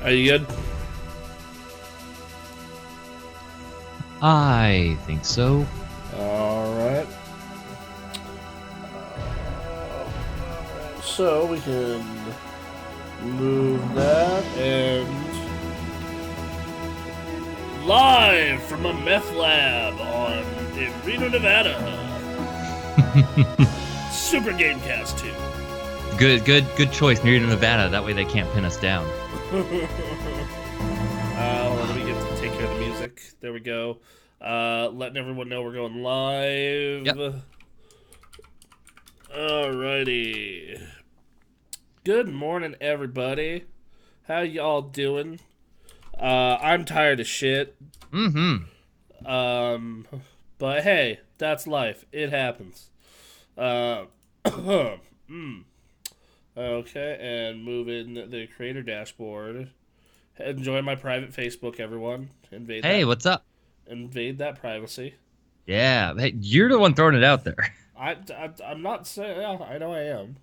Are you good? I think so. Alright. So we can move that and live from a meth lab in Reno, Nevada. Super Gamekast 2. Good choice. Near Nevada. That way they can't pin us down. Let me take care of the music. There we go. Letting everyone know we're going live. Yep. Alrighty. Good morning, everybody. How y'all doing? I'm tired of shit. Mm-hmm. But hey, that's life. It happens. Okay, and move in the creator dashboard. Enjoy my private Facebook, everyone. Hey, what's up? Invade that privacy. Yeah, hey, you're the one throwing it out there. I'm not saying. Yeah, I know I am.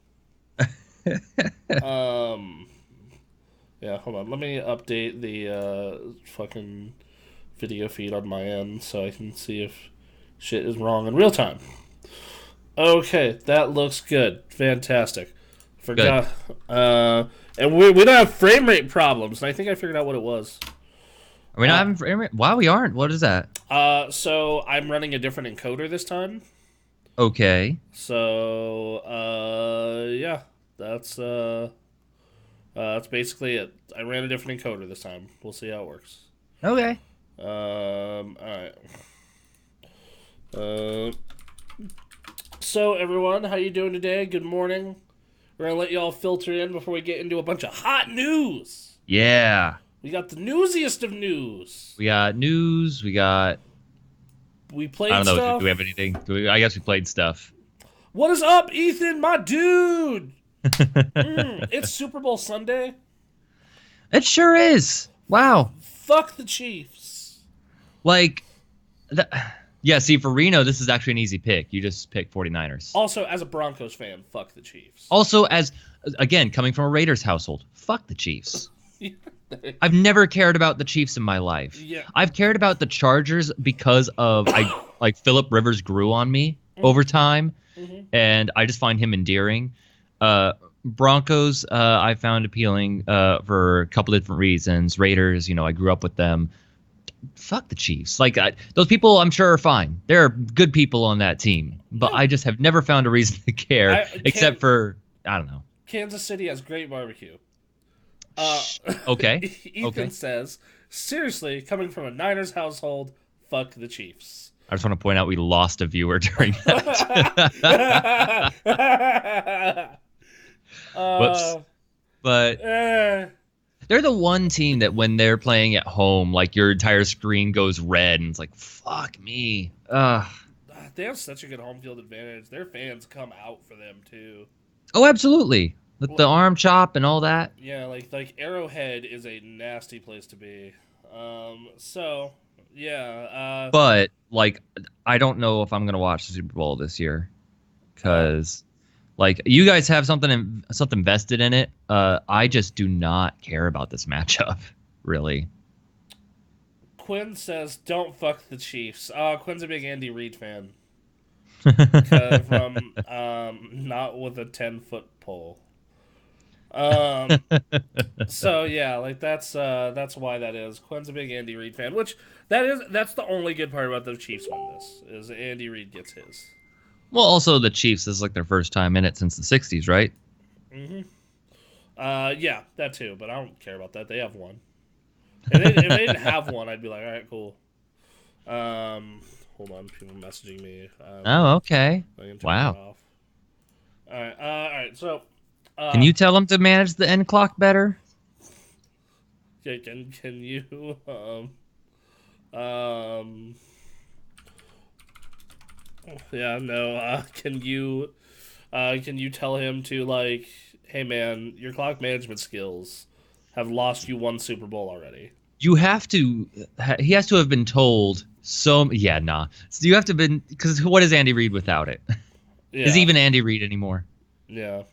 Yeah, hold on. Let me update the fucking video feed on my end so I can see if shit is wrong in real time. Okay, that looks good. Fantastic. Forgot. Good. And we don't have frame rate problems. And I think I figured out what it was. Are we not having frame rate? Wow, we aren't. What is that? So I'm running a different encoder this time. Okay. So, yeah, that's basically it. I ran a different encoder this time. We'll see how it works. Okay. Alright. So everyone, how you doing today? Good morning. We're gonna let y'all filter in before we get into a bunch of hot news. Yeah. We got the newsiest of news. We got news. We played stuff. I don't know. Do we have anything? I guess we played stuff. What is up, Ethan, my dude? It's Super Bowl Sunday. It sure is. Wow. Fuck the Chiefs. Yeah, see, for Reno, this is actually an easy pick. You just pick 49ers. Also, as a Broncos fan, fuck the Chiefs. Also, again, coming from a Raiders household, fuck the Chiefs. I've never cared about the Chiefs in my life. Yeah. I've cared about the Chargers because of Phillip Rivers grew on me over time, and I just find him endearing. Broncos, I found appealing for a couple different reasons. Raiders, I grew up with them. Fuck the Chiefs. Those people, I'm sure, are fine. There are good people on that team, but I just have never found a reason to care, except for, I don't know. Kansas City has great barbecue. Okay. Ethan says, seriously, coming from a Niners household, fuck the Chiefs. I just want to point out we lost a viewer during that. Whoops. But they're the one team that when they're playing at home, your entire screen goes red, and it's like, fuck me. They have such a good home field advantage. Their fans come out for them, too. Oh, absolutely. With the arm chop and all that. Yeah, like Arrowhead is a nasty place to be. So, yeah. But, I don't know if I'm going to watch the Super Bowl this year. Because, you guys have something vested in it. I just do not care about this matchup, really. Quinn says, don't fuck the Chiefs. Quinn's a big Andy Reid fan. From not with a 10-foot pole. So yeah, that's why that is. Quinn's a big Andy Reid fan, which that's the only good part about the Chiefs win this is Andy Reid gets his. Well, also the Chiefs is their first time in it since the 60s, right? Mm-hmm. Yeah, that too, but I don't care about that. They have one. If they didn't have one, I'd be like, all right, cool. Hold on, people messaging me. Oh, okay. Wow. All right. So, can you tell them to manage the end clock better? Yeah, can you yeah, no. Can you tell him to hey man, your clock management skills have lost you one Super Bowl already. You have to. He has to have been told. So you have to have been, because what is Andy Reid without it? Yeah. Is he even Andy Reid anymore? Yeah.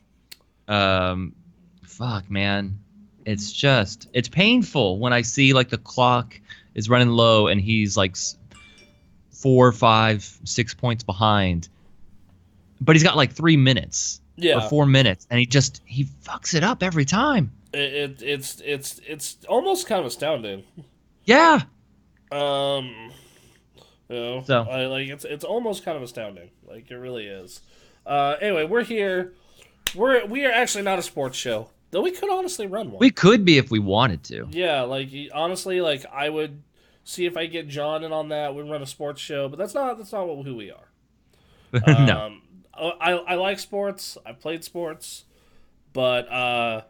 Fuck, man. it's painful when I see like the clock is running low and he's like 4, 5, 6 points behind, but he's got like 3 minutes or Yeah. 4 minutes, and he fucks it up every time. It's almost kind of astounding. Yeah. Um, you know, So I like it's almost kind of astounding. Like it really is. Anyway, we're here. We are actually not a sports show, though we could honestly run one. we could be if we wanted to. Yeah, like honestly, like I would see if I get John in on that. We'd run a sports show, but that's not who we are. No. I like sports. I've played sports, but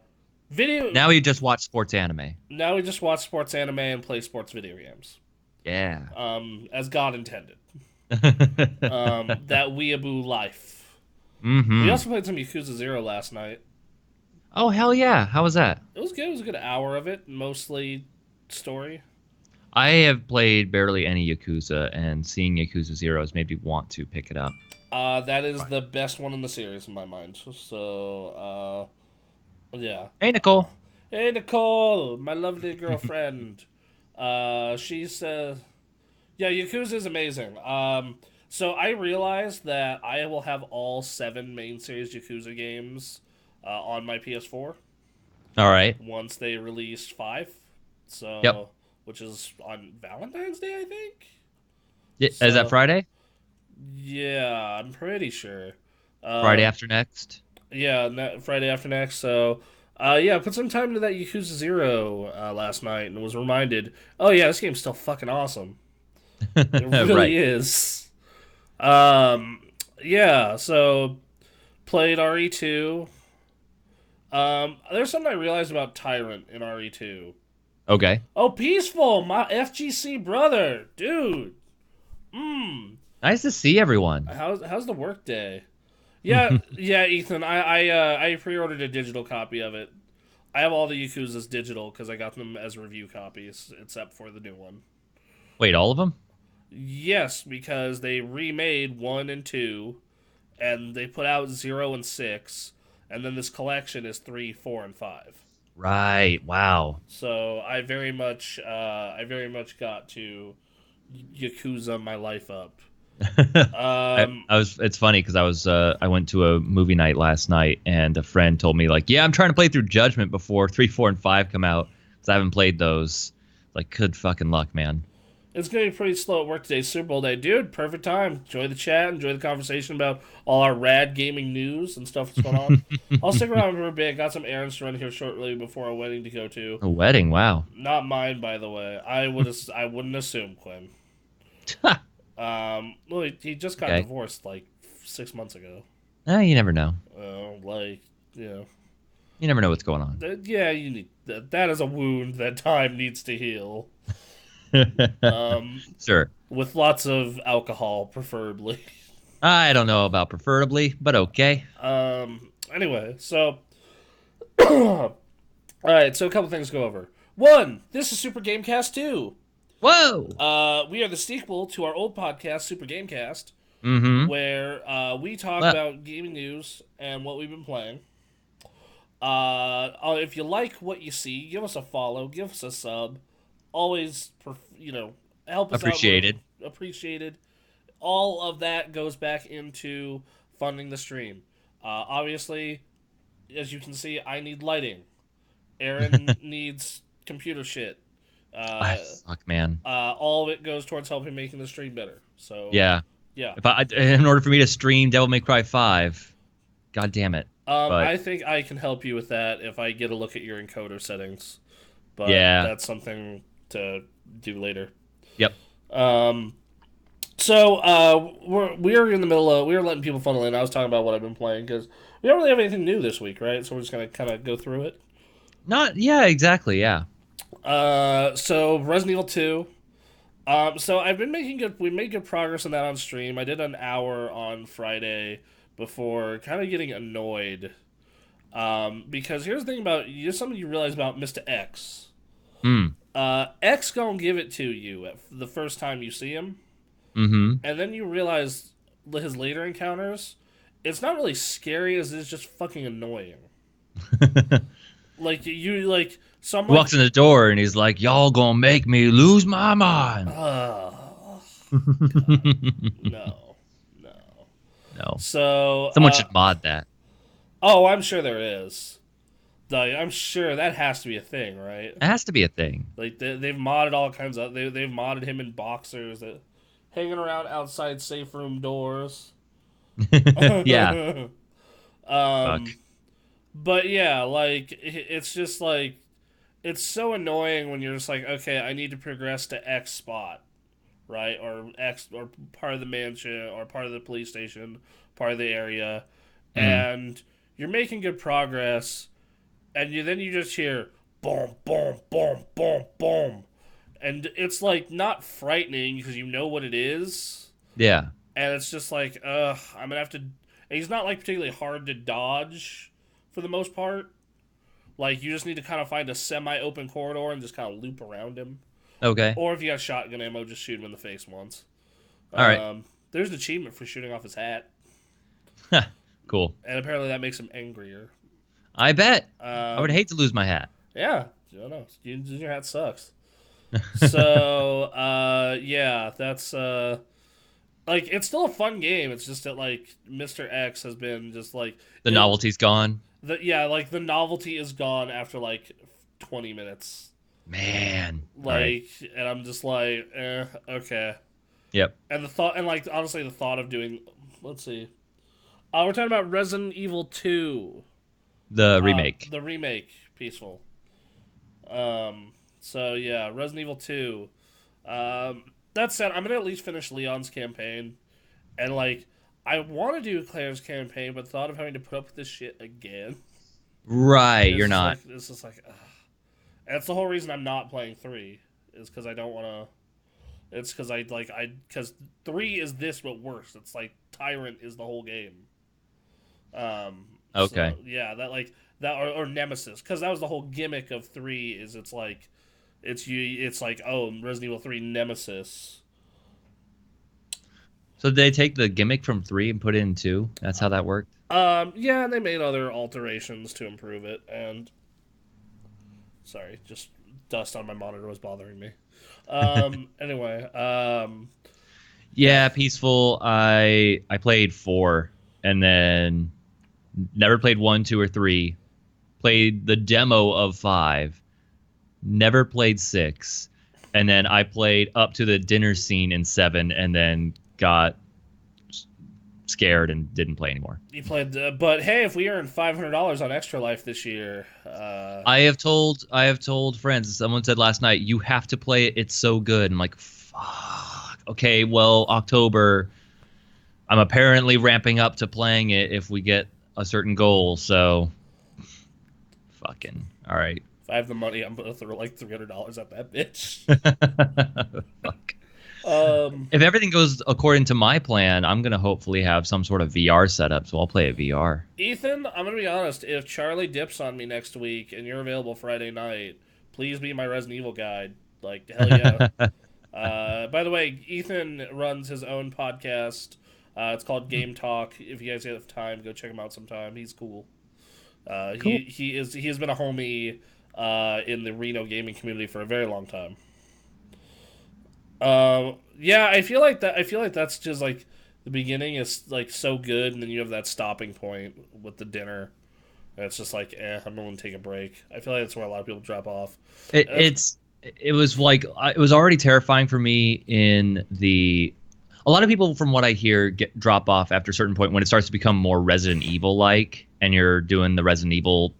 video. Now you just watch sports anime. Now we just watch sports anime and play sports video games. Yeah. As God intended. That weeaboo life. Mm-hmm. We also played some Yakuza 0 last night. Oh, hell yeah. How was that? It was good. It was a good hour of it, mostly story. I have played barely any Yakuza, and seeing Yakuza 0 has made me want to pick it up. That is the best one in the series in my mind. So, yeah. Hey, Nicole. Hey, Nicole, my lovely girlfriend. She says, yeah, Yakuza is amazing. So I realized that I will have all 7 main series Yakuza games on my PS4 All right. once they release 5. So, Yep. which is on Valentine's Day, I think. Yeah, is that Friday? Yeah, I'm pretty sure. Friday after next? Yeah, Friday after next. So, yeah, I put some time into that Yakuza 0 last night and was reminded, oh yeah, this game's still fucking awesome. It really Right. is. Yeah, so played RE2. There's something I realized about Tyrant in RE2. Okay. Oh, Peaceful, my FGC brother, dude. Nice to see everyone. How's the work day? Yeah, yeah, Ethan. I pre-ordered a digital copy of it. I have all the Yakuzas digital because I got them as review copies, except for the new one. Wait, all of them? Yes, because they remade 1 and 2, and they put out 0 and 6, and then this collection is 3, 4, and 5. Right. Wow. So I very much got to Yakuza my life up. It's funny because I went to a movie night last night, and a friend told me like, yeah, I'm trying to play through Judgment before 3, 4, and 5 come out because I haven't played those. Like, good fucking luck, man. It's going to be pretty slow at work today. Super Bowl day. Dude, perfect time. Enjoy the chat. Enjoy the conversation about all our rad gaming news and stuff that's going on. I'll stick around for a bit. Got some errands to run here shortly before a wedding to go to. A wedding? Wow. Not mine, by the way. I wouldn't assume, Quinn. Well, he just got divorced like 6 months ago. You never know. You never know what's going on. Yeah, you need that is a wound that time needs to heal. Sure. With lots of alcohol, preferably. I don't know about preferably, but okay. Anyway, so all right, so a couple things to go over. 1, this is Super Gamecast 2. Whoa! We are the sequel to our old podcast, Super Gamecast, where we talk about gaming news and what we've been playing. If you like what you see, give us a follow, give us a sub. Always, help us Appreciated. out. Appreciated. All of that goes back into funding the stream. Obviously, as you can see, I need lighting. Aaron needs computer shit. Fuck, man. All of it goes towards helping making the stream better. So Yeah. yeah. In order for me to stream Devil May Cry 5, god damn it. I think I can help you with that if I get a look at your encoder settings. But yeah, that's something to do later. Yep. So we're in the middle of we're letting people funnel in. I was talking about what I've been playing because we don't really have anything new this week, right? So we're just gonna kind of go through it. Yeah, exactly. Yeah. So Resident Evil 2. So I've been we made good progress on that on stream. I did an hour on Friday before kind of getting annoyed. Because here's the thing about something you realize about Mr. X. X gonna give it to you the first time you see him. And then you realize his later encounters, it's not really scary as it's just fucking annoying. like you like some He walks in the door and he's like, "Y'all gonna make me lose my mind." no, no. No, So, someone should mod that. oh, I'm sure there is. Like, I'm sure that has to be a thing, right? It has to be a thing. Like they've modded all kinds of. They've modded him in boxers that hanging around outside safe room doors. Yeah. um, Fuck. but yeah, like it's just like it's so annoying when you're just like, okay, I need to progress to X spot, right, or X or part of the mansion or part of the police station, part of the area, Mm. and you're making good progress, and then you just hear boom, boom, boom, boom, boom, and it's like not frightening because you know what it is, Yeah. and it's just like, I'm gonna have to. And he's not like particularly hard to dodge, for the most part. Like you just need to kind of find a semi-open corridor and just kind of loop around him, Okay. or if you got shotgun ammo, just shoot him in the face once. All right. There's an achievement for shooting off his hat, Cool. and apparently that makes him angrier. I bet. I would Um, hate to lose my hat. yeah, I don't know. Your hat sucks. So, yeah, that's like it's still a fun game. It's just that like Mr. X has been just like The novelty's gone. like the novelty is gone after like 20 minutes. Man. All right. Like, and I'm just like, okay. Yep. And the thought, and like honestly, the thought of doing, let's see, we're talking about Resident Evil 2, The remake. the remake, peaceful. So yeah, Resident Evil 2. That said, I'm gonna at least finish Leon's campaign, and like, I want to do Claire's campaign, but the thought of having to put up with this shit again, Right. You're not. It's just like, ugh. And that's the whole reason I'm not playing 3, is because I don't want to. It's because because 3 is this but worse. It's like Tyrant is the whole game. Okay. So, yeah, that like that or Nemesis, because that was the whole gimmick of 3. Is it's like it's like, oh, Resident Evil 3 Nemesis. So did they take the gimmick from 3 and put it in 2? That's how that worked? Yeah, and they made other alterations to improve it, and sorry, just dust on my monitor was bothering me. Anyway, Yeah, Peaceful. I played 4 and then never played 1, 2, or 3. Played the demo of 5. Never played 6. And then I played up to the dinner scene in 7 and then got scared and didn't play anymore. you played, but hey, if we earn $500 on Extra Life this year, I have told friends. Someone said last night, you have to play it. It's so good. I'm like, fuck. Okay, well, October. I'm apparently ramping up to playing it if we get a certain goal. So, fucking all right. if I have the money, I'm gonna throw like $300 at that bitch. Fuck. Um, If everything goes according to my plan, I'm gonna hopefully have some sort of VR setup, so I'll play it VR. Ethan, I'm gonna be honest. If Charlie dips on me next week and you're available Friday night, please be my Resident Evil guide. Like, hell yeah. By the way, Ethan runs his own podcast. It's called Game Talk. If you guys have time, go check him out sometime. He's cool. Cool. He has been a homie in the Reno gaming community for a very long time. Yeah, I feel like that's just like the beginning is like so good, and then you have that stopping point with the dinner. And it's just like, I'm going to take a break. I feel like that's where a lot of people drop off. It was like it was already terrifying for me in the. A lot of people, from what I hear, drop off after a certain point when it starts to become more Resident Evil like, and you're doing the Resident Evil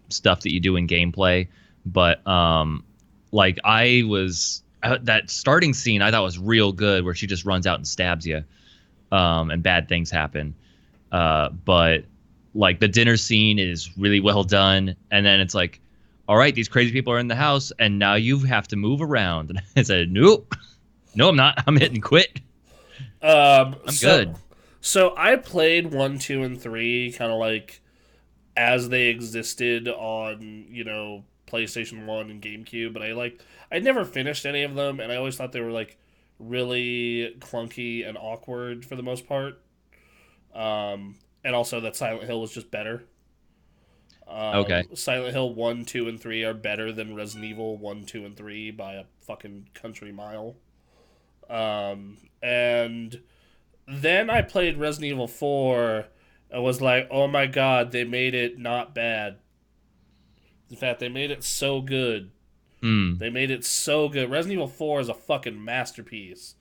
stuff that you do in gameplay. But like I was. That starting scene I thought was real good, where she just runs out and stabs you, and bad things happen. But like the dinner scene is really well done, and then it's like, all right, these crazy people are in the house, and now you have to move around. And I said, nope, no, I'm not. I'm hitting quit. I'm good. So I played 1, 2, and 3 kind of like as they existed on PlayStation 1 and GameCube, but I never finished any of them, and I always thought they were like really clunky and awkward for the most part. And also that Silent Hill was just better. Okay. Silent Hill 1, 2, and 3 are better than Resident Evil 1, 2, and 3 by a fucking country mile. And then I played Resident Evil 4 and was like, oh my god, they made it not bad. In fact, they made it so good. Hmm. They made it so good. Resident Evil 4 is a fucking masterpiece.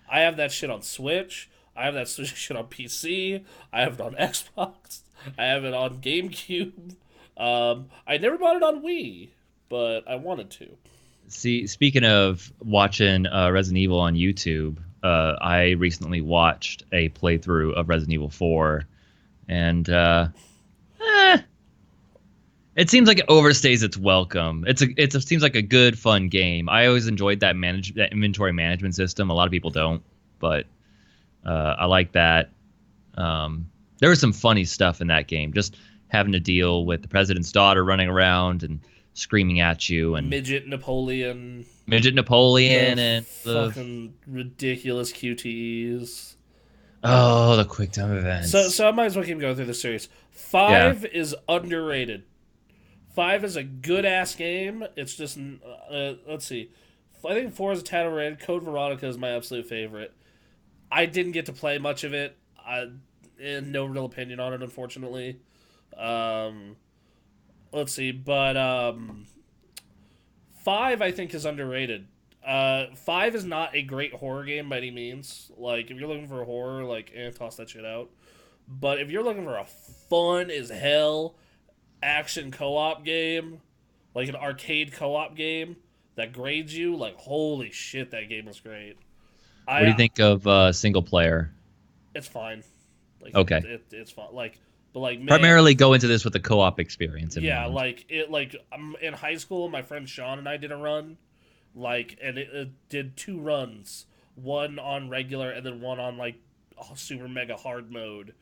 I have that shit on Switch. I have that shit on PC. I have it on Xbox. I have it on GameCube. I never bought it on Wii, but I wanted to. See, speaking of watching Resident Evil on YouTube, I recently watched a playthrough of Resident Evil 4, and eh, it seems like it overstays its welcome. It seems like a good, fun game. I always enjoyed that inventory management system. A lot of people don't, but I like that. There was some funny stuff in that game. Just having to deal with the president's daughter running around and screaming at you, and Midget Napoleon, and the fucking ridiculous QTEs. the quick time events. So I might as well keep going through the series. 5 is underrated. 5 is a good ass game. It's just let's see. I think 4 is a tad overrated. Code Veronica is my absolute favorite. I didn't get to play much of it. No real opinion on it, unfortunately. Let's see, but 5 I think is underrated. 5 is not a great horror game by any means. Like, if you're looking for a horror, toss that shit out. But if you're looking for a fun as hell action co-op game, like an arcade co-op game that grades you, like, holy shit, that game is great. What do you think of single player? It's fine. Like, okay. It's fine. Like, but like, man, primarily go into this with a co-op experience. Yeah, mind. In high school, my friend Sean and I did a run, and it did 2 runs, one on regular and then one on super mega hard mode,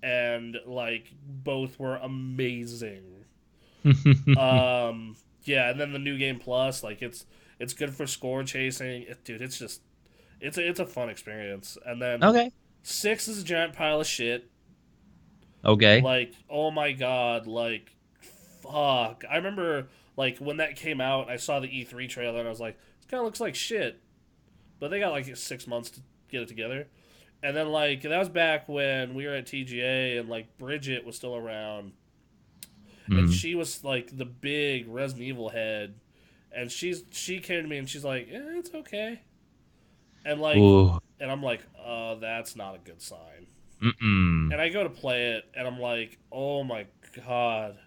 and both were amazing. Yeah, and then the new game plus, it's good for score chasing. Dude, it's just it's a fun experience. And then okay, 6 is a giant pile of shit. Okay. Oh my god, fuck. I remember, when that came out, I saw the E3 trailer, and I was like, this kind of looks like shit. But they got, 6 months to get it together. And then, that was back when we were at TGA, and, Bridget was still around. Mm-hmm. And she was, the big Resident Evil head. And she came to me, and she's like, it's okay. And, Ooh. and I'm like, oh, that's not a good sign. Mm-mm. And I go to play it, and I'm like, oh my god,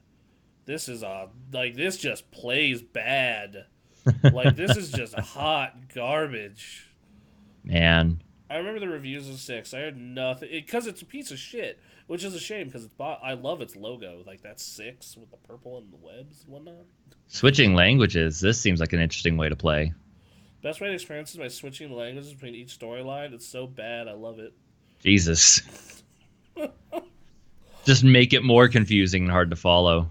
this is this just plays bad. This is just hot garbage. Man. I remember the reviews of 6. I heard nothing, because it's a piece of shit, which is a shame, because I love its logo, that's 6 with the purple and the webs and whatnot. Switching languages, this seems like an interesting way to play. Best way to experience it by switching the languages between each storyline. It's so bad, I love it. Jesus. Just make it more confusing and hard to follow.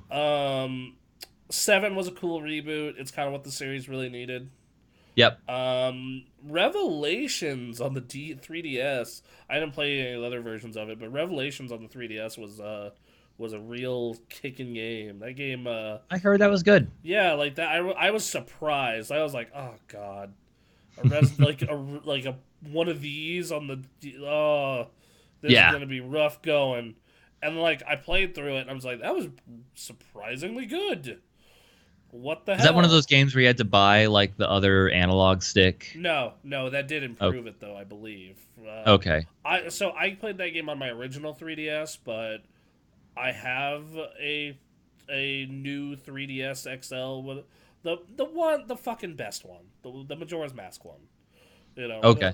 7 was a cool reboot. It's kind of what the series really needed. Yep. Revelations on the 3DS. I didn't play any of the other versions of it, but Revelations on the 3DS was a real kicking game. That game. I heard that was good. Yeah, that. I was surprised. I was like, oh god, one of these on the. Oh, this is gonna be rough going. And I played through it, and I was like, that was surprisingly good. What the hell? Is that one of those games where you had to buy the other analog stick? No, that did improve it though, I believe. Okay. I played that game on my original 3DS, but I have a new 3DS XL with the fucking best one, the Majora's Mask one. Okay.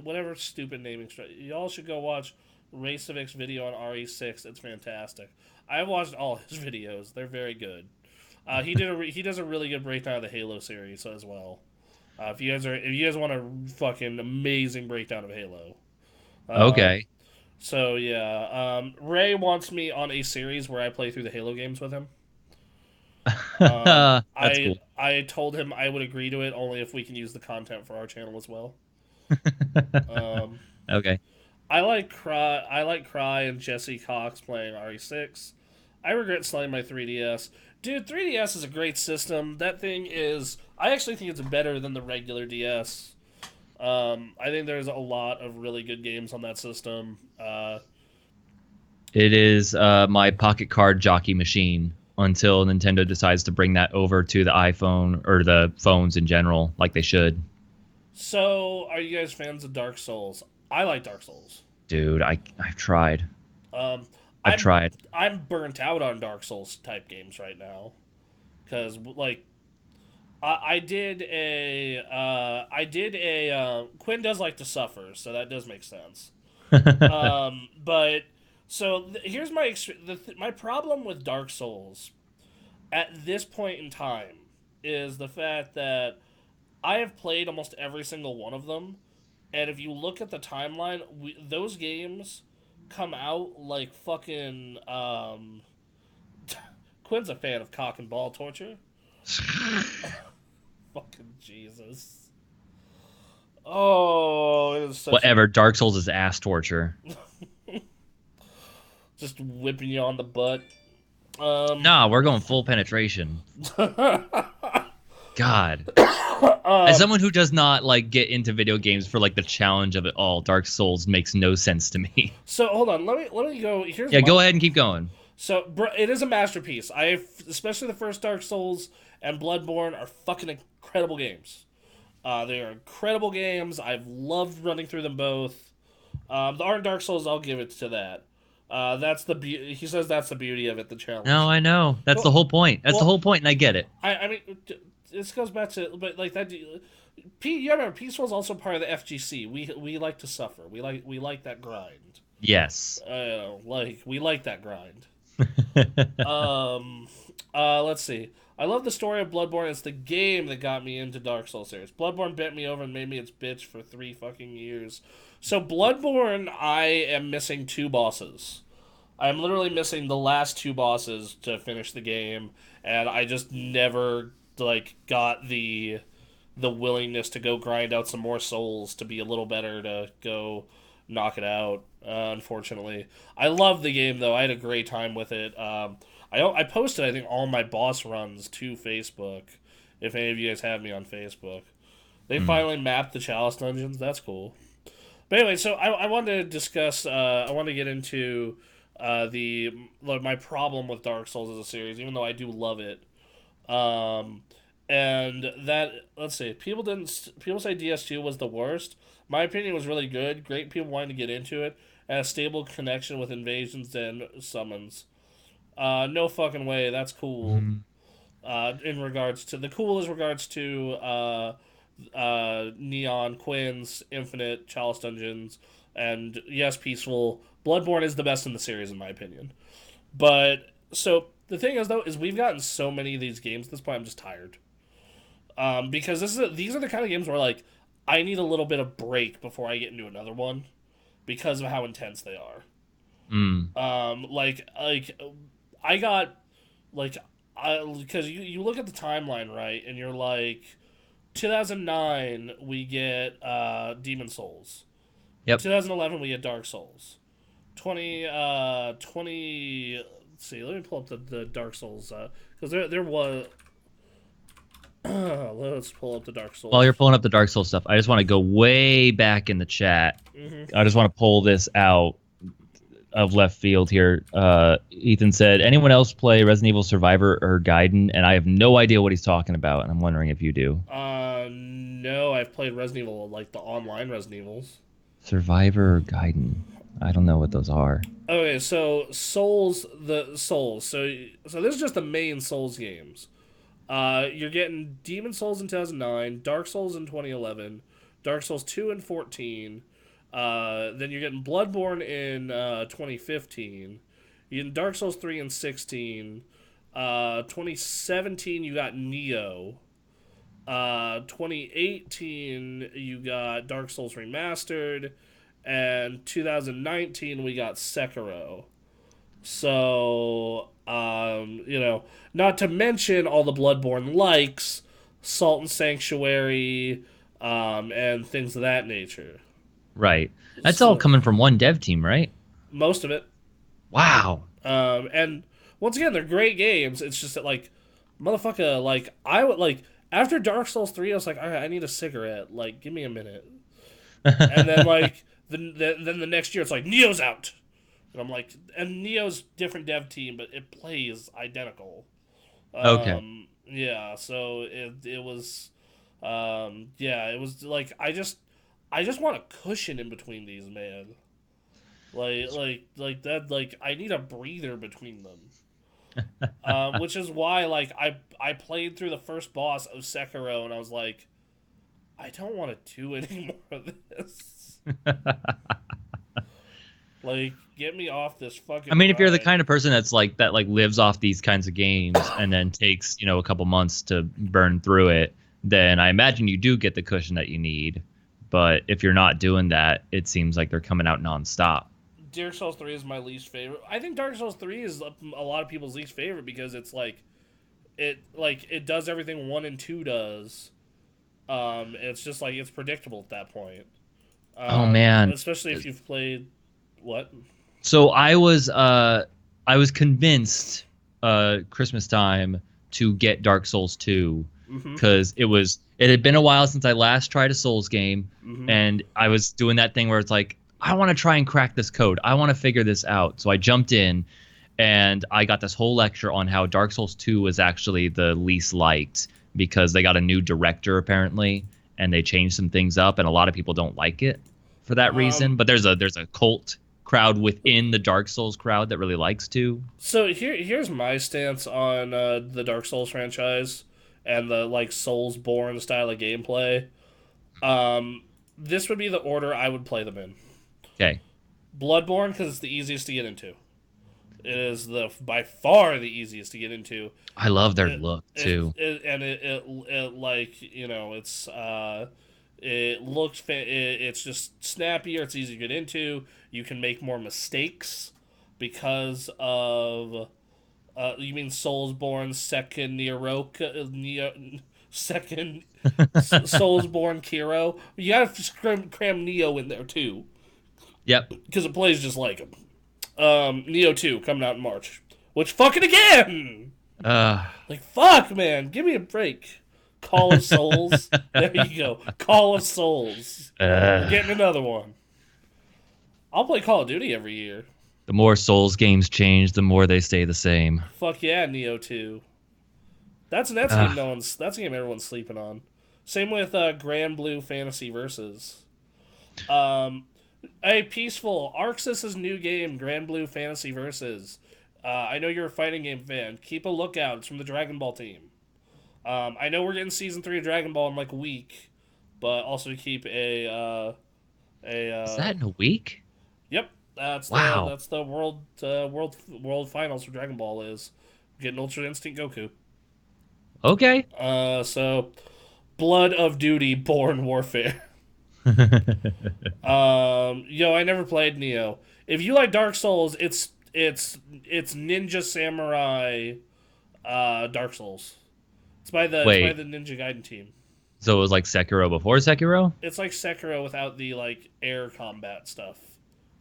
Whatever stupid naming. Y'all should go watch Racevic's video on RE6. It's fantastic. I've watched all his videos. They're very good. He does a really good breakdown of the Halo series as well. If you guys want a fucking amazing breakdown of Halo. Okay. So yeah, Ray wants me on a series where I play through the Halo games with him. That's cool. I told him I would agree to it only if we can use the content for our channel as well. Okay. I like Cry and Jesse Cox playing RE6. I regret selling my 3DS. Dude, 3DS is a great system. That thing is. I actually think it's better than the regular DS. I think there's a lot of really good games on that system. It is my pocket card jockey machine until Nintendo decides to bring that over to the iPhone or the phones in general, like they should. So, are you guys fans of Dark Souls? I like Dark Souls. Dude, I've tried. Um, I've I'm tried. I'm burnt out on Dark Souls type games right now because like I did a Quinn does like to suffer, so that does make sense. But so here's my problem with Dark Souls at this point in time is the fact that I have played almost every single one of them, and if you look at the timeline, those games come out like fucking. Quinn's a fan of cock and ball torture. Fucking Jesus. Oh, it is such. Whatever. Dark Souls is ass torture. Just whipping you on the butt. Nah, we're going full penetration. God. As someone who does not like get into video games for like the challenge of it all, Dark Souls makes no sense to me. So hold on, let me go. Here's Go ahead and keep going. So it is a masterpiece. Especially the first Dark Souls and Bloodborne are fucking incredible games. They are incredible games. I've loved running through them both. The art in Dark Souls, I'll give it to that. That's the beauty. He says that's the beauty of it. The challenge. No, I know. That's the whole point. That's the whole point, and I get it. I mean, this goes back to, but like that. You remember, Peaceful is also part of the FGC. We like to suffer. We like that grind. Yes. We like that grind. Let's see. I love the story of Bloodborne. It's the game that got me into Dark Souls series. Bloodborne bent me over and made me its bitch for 3 fucking years. So Bloodborne, I am missing 2 bosses. I'm literally missing the last 2 bosses to finish the game, and I just never got the willingness to go grind out some more souls to be a little better to go knock it out. Unfortunately, I love the game though. I had a great time with it. I posted I think all my boss runs to Facebook. If any of you guys have me on Facebook, they finally mapped the Chalice dungeons. That's cool. But anyway, so I wanted to discuss. I want to get into my problem with Dark Souls as a series, even though I do love it. And that, let's see, people say DS2 was the worst. My opinion was really good. Great people wanting to get into it, and a stable connection with invasions and summons. No fucking way. That's cool. In regards to Neon, Quinn's, Infinite, Chalice Dungeons, and yes, Peaceful. Bloodborne is the best in the series, in my opinion. But so the thing is, though, is we've gotten so many of these games at this point. I'm just tired. Because these are the kind of games where like I need a little bit of break before I get into another one, because of how intense they are. I got because you look at the timeline, right, and you're like, 2009 we get Demon Souls. Yep. 2011 we get Dark Souls. 2020. Let's see. Let me pull up the Dark Souls because there was. Let's pull up the Dark Souls. While you're pulling up the Dark Souls stuff, I just want to go way back in the chat. I just want to pull this out of left field here. Ethan said, anyone else play Resident Evil Survivor or Gaiden? And I have no idea what he's talking about, and I'm wondering if you do. No, I've played Resident Evil, like the online Resident Evils. Survivor or Gaiden? I don't know what those are. Okay, so Souls. So this is just the main Souls games. You're getting Demon Souls in 2009, Dark Souls in 2011, Dark Souls 2 in 14. Then you're getting Bloodborne in 2015. You're getting Dark Souls 3 in 16. 2017 you got Neo. 2018 you got Dark Souls Remastered. And 2019 we got Sekiro. So, not to mention all the Bloodborne likes, Salt and Sanctuary, and things of that nature. Right. That's all coming from one dev team, right? Most of it. Wow. And once again, they're great games. It's just that like, motherfucker, like I would like after Dark Souls 3, I was like, all right, I need a cigarette. Like, give me a minute. And then like then the next year, it's like Neo's out, and I'm like, and Neo's different dev team, but it plays identical. Okay. Yeah, so it was, yeah, it was like I just want a cushion in between these, man. Like that. Like I need a breather between them. Which is why like I played through the first boss of Sekiro and I was like, I don't want to do any more of this. Like, get me off this fucking. I mean, if you're the ride. kind of person that's like that, like lives off these kinds of games and then takes, a couple months to burn through it, then I imagine you do get the cushion that you need. But if you're not doing that, it seems like they're coming out nonstop. Dark Souls 3 is my least favorite. I think Dark Souls 3 is a lot of people's least favorite because it's like it does everything 1 and 2 does. It's just like it's predictable at that point. Oh man. Especially if you've played what? So I was convinced Christmas time to get Dark Souls 2 because it had been a while since I last tried a Souls game, and I was doing that thing where it's like, I want to try and crack this code. I want to figure this out. So I jumped in and I got this whole lecture on how Dark Souls 2 was actually the least liked because they got a new director apparently and they changed some things up and a lot of people don't like it for that reason. But there's a cult crowd within the Dark Souls crowd that really likes 2. So here's my stance on the Dark Souls franchise and the like Soulsborne style of gameplay. This would be the order I would play them in. Okay. Bloodborne because it's the easiest to get into. It is by far the easiest to get into. I love their look too. It like it looks it's just snappier. It's easy to get into. You can make more mistakes because of you mean Soulsborne second second Soulsborne Kiro. You gotta cram Neo in there too. Yep. Because it plays just like him. Neo 2 coming out in March. Which fucking again! Like, fuck, man. Give me a break. Call of Souls. There you go. Call of Souls. We're getting another one. I'll play Call of Duty every year. The more Souls games change, the more they stay the same. Fuck yeah, Neo 2. That's a game that's a game everyone's sleeping on. Same with Grand Blue Fantasy Versus. Hey, Peaceful, Arxis' new game, Grand Blue Fantasy Versus. I know you're a fighting game fan. Keep a lookout. It's from the Dragon Ball team. I know we're getting Season 3 of Dragon Ball in like a week, but also keep a... Is that in a week? Yep. That's wow. The world finals for Dragon Ball is. Getting Ultra Instinct Goku. Okay. So, Blood of Duty, Born Warfare. I never played Neo. If you like Dark Souls, it's Ninja Samurai Dark Souls. It's by the Ninja Gaiden team. So it was like Sekiro before Sekiro? It's like Sekiro without the like air combat stuff.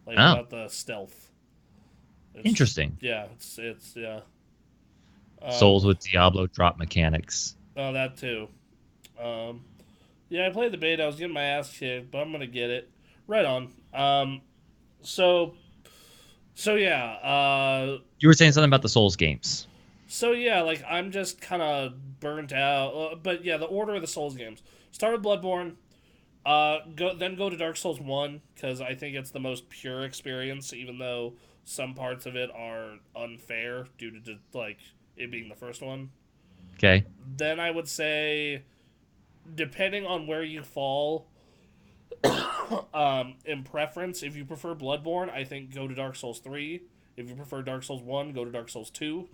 Like without the stealth. Interesting. Yeah, it's yeah. Souls with Diablo drop mechanics. Oh, that too. Yeah, I played the beta. I was getting my ass kicked, but I'm gonna get it. Right on. So yeah. You were saying something about the Souls games. So yeah, like I'm just kind of burnt out. But yeah, the order of the Souls games. Start with Bloodborne. Go to Dark Souls 1 because I think it's the most pure experience, even though some parts of it are unfair due to like it being the first one. Okay. Then I would say, depending on where you fall in preference, if you prefer Bloodborne, I think go to Dark Souls 3. If you prefer Dark Souls 1, go to Dark Souls 2.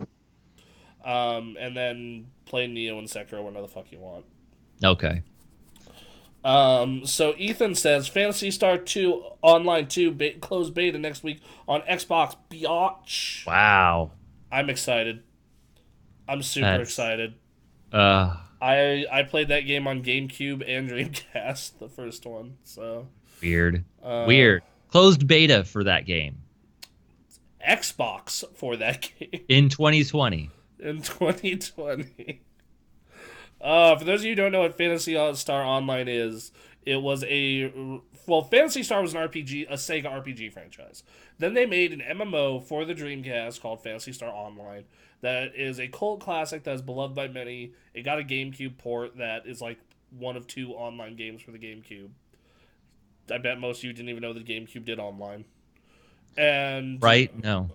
And then play Neo and Sekiro whenever the fuck you want. Okay. So Ethan says, Phantasy Star 2 Online 2 closed beta next week on Xbox. Biatch. Wow. I'm excited. I'm super excited. I played that game on GameCube and Dreamcast, the first one. So weird. Closed beta for that game. Xbox for that game In 2020. in 2020. For those of you who don't know what Phantasy Star Online is, it was Phantasy Star was an RPG, a Sega RPG franchise. Then they made an MMO for the Dreamcast called Phantasy Star Online. That is a cult classic that is beloved by many. It got a GameCube port that is like one of 2 online games for the GameCube. I bet most of you didn't even know the GameCube did online. And Right? No.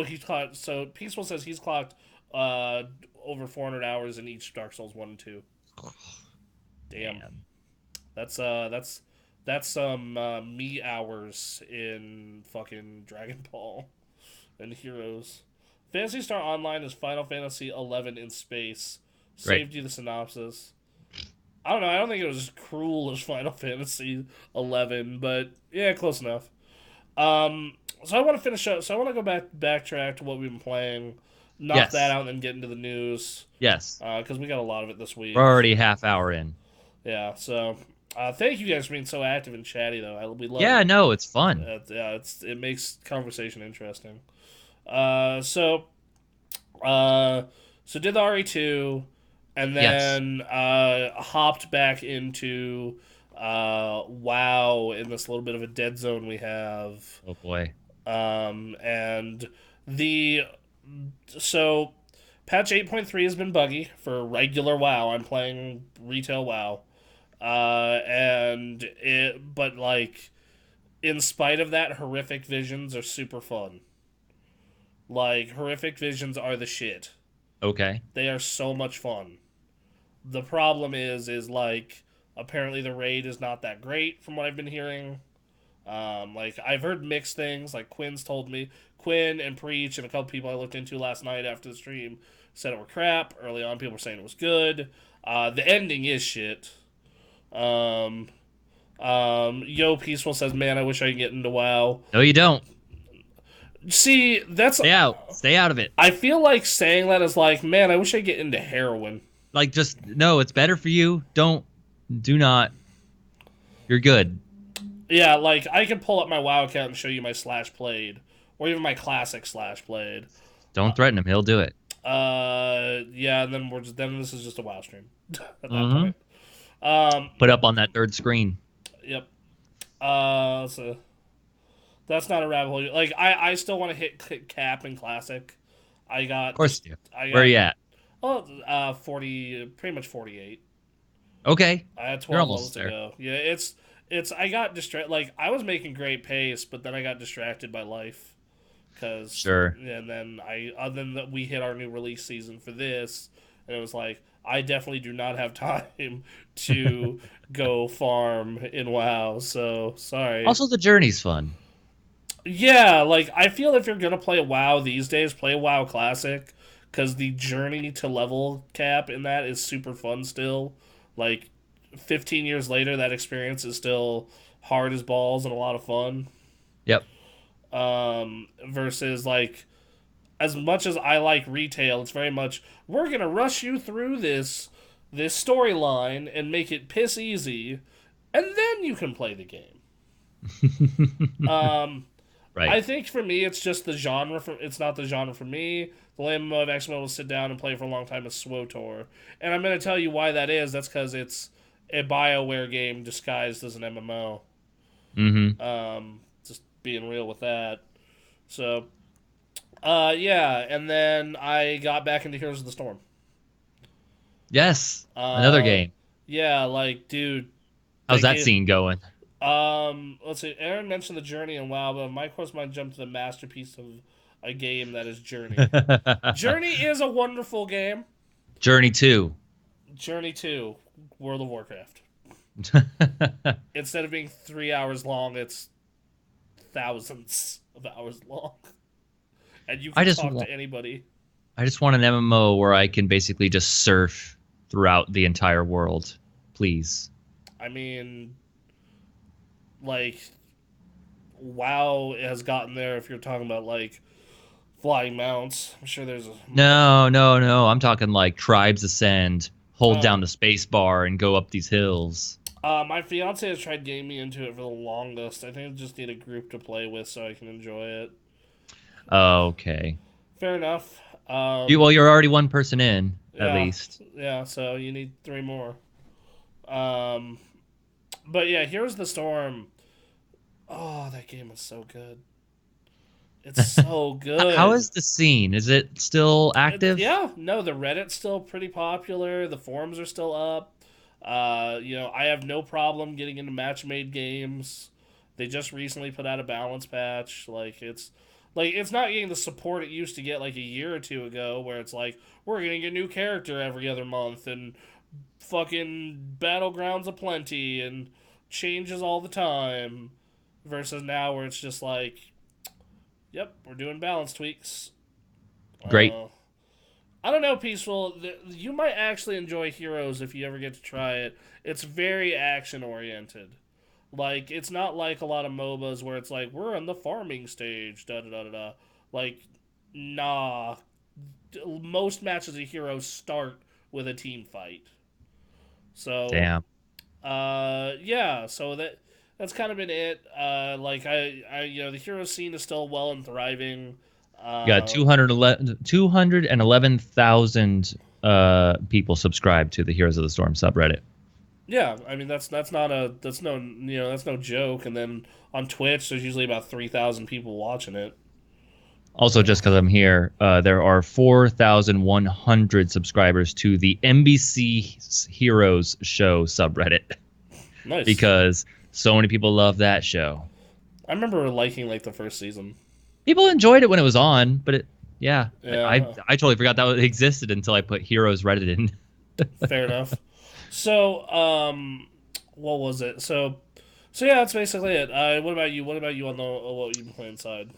he's clocked. So Peaceful says he's clocked over 400 hours in each Dark Souls 1 and 2. Damn. Man. That's some me hours in fucking Dragon Ball and Heroes. Phantasy Star Online is Final Fantasy XI in space. Saved you the synopsis. I don't know. I don't think it was as cruel as Final Fantasy XI, but yeah, close enough. So I want to finish up. So I want to go backtrack to what we've been playing, knock that out, and then get into the news. Yes. Because we got a lot of it this week. We're already half hour in. Yeah. So thank you guys for being so active and chatty, though. We love it. Yeah, no, it's fun. It makes conversation interesting. So did the RE2, and then hopped back into WoW in this little bit of a dead zone we have. Oh boy. And so patch 8.3 has been buggy for regular WoW. I'm playing retail WoW. But like, in spite of that, horrific visions are super fun. Like, horrific visions are the shit. Okay. They are so much fun. The problem is like, apparently the raid is not that great from what I've been hearing. Like, I've heard mixed things. Like, Quinn's told me. Quinn and Preach and a couple people I looked into last night after the stream said it were crap. Early on, people were saying it was good. The ending is shit. Yo Peaceful says, man, I wish I could get into WoW. No, you don't. See, that's... Stay out. Stay out of it. I feel like saying that is like, man, I wish I could get into heroin. Like, just, no, it's better for you. Do not. You're good. Yeah, like, I could pull up my WoW account and show you my /played. Or even my classic /played. Don't threaten him. He'll do it. Yeah, and then then this is just a WoW stream at that point. Put up on that third screen. Yep. So that's not a rabbit hole. Like, I still want to hit cap in classic. Of course you do. Where are you at? Oh, 40, pretty much 48. Okay. I had 12 levels to go. Yeah, it's. I got distracted. Like, I was making great pace, but then I got distracted by life. Sure. And then we hit our new release season for this, and it was like, I definitely do not have time to go farm in WoW. So sorry. Also, the journey's fun. Yeah, like, I feel if you're gonna play WoW these days, play WoW Classic, because the journey to level cap in that is super fun still. Like, 15 years later, that experience is still hard as balls and a lot of fun. Yep. Versus, like, as much as I like retail, it's very much, we're gonna rush you through this storyline and make it piss easy, and then you can play the game. Right. I think for me, it's just the genre. It's not the genre for me. The only MMO I've actually been able to sit down and play for a long time is SWTOR. And I'm going to tell you why that is. That's because it's a BioWare game disguised as an MMO. Mm-hmm. Just being real with that. So, yeah. And then I got back into Heroes of the Storm. Yes. Another game. Yeah, like, dude. How's that scene going? Let's see. Aaron mentioned the journey in WoW, but my course mind jumped to the masterpiece of a game that is Journey. Journey is a wonderful game. Journey 2. Journey 2, World of Warcraft. Instead of being 3 hours long, it's thousands of hours long. And you can talk to anybody. I just want an MMO where I can basically just surf throughout the entire world. Please. I mean, like, WoW has gotten there if you're talking about, like, flying mounts. I'm sure there's a... No. I'm talking like Tribes Ascend, hold down the space bar and go up these hills. My fiance has tried getting me into it for the longest. I think I just need a group to play with so I can enjoy it. Okay. Fair enough. Well, you're already one person in, at Yeah, least. yeah. So you need three more. Um, but yeah, Heroes of the Storm. Oh, that game is so good. It's so How good. is the scene? Is it still active? Yeah, no, the Reddit's still pretty popular. The forums are still up. I have no problem getting into match-made games. They just recently put out a balance patch. It's not getting the support it used to get like a year or two ago, where it's like we're getting a new character every other month and fucking battlegrounds aplenty and changes all the time. Versus now, where it's just like, yep, we're doing balance tweaks. Great. Uh, I don't know, Peaceful. You might actually enjoy Heroes if you ever get to try it. It's very action oriented. Like, it's not like a lot of MOBAs where it's like, we're in the farming stage, da da da da da. Like, nah. Most matches of Heroes start with a team fight. So, Damn. yeah, so that's kind of been it. The hero scene is still well and thriving. You got Uh, 211,000 people subscribed to the Heroes of the Storm subreddit. Yeah, I mean that's no joke. And then on Twitch, there's usually about 3,000 people watching it. Also, just because I'm here, there are 4,100 subscribers to the NBC Heroes show subreddit Nice. because so many people love that show. I remember liking like the first season. People enjoyed it when it was on, but yeah, Yeah, I totally forgot that it existed until I put Heroes Reddit in. fair enough. So, what was it? So yeah, that's basically it. What about you? What about you on the what you've been playing side?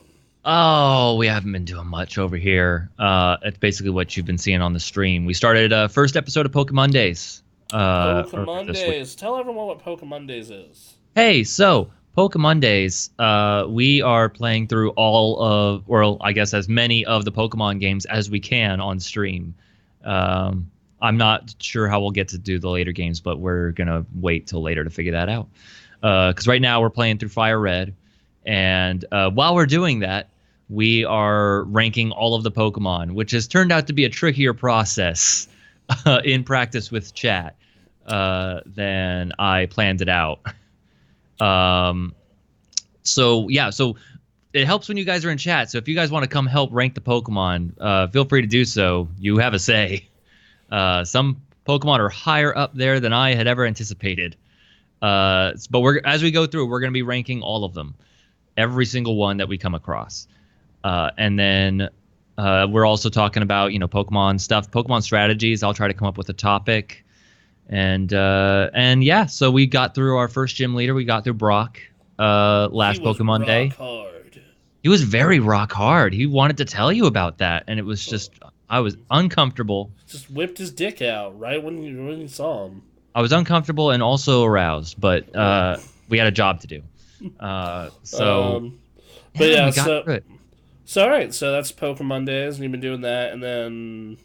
Oh, we haven't been doing much over here. It's basically what you've been seeing on the stream. We started first episode of Pokemon Days earlier Pokemon this week. Days. Tell everyone what Pokemon Days is. Hey, so Pokemon Days, we are playing through all of, or I guess as many of the Pokemon games as we can on stream. I'm not sure how we'll get to do the later games, but we're gonna wait till later to figure that out. Because right now we're playing through Fire Red, and while we're doing that, we are ranking all of the Pokemon, which has turned out to be a trickier process in practice with chat than I planned it out. Um, so it helps when you guys are in chat. So if you guys want to come help rank the Pokemon, feel free to do so. You have a say. Some Pokemon are higher up there than I had ever anticipated. But as we go through, we're going to be ranking all of them, every single one that we come across. And then we're also talking about, Pokemon stuff, Pokemon strategies. I'll try to come up with a topic. And yeah, so we got through our first gym leader. We got through Brock He last was Pokemon rock Day. hard. He was very rock hard. He wanted to tell you about that, and it was just I was uncomfortable. Just whipped his dick out right when you saw him. I was uncomfortable and also aroused, but we had a job to do. So Um, but yeah, yeah, we got through it. so all right, so that's Pokemon Days, and you've been doing that, And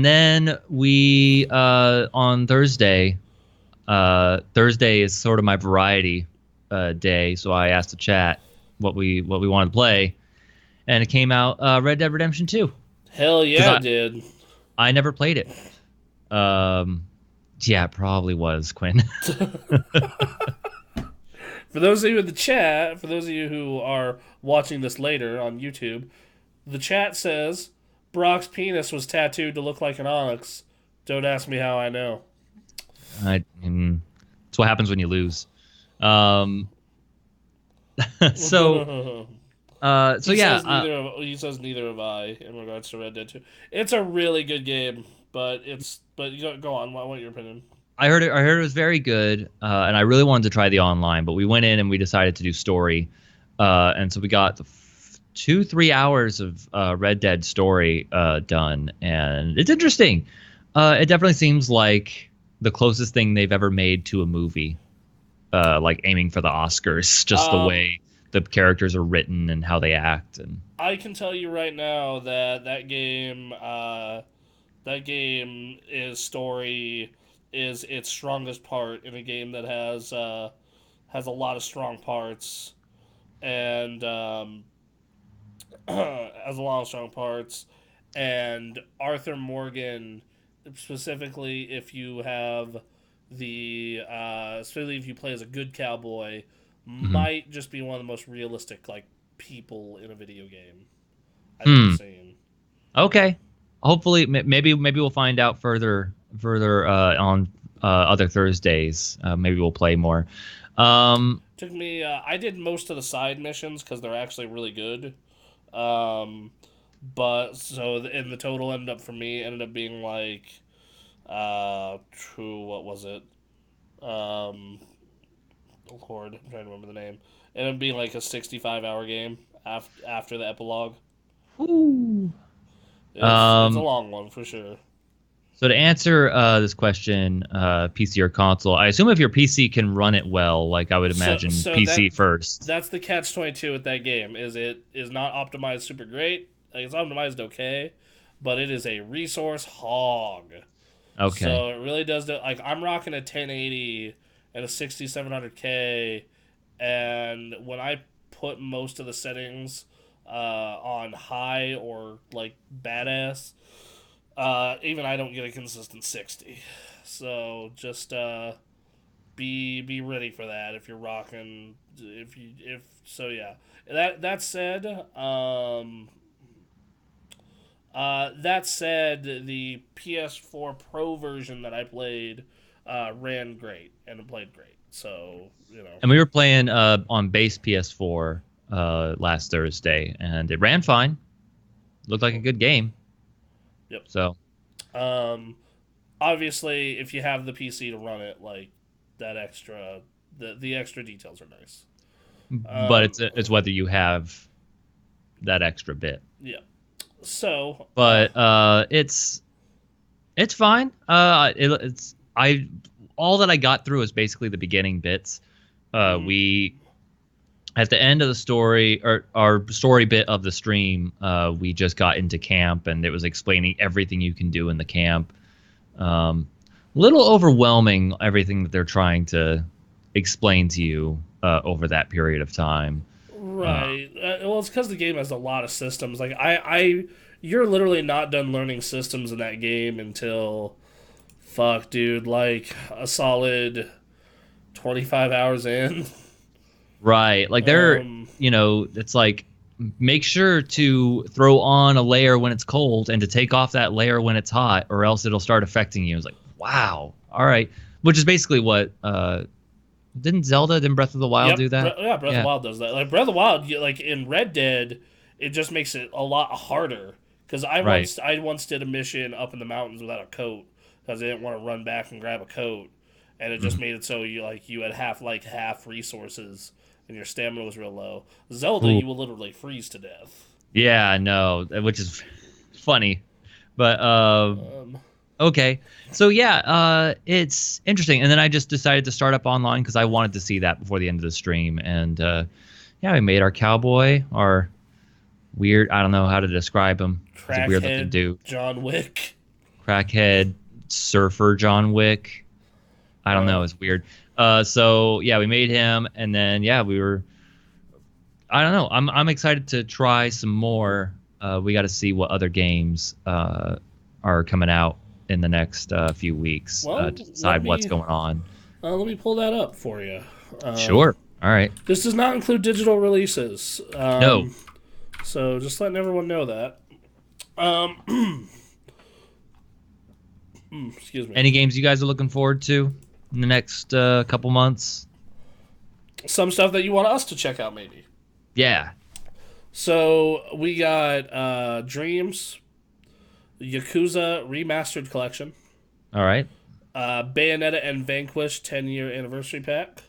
then we on Thursday. Thursday is sort of my variety day, so I asked the chat what we wanted to play, and it came out Red Dead Redemption 2. hell yeah, dude. I never played it. Yeah, it probably was, Quinn. For those of you in the chat, for those of you who are watching this later on YouTube, the chat says Brock's penis was tattooed to look like an onyx. Don't ask me how I know. It's what happens when you lose. Um, so He says neither have I in regards to Red Dead 2. It's a really good game, but you go on. What's your opinion? I heard it was very good, and I really wanted to try the online, but we went in and we decided to do story, and so we got 2-3 hours of Red Dead story done, and it's interesting. It definitely seems like the closest thing they've ever made to a movie, like aiming for the Oscars, just the way the characters are written and how they act. And I can tell you right now that game is story is its strongest part in a game that has a lot of strong parts and has a lot of strong parts. And Arthur Morgan, specifically if you have especially if you play as a good cowboy, Mhm. might just be one of the most realistic like people in a video game I've ever Hmm. seen. Okay. Hopefully, maybe we'll find out further on other Thursdays. Maybe we'll play more. Um, Took me. I did most of the side missions because they're actually really good. Um, but so in the total ended up for me ended up being like, what was it? Um, Lord, I'm trying to remember the name. It ended up being like a 65-hour game after the epilogue. Ooh. It's a Um, long one for sure. so to answer this question, PC or console, I assume if your PC can run it well, like I would So imagine so PC first. that's the catch 22 with that game. Is it is not optimized super great. Like, it's optimized okay, but it is a resource hog. Okay. So it really does. Like, I'm rocking a 1080 and a 6700K, and when I put most of the settings on high or like badass, even I don't get a consistent 60. So just be ready for that if you're rocking. If so, yeah. That said, the PS4 Pro version that I played ran great and played great. So, you know. And we were playing on base PS4 last Thursday, and it ran fine. Looked like a good game. Yep. So, Um, Obviously, if you have the PC to run it, like that extra, the extra details are nice. but Um, it's whether you have that extra bit. yeah. So, But it's fine. It's I all that I got through is basically the beginning bits. mm, We at the end of the story or our story bit of the stream, we just got into camp and it was explaining everything you can do in the camp. Little overwhelming everything that they're trying to explain to you over that period of time. Uh, right. Well, it's because the game has a lot of systems. Like you're literally not done learning systems in that game until fuck, dude, like a solid 25 hours in. right, like they're Um, it's like make sure to throw on a layer when it's cold and to take off that layer when it's hot, or else it'll start affecting you. It's like wow, all right, which is basically what didn't Breath of the Wild do Yep. that? Yeah, Breath of the Yeah, Wild does that. Like Breath of the Wild, like in Red Dead, it just makes it a lot harder. Because right. I once did a mission up in the mountains without a coat because I didn't want to run back and grab a coat, and it just Mhm. made it so you had half resources and your stamina was real low. Zelda, Ooh. you will literally freeze to death. Yeah, no, which is funny, but Um, okay. So yeah, it's interesting. And then I just decided to start up online because I wanted to see that before the end of the stream. And yeah, we made our cowboy, our weird. I don't know how to describe him. He's a weird looking Crackhead dude, John Wick. crackhead surfer John Wick. I don't Uh, know. It's weird. So yeah, we made him, and then yeah, we were. I don't know. I'm excited to try some more. We got to see what other games are coming out in the next few weeks to well, decide what's going on. let me pull that up for you. Sure. All right. This does not include digital releases. No. So just letting everyone know that. Um, excuse me. Any games you guys are looking forward to in the next couple months? Some stuff that you want us to check out, maybe. Yeah. So we got Dreams, Yakuza Remastered Collection, All right. Bayonetta and Vanquish 10-year anniversary pack,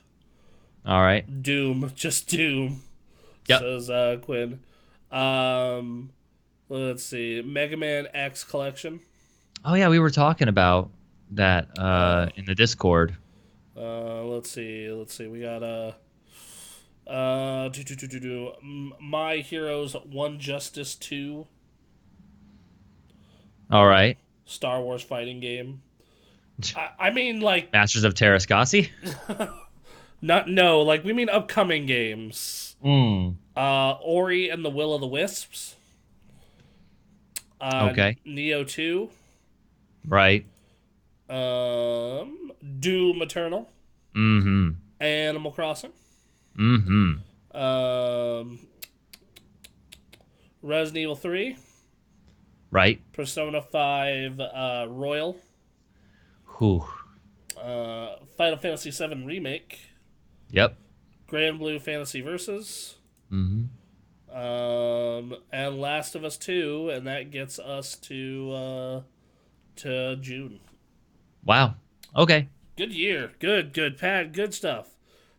All right. Doom, just Doom, Yep. says Quinn. Um, let's see, Mega Man X Collection. Oh yeah, we were talking about that Uh, in the Discord. let's see. We got My Heroes One Justice 2, All right. Star Wars fighting game. I mean, like, Masters of Terrascasi? like, we mean upcoming games. Mm. Ori and the Will of the Wisps. Okay. Neo 2. Right. Doom Eternal. Mm-hmm. Animal Crossing. Mm-hmm. Resident Evil 3. Right. Persona 5 Royal. Whew. Final Fantasy VII Remake. Yep. Grand Blue Fantasy Versus. Mm-hmm. And Last of Us 2, and that gets us to June. Wow. Okay. Good year. Good, Pat. Good stuff.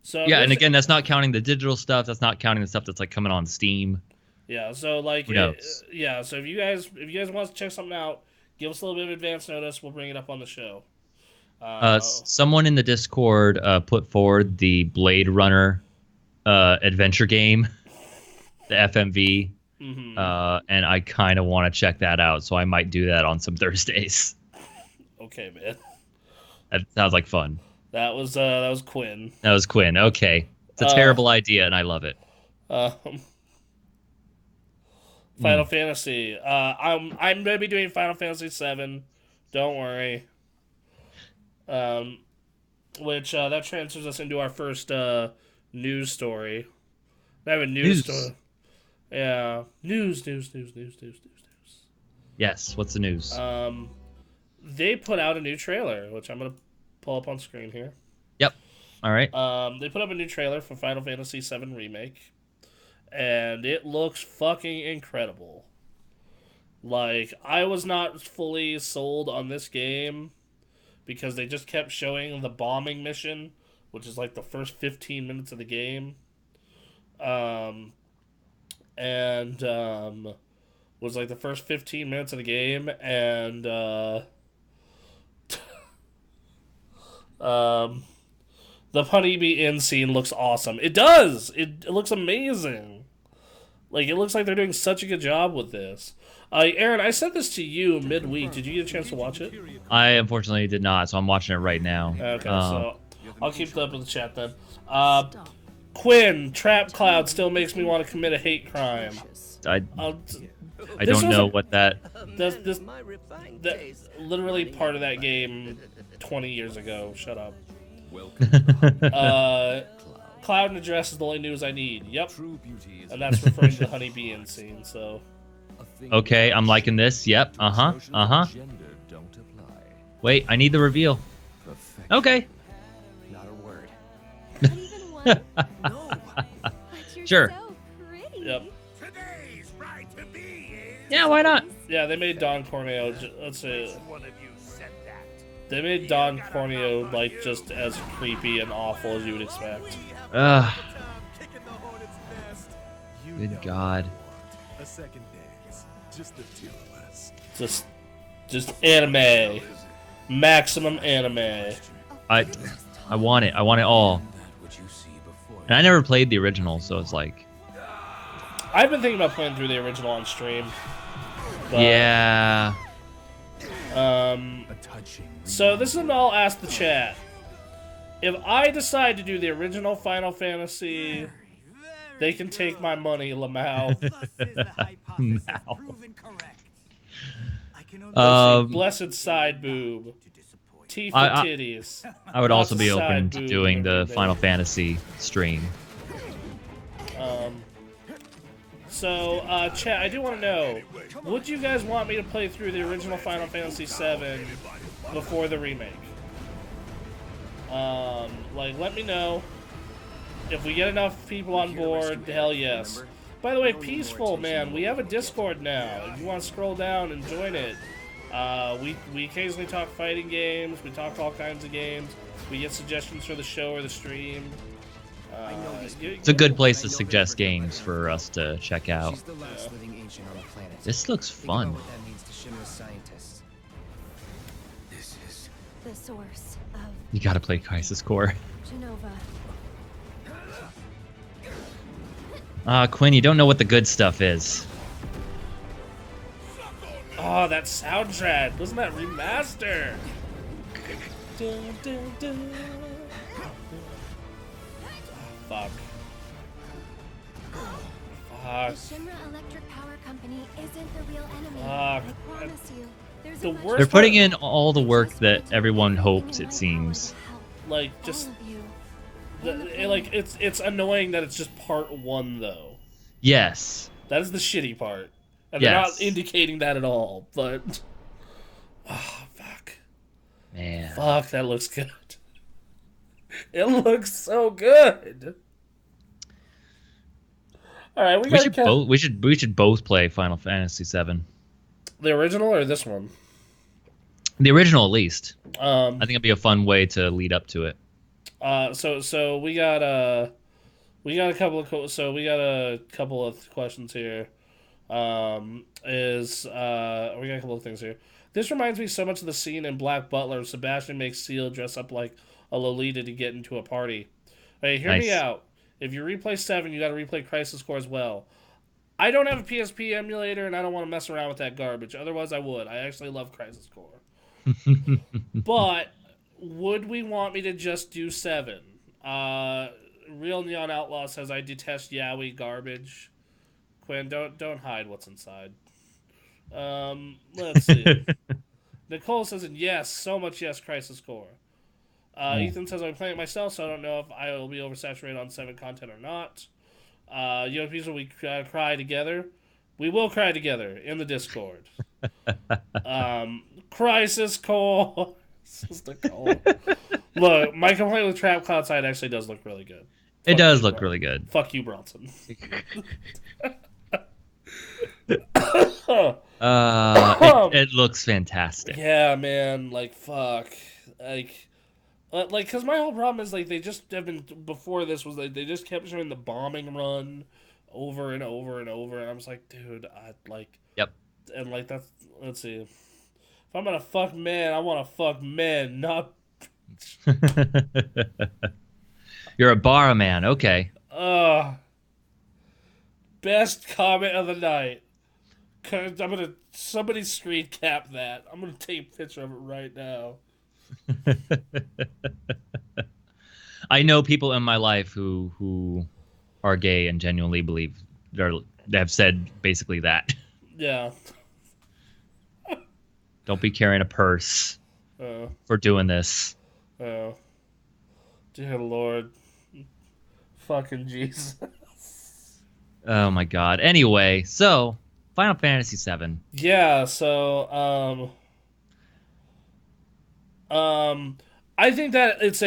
So Yeah, and again, that's not counting the digital stuff. That's not counting the stuff that's like coming on Steam. Yeah, so like, Who knows? so if you guys want to check something out, give us a little bit of advance notice. We'll bring it up on the show. Someone in the Discord put forward the Blade Runner adventure game, the FMV, and I kind of want to check that out. So I might do that on some Thursdays. Okay, man. That sounds like fun. That was Quinn. That was Quinn. Okay, it's a terrible idea, and I love it. Final Fantasy. I'm gonna be doing Final Fantasy VII. Don't worry. Which that transfers us into our first news story. I have a news story. Yeah, news. Yes. What's the news? They put out a new trailer, which I'm gonna pull up on screen here. Yep. All right. They put up a new trailer for Final Fantasy VII Remake, and it looks fucking incredible. Like, I was not fully sold on this game because they just kept showing the bombing mission, which is like the first 15 minutes of the game. Was like the first 15 minutes of the game, and the Honeybee Inn scene looks awesome. It does! It looks amazing. Like, it looks like they're doing such a good job with this. Aaron, I sent this to you midweek. Did you get a chance to watch it? I unfortunately did not, so I'm watching it right now. Okay, so I'll keep that up in the chat then. Quinn, Trap Cloud still makes me want to commit a hate crime. I don't know what that... That's literally part of that game 20 years ago. Shut up. Cloud and Address is the only news I need. Yep. And that's referring to the Honeybee Inn scene, so... Okay, I'm liking this. Yep. Wait, I need the reveal. Okay. Not a word. Sure. Yep. Yeah, why not? Yeah, they made Don Corneo. Let's say they made Don Corneo like just as creepy and awful as you would expect. Good God. A second dance. Just the two of us. Just anime. Maximum anime. I want it. I want it all. And I never played the original, so it's like... I've been thinking about playing through the original on stream. But, yeah. So this is what I'll ask the chat. If I decide to do the original Final Fantasy, they can take my money, Lamau. Blessed side boob. Teeth and titties. I would also be open to doing the Final Fantasy stream. So, chat, I do want to know, would you guys want me to play through the original Final Fantasy VII before the remake? Like, let me know. If we get enough people on board, hell yes. By the way, Peaceful, man, we have a Discord now. If you want to scroll down and join it. We occasionally talk fighting games. We talk all kinds of games. We get suggestions for the show or the stream. It's a good place to suggest games for us to check out. This looks fun. This is the source of You gotta play Crisis Core. Genova. Quinn, you don't know what the good stuff is. Oh, that soundtrack. Wasn't that remaster? dun, dun, dun. Fuck. The Shinra Electric Power Company isn't the real enemy. Fuck. I promise you. There's The a much worst They're part- putting in all the work that everyone hopes, it seems. Like, All just... of you. Like, it's annoying that it's just part 1, though. Yes. That is the shitty part. And Yes. they're not indicating that at all, but... Oh, fuck. Man. Fuck, that looks good. It looks so good. All right, We should both. We should both play Final Fantasy VII. The original or this one? The original, at least. I think it'd be a fun way to lead up to it. So we got a couple of questions here. We got a couple of things here. This reminds me so much of the scene in Black Butler. Sebastian makes Seal dress up like a Lolita to get into a party. Hey, hear me out. If you replay 7, you got to replay Crisis Core as well. I don't have a PSP emulator, and I don't want to mess around with that garbage. Otherwise, I would. I actually love Crisis Core. But would we want me to just do 7? Real Neon Outlaw says I detest yaoi garbage. Quinn, don't hide what's inside. Let's see. Nicole says yes, so much yes, Crisis Core. Ethan says I'm playing it myself, so I don't know if I will be oversaturated on 7 content or not. Will we cry together? We will cry together in the Discord. Crisis Core. Look, my complaint with Trap Cloud Side actually does look really good. It does look really good. Fuck you, Bronson. It looks fantastic. Yeah, man. Like, fuck. Because my whole problem is, like, they just have been, before this was, like, they just kept showing the bombing run over and over and over, and I was like, dude, Yep. And, like, that's, let's see. If I'm gonna fuck men, I want to fuck men, not... You're a bar man, okay. Best comment of the night. Somebody screen cap that. I'm gonna take a picture of it right now. I know people in my life who are gay and genuinely believe they have said basically that. Yeah. Don't be carrying a purse for doing this. Oh. Dear Lord. Fucking Jesus. Oh my God. Anyway, so Final Fantasy VII. Yeah, so I think that is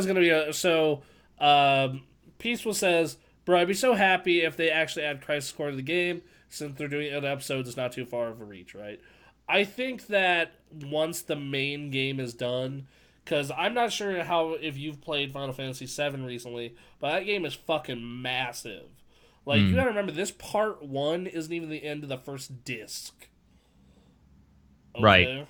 going to be Peaceful says, bro, I'd be so happy if they actually add Crisis Core to the game, since they're doing it in episodes, it's not too far of a reach, right? I think that once the main game is done, because I'm not sure if you've played Final Fantasy VII recently, but that game is fucking massive. Like, you gotta remember, this part 1 isn't even the end of the first disc. Okay?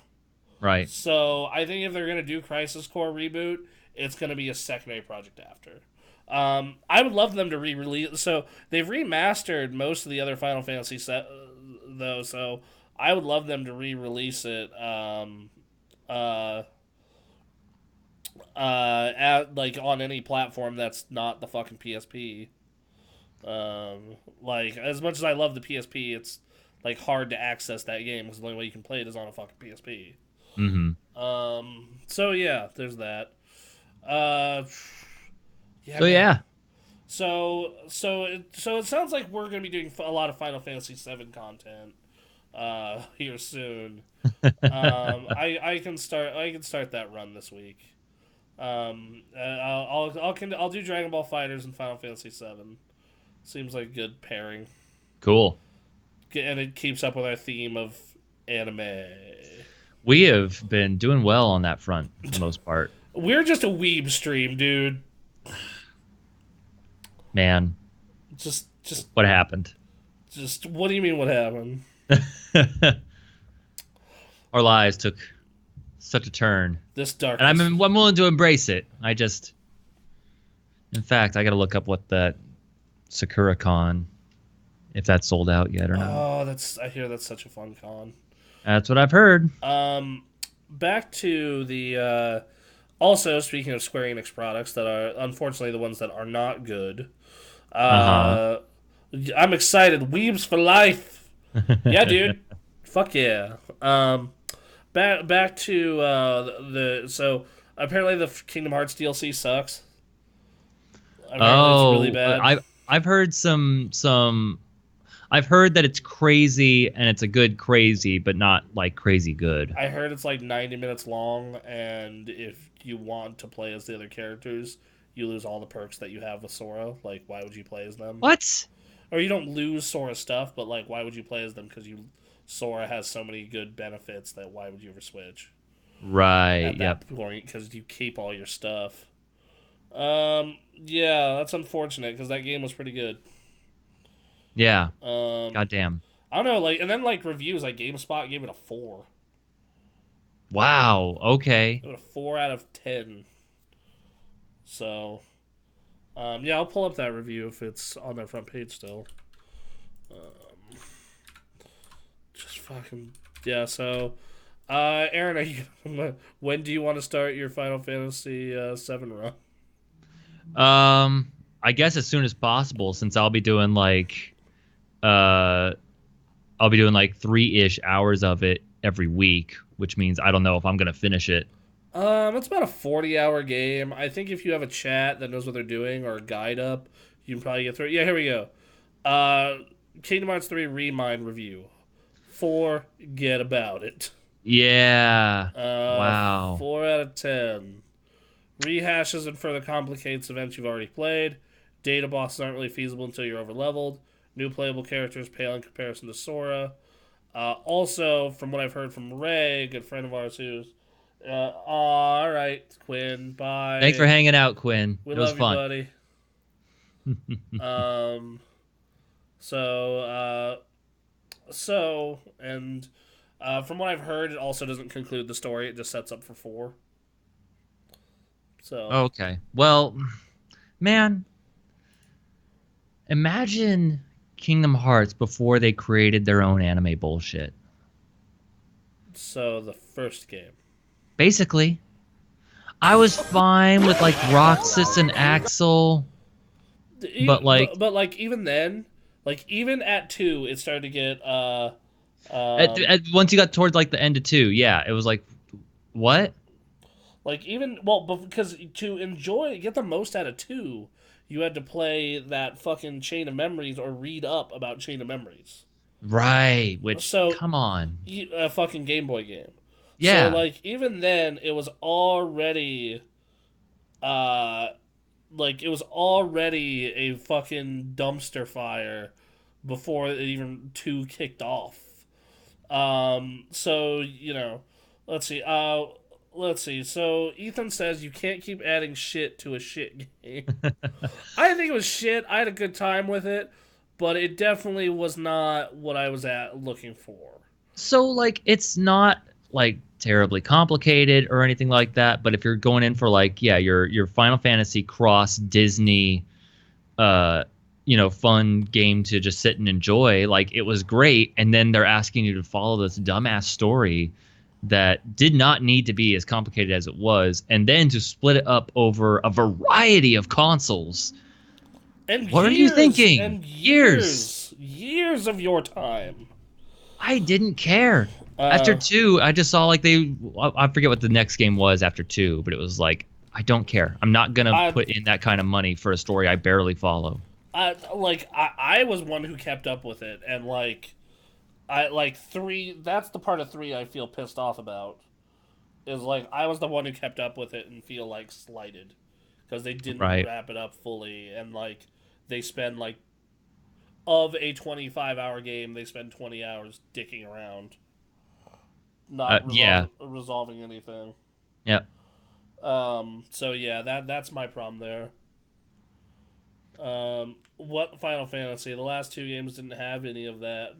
Right. So, I think if they're gonna do Crisis Core reboot, it's gonna be a secondary project after. I would love them to re-release... So, they've remastered most of the other Final Fantasy though, so I would love them to re-release it on any platform that's not the fucking PSP. Like, as much as I love the PSP, it's like hard to access that game because the only way you can play it is on a fucking PSP. So yeah, there's that. So it sounds like we're gonna be doing a lot of Final Fantasy VII content here soon. I can start that run this week. I'll do Dragon Ball Fighters and Final Fantasy VII. Seems like a good pairing. Cool. And it keeps up with our theme of anime. We have been doing well on that front for the most part. We're just a weeb stream, dude. Man. Just what happened? Just what do you mean what happened? Our lives took such a turn. This dark. And I'm willing to embrace it. In fact, I got to look up what that Sakura Con, if that's sold out yet or not. Oh, I hear that's such a fun con. That's what I've heard. Back to the Also, speaking of Square Enix products that are unfortunately the ones that are not good, Uh uh, I'm excited. Weebs for life. Yeah, huh. dude. Fuck yeah. Back to the so apparently the Kingdom Hearts DLC sucks. Apparently it's really Oh, bad. I've heard some. I've heard that it's crazy and it's a good crazy, but not like crazy good. I heard it's like 90 minutes long, and if you want to play as the other characters, you lose all the perks that you have with Sora. Like, why would you play as them? What? Or you don't lose Sora stuff, but like, why would you play as them? Because Sora has so many good benefits that why would you ever switch Right. at Yep. that point? Because you keep all your stuff. Yeah, that's unfortunate because that game was pretty good. Yeah. Um, Goddamn. I don't know, like, and then like reviews, like GameSpot gave it a 4. Wow. Okay. Gave it a 4 out of 10. So, yeah, I'll pull up that review if it's on their front page still. Just fucking yeah. So, Aaron, are you? When do you want to start your Final Fantasy VII run? I guess as soon as possible, since uh, I'll be doing like 3-ish hours of it every week, which means I don't know if I'm gonna finish it. It's about a 40-hour game. I think if you have a chat that knows what they're doing or a guide up, you can probably get through it. Yeah, here we go. Kingdom Hearts 3 Remind review. Forget about it. Yeah. Wow. 4 out of 10. Rehashes and further complicates events you've already played. Data bosses aren't really feasible until you're overleveled. New playable characters pale in comparison to Sora. Also, from what I've heard from Ray, a good friend of ours, who's all right, Quinn. Bye. Thanks for hanging out, Quinn. We It was love fun. you, buddy. And from what I've heard, it also doesn't conclude the story. It just sets up for 4. So Okay. Well, man, imagine Kingdom Hearts before they created their own anime bullshit. the first game. Basically, I was fine with like Roxas and Axel, but like but like even then, like even at 2, it started to get once you got towards like the end of 2, yeah, it was like, what? like even because to get the most out of 2, you had to play that fucking Chain of Memories or read up about Chain of Memories. Right, which, So come on. A fucking Game Boy game. Yeah. So like even then it was already like it was already a fucking dumpster fire before even 2 kicked off. So, let's see. Let's see. So Ethan says you can't keep adding shit to a shit game. I didn't think it was shit. I had a good time with it, but it definitely was not what I was looking for. So like it's not like terribly complicated or anything like that, but if you're going in for like, yeah, your Final Fantasy cross Disney fun game to just sit and enjoy, like it was great, and then they're asking you to follow this dumbass story that did not need to be as complicated as it was, and then to split it up over a variety of consoles. And what are you thinking? And years of your time. I didn't care. After 2, I just saw like I forget what the next game was after 2, but it was like, I don't care. I'm not gonna put in that kind of money for a story I barely follow. I was one who kept up with it, and like I like 3. That's the part of 3 I feel pissed off about. Is like I was the one who kept up with it and feel like slighted because they didn't wrap it up fully, and like they spend like of a 25-hour game, they spend 20 hours dicking around, not resolving anything. Yeah. So yeah, that's my problem there. What Final Fantasy? The last 2 games didn't have any of that.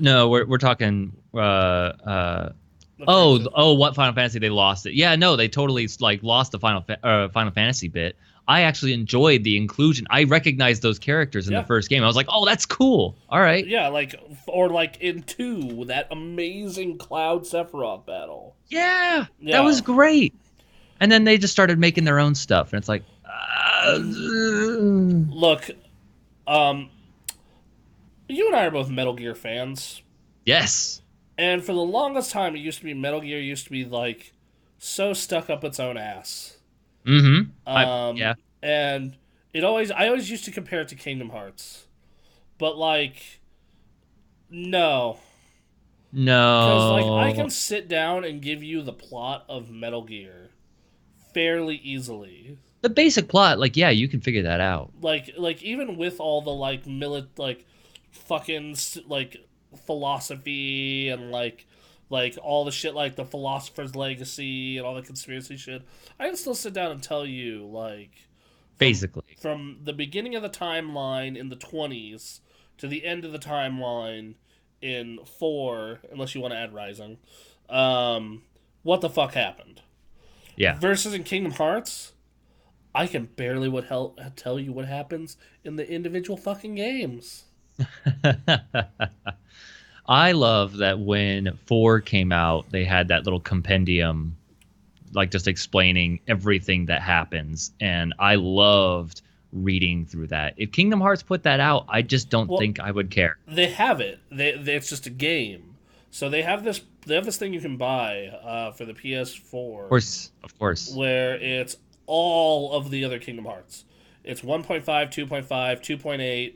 No, we're talking. What Final Fantasy they lost it? Yeah, no, they totally like lost the Final Fantasy bit. I actually enjoyed the inclusion. I recognized those characters in the first game. I was like, oh, that's cool. All right. Yeah, like in 2, that amazing Cloud Sephiroth battle. Yeah, that was great. And then they just started making their own stuff, and it's like, Look, you and I are both Metal Gear fans. yes. And for the longest time, it used to be Metal Gear used to be, like, so stuck up its own ass. Mm-hmm. Yeah. And I always used to compare it to Kingdom Hearts. But, like, no. Because, like, I can sit down and give you the plot of Metal Gear fairly easily. The basic plot, like, yeah, you can figure that out. Like even with all the, like, fucking, like, philosophy and, like all the shit, like the Philosopher's Legacy and all the conspiracy shit, I can still sit down and tell you, like, Basically. from the beginning of the timeline in the 20s to the end of the timeline in 4, unless you want to add Rising, what the fuck happened. Yeah. Versus in Kingdom Hearts, I can barely tell you what happens in the individual fucking games. I love that when 4 came out, they had that little compendium, like just explaining everything that happens, and I loved reading through that. If Kingdom Hearts put that out, I just don't think I would care. They have it. It's just a game. So they have this thing you can buy for the PS4. Of course. Where it's all of the other Kingdom Hearts. It's 1.5, 2.5, 2.8,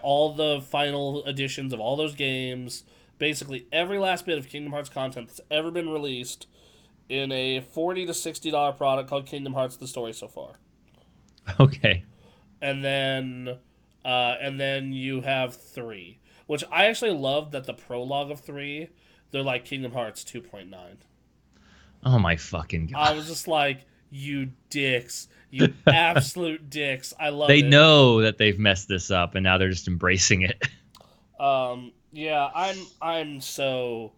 all the final editions of all those games. Basically, every last bit of Kingdom Hearts content that's ever been released in a $40 to $60 product called Kingdom Hearts: The Story So Far. Okay. And then you have 3, which I actually love that the prologue of 3, they're like Kingdom Hearts 2.9. Oh my fucking god! I was just like, you dicks, you absolute dicks. I love they it. They know that they've messed this up, and now they're just embracing it. Yeah, I'm so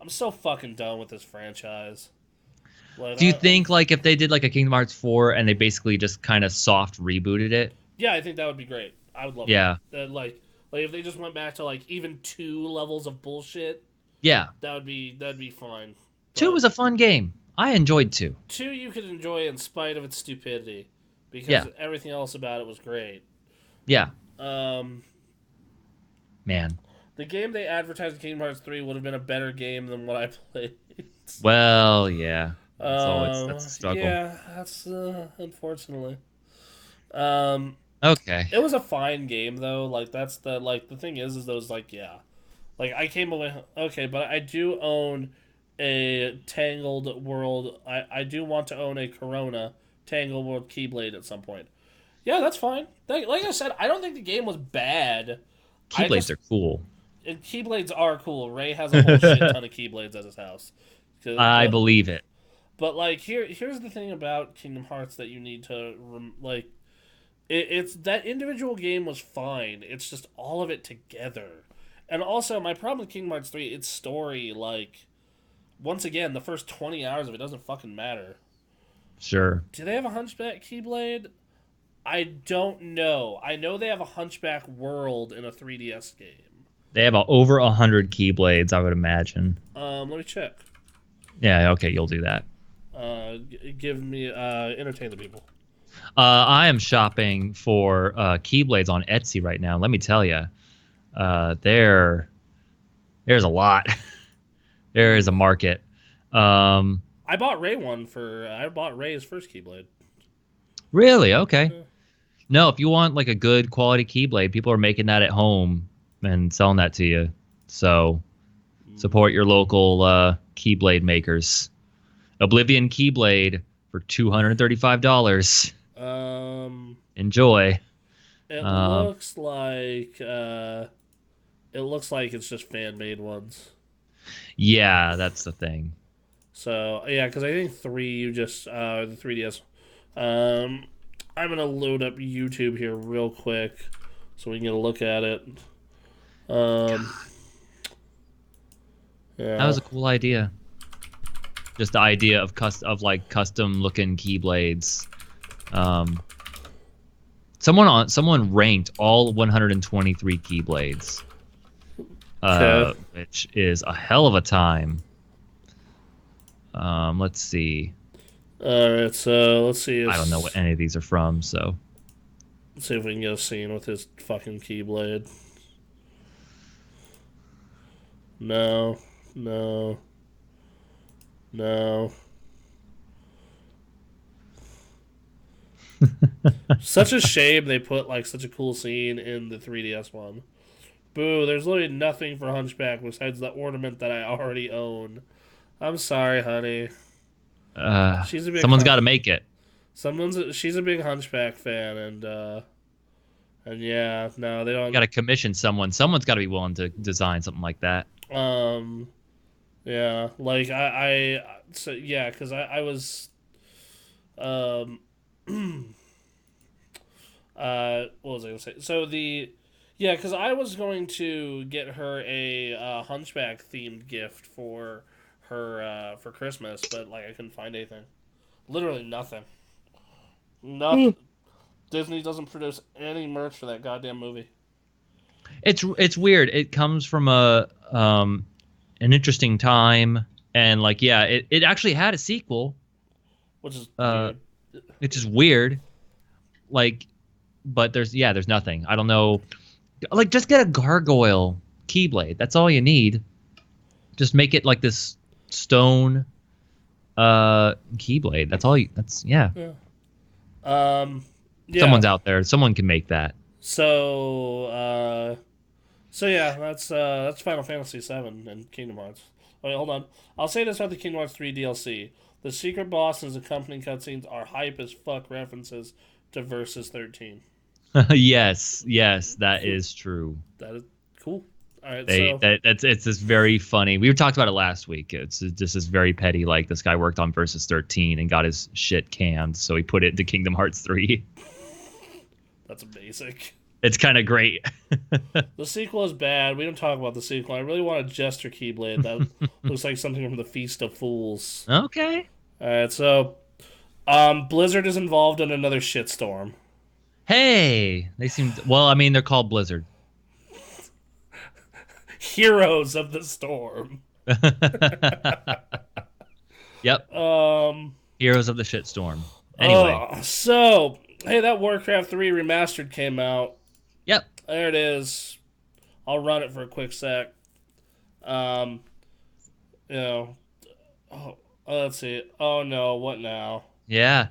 fucking done with this franchise. Like, do you think like if they did like a Kingdom Hearts 4 and they basically just kind of soft rebooted it? Yeah, I think that would be great. I would love that. Like if they just went back to like even 2 levels of bullshit. Yeah, that'd be fine. 2 was a fun game. I enjoyed 2. 2 you could enjoy in spite of its stupidity, because everything else about it was great. Yeah. Man. The game they advertised in Kingdom Hearts 3 would have been a better game than what I played. Well, yeah. That's a struggle. Yeah, that's unfortunately. Okay. It was a fine game though. Like that's the thing is those like I came away okay, but I do own a Tangled World. I do want to own a Corona Tangled World Keyblade at some point. Yeah, that's fine. Like I said, I don't think the game was bad. Keyblades are cool. And Keyblades are cool. Ray has a whole shit ton of Keyblades at his house. I believe it. But like here's the thing about Kingdom Hearts that you need to like. It's that individual game was fine. It's just all of it together. And also, my problem with Kingdom Hearts 3, its story, like, once again, the first 20 hours of it doesn't fucking matter. Sure. Do they have a Hunchback Keyblade? I don't know. I know they have a Hunchback World in a 3DS game. They have over 100 Keyblades, I would imagine. Let me check. Yeah, okay, you'll do that. Give me, entertain the people. I am shopping for Keyblades on Etsy right now. Let me tell you, there's a lot. There is a market. I bought Ray I bought Ray's first Keyblade. Really? Okay. Yeah. No, if you want like a good quality Keyblade, people are making that at home and selling that to you. So support your local Keyblade makers. Oblivion Keyblade for $235. Enjoy. It looks like it's just fan made ones. Yeah, that's the thing. So yeah, because I think 3 you just the 3DS. I'm gonna load up YouTube here real quick so we can get a look at it. Yeah, that was a cool idea. Just the idea of custom looking Keyblades. Someone ranked all 123 Keyblades, which is a hell of a time. Let's see. All right, so let's see. I don't know what any of these are from, so. Let's see if we can get a scene with his fucking Keyblade. No, no, no. Such a shame they put like such a cool scene in the 3DS one. Boo, there's literally nothing for Hunchback besides the ornament that I already own. I'm sorry, honey. She's a big Someone's got to make it. She's a big Hunchback fan, and yeah, no, they don't. Got to commission someone. Someone's got to be willing to design something like that. Yeah, like so yeah, because I was, what was I gonna say? So yeah, because I was going to get her a Hunchback themed gift for her for Christmas, but like I couldn't find anything. Literally nothing. Nothing. Disney doesn't produce any merch for that goddamn movie. It's weird. It comes from an interesting time, and like yeah, it actually had a sequel, Which is weird. which is weird. Like, but there's nothing. I don't know. Like, just get a gargoyle Keyblade. That's all you need. Just make it like this stone Keyblade. That's all. Yeah. Yeah. Someone's out there. Someone can make that. So yeah, that's Final Fantasy VII and Kingdom Hearts. Wait, hold on. I'll say this about the Kingdom Hearts 3 DLC. The secret bosses accompanying cutscenes are hype as fuck references to Versus 13. yes, that is true. That is cool. All right, it's just very funny. We talked about it last week. It's just this very petty, like this guy worked on Versus 13 and got his shit canned, so he put it into Kingdom Hearts 3. That's basic. It's kind of great. The sequel is bad. We don't talk about the sequel. I really want a Jester Keyblade. That looks like something from the Feast of Fools. Okay. All right, so Blizzard is involved in another shitstorm. Hey, they seem well. I mean, they're called Blizzard. Heroes of the Storm. Yep. Heroes of the Shitstorm. Anyway. So, hey, that Warcraft 3 Remastered came out. Yep. There it is. I'll run it for a quick sec. Let's see. Oh no, what now? Yeah.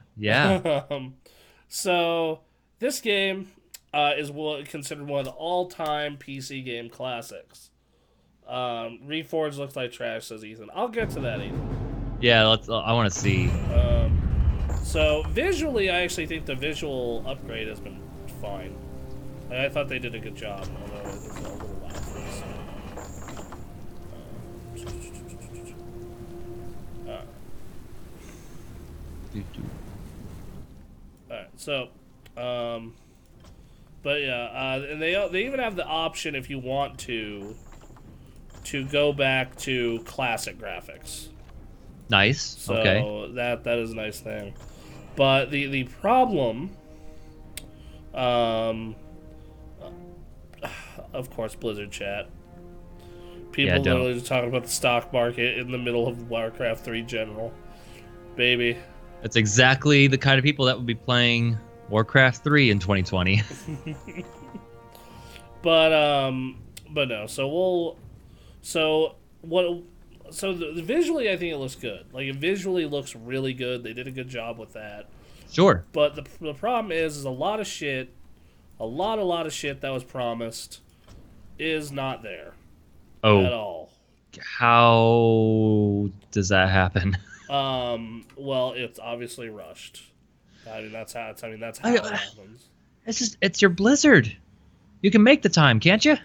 So, this game is considered one of the all-time PC game classics. Reforged looks like trash, says Ethan. I'll get to that, Ethan. Yeah, I want to see. So visually, I actually think the visual upgrade has been fine. I thought they did a good job, although it was a little loud for us. Alright, so, but yeah, and they even have the option, if you want to go back to classic graphics. Nice. So okay. that is a nice thing. But the problem, of course, Blizzard chat. People literally just talking about the stock market in the middle of Warcraft 3 General. Baby. That's exactly the kind of people that would be playing Warcraft 3 in 2020. But no. Visually, I think it looks good. Like, it visually looks really good. They did a good job with that. Sure. But the problem is a lot of shit, a lot of shit that was promised is not there. Oh. At all. How does that happen? Well, it's obviously rushed. I mean, that's how it happens. It's your Blizzard. You can make the time, can't you?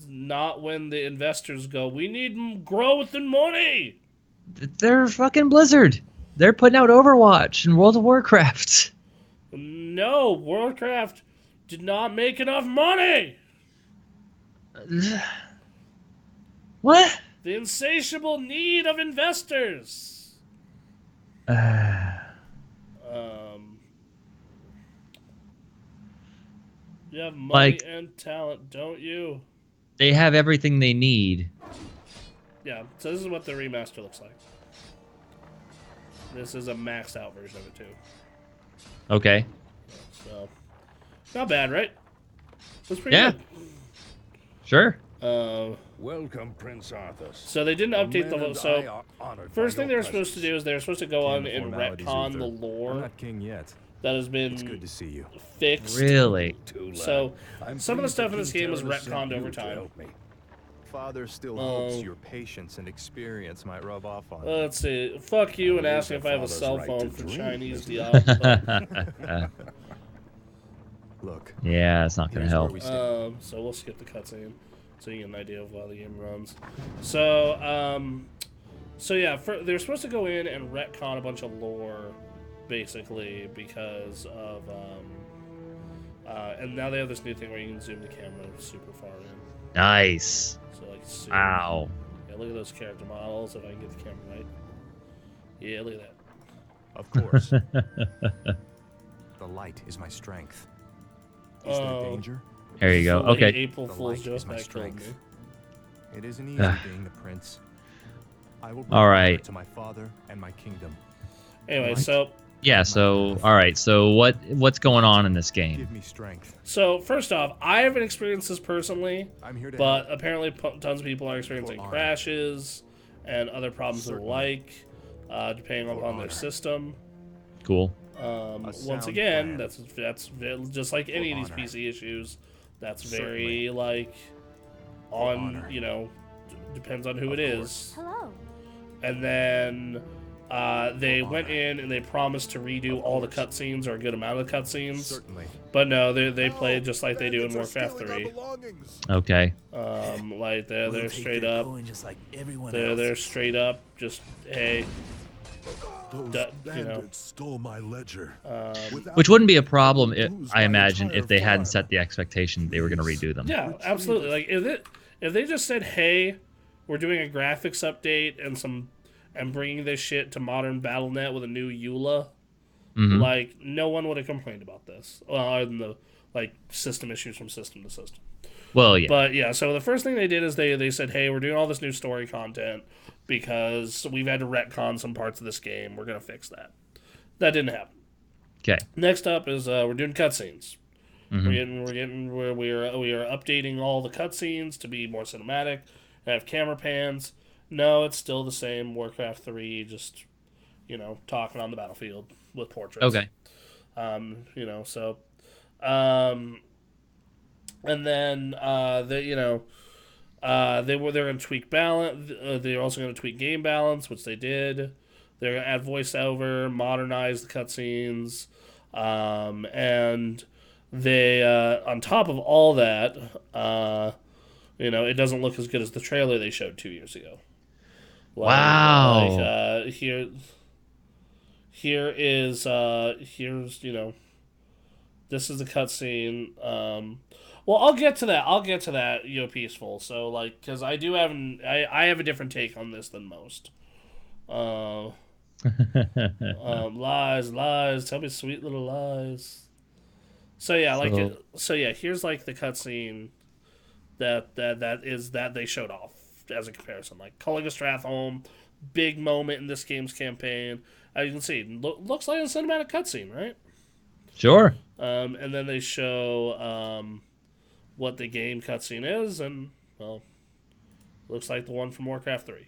Not when the investors go, we need growth and money. They're fucking Blizzard. They're putting out Overwatch and World of Warcraft. No, Warcraft did not make enough money. What? The insatiable need of investors. You have money and talent, don't you? They have everything they need. Yeah, so this is what the remaster looks like. This is a maxed out version of it too. Okay. So, not bad, right? That's pretty Yeah. good. Sure. Welcome, Prince Arthur. So they didn't update the. So first thing they were supposed to do is they were supposed to go on the and formalities, retcon the Uther. I'm lore not king yet. that has It's good been to see you. fixed. Really? So I'm some of the pleased stuff that in this King game was Terror sent retconned you over to time. help me. Father still hopes your patience and experience might rub off on you. Let's see. Fuck you and It is asking a if I have a father's cell right phone to for dream, Chinese isn't it? Diablo. Look, Yeah, it's not gonna here's where help. we stand. So we'll skip the cutscene so you get an idea of how the game runs. So, so yeah, they're supposed to go in and retcon a bunch of lore, basically, because of, and now they have this new thing where you can zoom the camera super far in. Nice. So like, zoom. Wow. Yeah, look at those character models, if I can get the camera right. Yeah, look at that. Of course. The light is my strength. Is there danger? There you go. So, like, Okay. April The Fool's light joke is my that killed me. strength. It isn't easy being the prince. I will bring All honor right. to my father and my kingdom. Anyway, Right. so Yeah. So, all right. So, what's going on in this game? Give me strength. first off, I haven't experienced this personally, I'm here to but help. apparently tons of people are experiencing For honor. crashes and other problems with the Certainly. like, depending For upon their honor. system. Cool. Once sound again, plan. that's just like any of these honor. PC issues. That's Certainly. very like on honor. depends on who Of it course. is. Hello. And then they For went honor. in and they promised to redo Of all the course. cutscenes or a good amount of the cutscenes. Certainly. But no, they played just like they do in Warcraft 3. Okay. Like they're We'll take straight their up. coin just like everyone They're else. straight up. Just hey, Those you know. bandits stole my ledger. Which wouldn't be a problem, I imagine, if they hadn't set the expectation they were going to redo them. yeah, absolutely. Like if they just said, hey, we're doing a graphics update and bringing this shit to modern BattleNet with a new EULA, Mhm. like no one would have complained about this. Well, other than the like system issues from system to system. Well, yeah. But yeah, so the first thing they did is they said, hey, we're doing all this new story content because we've had to retcon some parts of this game. We're gonna fix that. That didn't happen. Okay. Next up is we're doing cutscenes. Mhm. We are updating all the cutscenes to be more cinematic, have camera pans. No, it's still the same Warcraft 3, just talking on the battlefield with portraits. Okay. So and then they're going to tweak balance. They're also going to tweak game balance, which they did. They're going to add voiceover, modernize the cutscenes, and they on top of all that, it doesn't look as good as the trailer they showed 2 years ago. Wow. Here's this is the cutscene. Well, I'll get to that. Peaceful. So because I have a different take on this than most. Lies. Tell me sweet little lies. So yeah, here's like the cutscene that they showed off as a comparison. Like calling a Stratholme, big moment in this game's campaign. As you can see, looks like a cinematic cutscene, right? Sure. And then they show what the game cutscene is, and well, looks like the one from Warcraft 3.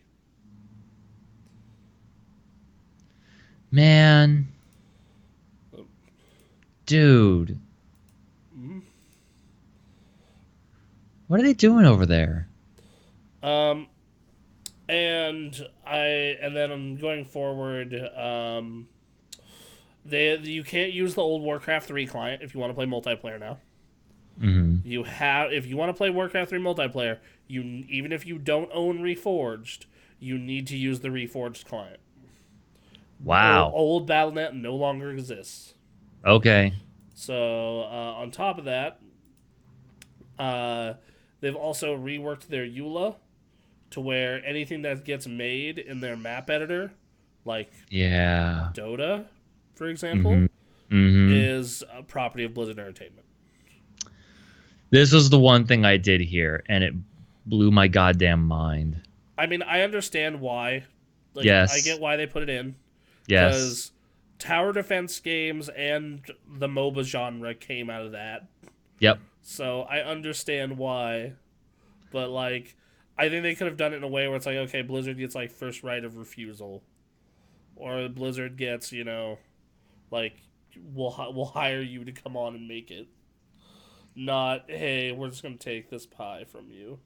Man. Dude. What are they doing over there? And then I'm going forward. You can't use the old Warcraft 3 client if you want to play multiplayer now. Mm-hmm. If you want to play Warcraft 3 multiplayer, even if you don't own Reforged, you need to use the Reforged client. Wow. Old BattleNet no longer exists. Okay. So on top of that, they've also reworked their EULA to where anything that gets made in their map editor, like Yeah. Dota, for example, Mm-hmm. is a property of Blizzard Entertainment. This was the one thing I did hear, and it blew my goddamn mind. I mean, I understand why. Like, Yes. I get why they put it in. Yes. Because tower defense games and the MOBA genre came out of that. Yep. So I understand why. But, like, I think they could have done it in a way where it's like, okay, Blizzard gets, like, first right of refusal. Or Blizzard gets, you know, like, we'll hire you to come on and make it. Not, hey, we're just going to take this pie from you.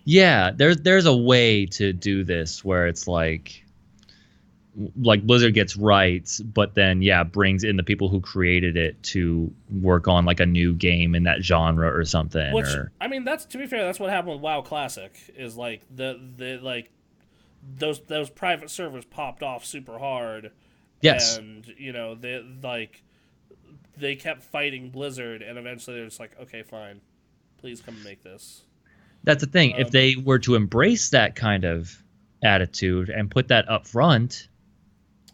Yeah, there's a way to do this where it's like Blizzard gets rights, but then brings in the people who created it to work on like a new game in that genre or something. Which, I mean, that's, to be fair, that's what happened with WoW Classic. Is like the like those private servers popped off super hard. Yes. And you know they kept fighting Blizzard, and eventually they're just like, okay, fine, please come and make this. That's the thing. If they were to embrace that kind of attitude and put that up front,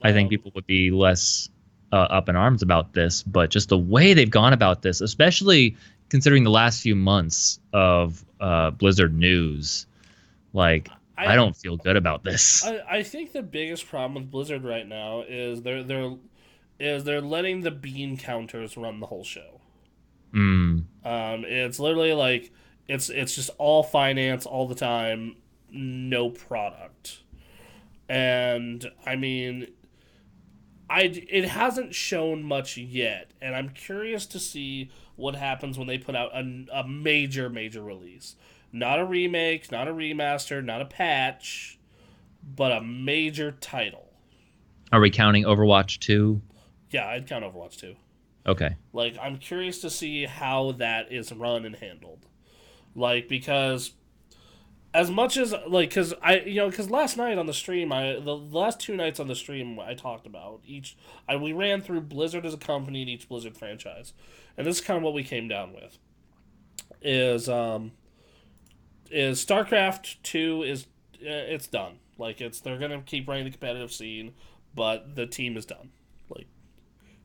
I think people would be less up in arms about this. But just the way they've gone about this, especially considering the last few months of Blizzard news, like I don't feel good about this. I think the biggest problem with Blizzard right now is they're letting the bean counters run the whole show. It's literally like it's just all finance all the time, no product. And I mean, it hasn't shown much yet, and I'm curious to see what happens when they put out a major release. Not a remake, not a remaster, not a patch, but a major title. Are we counting Overwatch 2? Yeah, I'd count Overwatch 2. Okay. Like, I'm curious to see how that is run and handled. Like, because as much as, like, because last night on the stream, the last 2 nights on the stream I talked about, we ran through Blizzard as a company and each Blizzard franchise. And this is kind of what we came down with. Is StarCraft 2 it's done. Like, they're going to keep running the competitive scene, but the team is done. Like,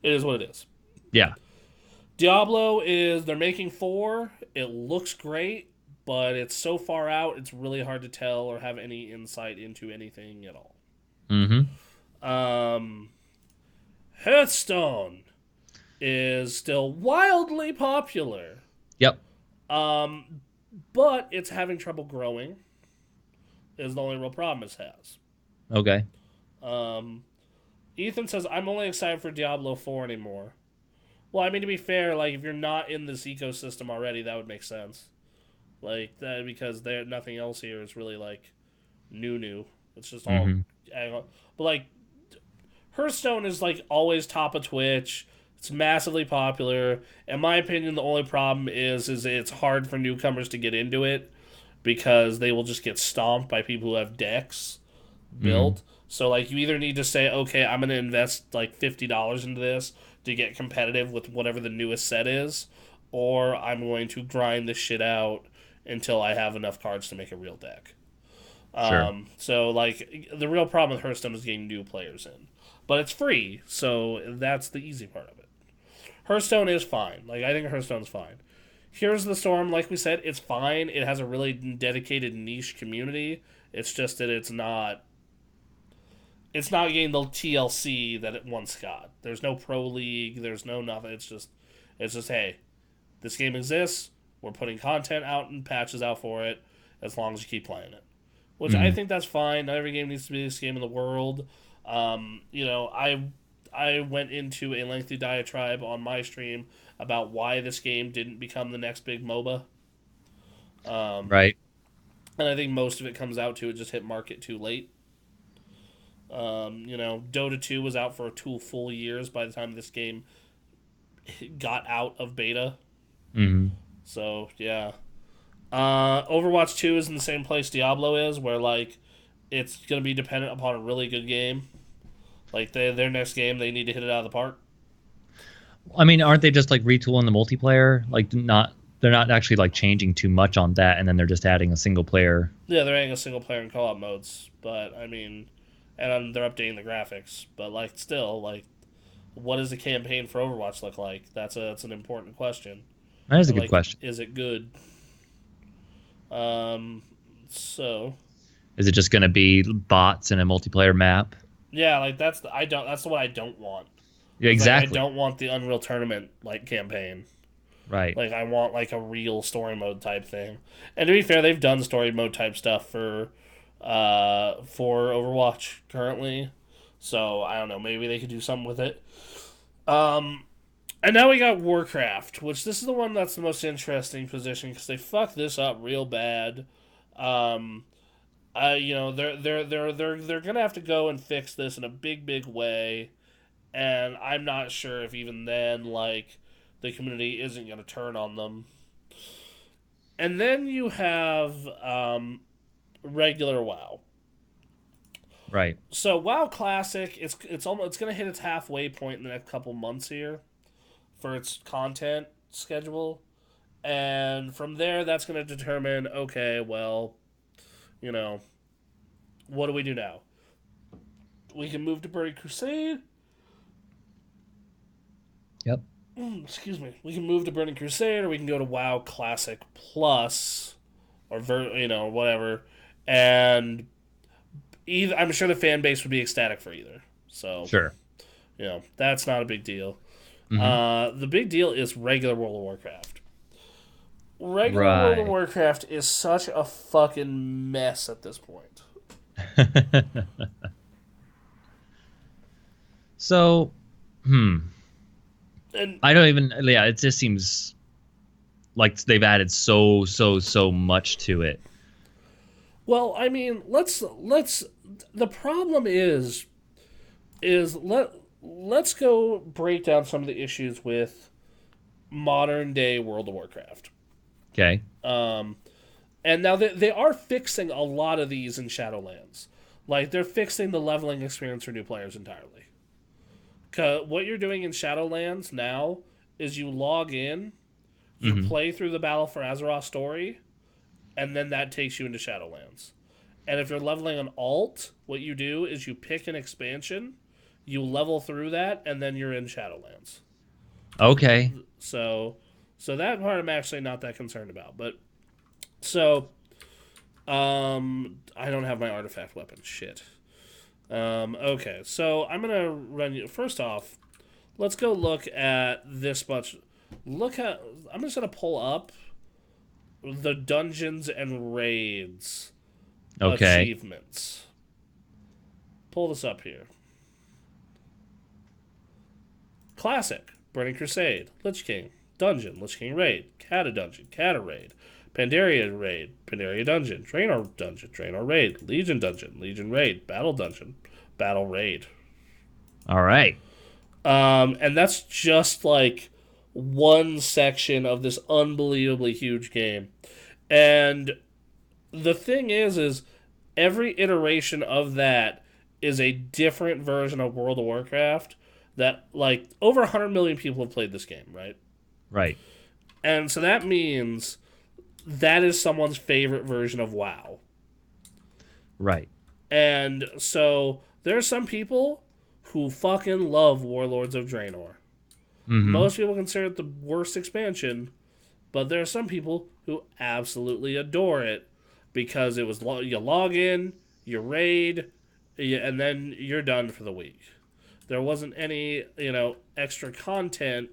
it is what it is. Yeah. Diablo they're making 4. It looks great, but it's so far out, it's really hard to tell or have any insight into anything at all. Hearthstone is still wildly popular. Yep. But it's having trouble growing. Is the only real problem it has. Okay. Ethan says, I'm only excited for Diablo 4 anymore. Well, I mean, to be fair, like, if you're not in this ecosystem already, that would make sense. Like, that, because nothing else here is really, like, new. It's just all... But, like, Hearthstone is, like, always top of Twitch. It's massively popular. In my opinion, the only problem is it's hard for newcomers to get into it because they will just get stomped by people who have decks built. So, like, you either need to say, okay, I'm going to invest, like, $50 into this to get competitive with whatever the newest set is, or I'm going to grind this shit out until I have enough cards to make a real deck. Sure. So, like, the real problem with Hearthstone is getting new players in. But it's free, so that's the easy part of it. Hearthstone is fine. Like, I think Hearthstone's fine. Here's the Storm, like we said, it's fine. It has a really dedicated niche community. It's just that it's not getting the TLC that it once got. There's no pro league, there's no nothing. It's just hey, this game exists. We're putting content out and patches out for it as long as you keep playing it. Which I think that's fine. Not every game needs to be this game in the world. You know, I went into a lengthy diatribe on my stream about why this game didn't become the next big MOBA. Right. And I think most of it comes out to it just hit market too late. You know, Dota 2 was out for 2 full years by the time this game got out of beta. So, yeah. Overwatch 2 is in the same place Diablo is, where, like, it's going to be dependent upon a really good game. Like, their next game, they need to hit it out of the park. I mean, aren't they just, like, retooling the multiplayer? Like, they're not actually, like, changing too much on that, and then they're just adding a single player. Yeah, they're adding a single player and co-op modes, but, I mean, and they're updating the graphics. But, like, still, like, what does the campaign for Overwatch look like? That's an important question. That is a good question. Is it good? So... Is it just going to be bots in a multiplayer map? Yeah, like that's the what I don't want. Yeah, It's like I exactly. don't want the Unreal Tournament like campaign. Right. Like I want like a real story mode type thing. And to be fair, they've done story mode type stuff for Overwatch currently. So I don't know, maybe they could do something with it. Um and now we got Warcraft, which this is the one that's the most interesting position because they fucked this up real bad. Um they're gonna have to go and fix this in a big way, and I'm not sure if even then like the community isn't gonna turn on them. And then you have regular WoW. Right. So WoW Classic, it's gonna hit its halfway point in the next couple months here for its content schedule, and from there that's gonna determine okay, well, you know, what do we do now? We can move to Burning Crusade. Yep. Excuse me. We can move to Burning Crusade, or we can go to WoW Classic Plus, or whatever. And either I'm sure the fan base would be ecstatic for either. So Sure. That's not a big deal. Mm-hmm. The big deal is regular World of Warcraft. Regular World of Right. Warcraft is such a fucking mess at this point. So, And I don't even. Yeah, it just seems like they've added so much to it. well, I mean, let's. The problem is let's go break down some of the issues with modern day World of Warcraft. Okay. And now they are fixing a lot of these in Shadowlands. Like they're fixing the leveling experience for new players entirely. 'Cause what you're doing in Shadowlands now is you log in, you play through the Battle for Azeroth story, and then that takes you into Shadowlands. And if you're leveling an alt, what you do is you pick an expansion, you level through that, and then you're in Shadowlands. Okay. So that part I'm actually not that concerned about. But so I don't have my artifact weapon. Shit. Okay, so I'm gonna run you. First off, let's go look at this much. I'm just gonna pull up the dungeons and raids Okay. achievements. Pull this up here. Classic, Burning Crusade, Lich King, Dungeon, Lich King Raid, Kata Dungeon, Kata Raid, Pandaria Raid, Pandaria Dungeon, Draenor Raid, Legion Dungeon, Legion Raid, Battle Dungeon, Battle Raid. All right. And that's just like one section of this unbelievably huge game. And the thing is every iteration of that is a different version of World of Warcraft that, like, over 100 million people have played this game, right? Right. And so that means that is someone's favorite version of WoW. Right. And so there are some people who fucking love Warlords of Draenor. Mm-hmm. Most people consider it the worst expansion, but there are some people who absolutely adore it because it was you log in, you raid, and then you're done for the week. There wasn't any, extra content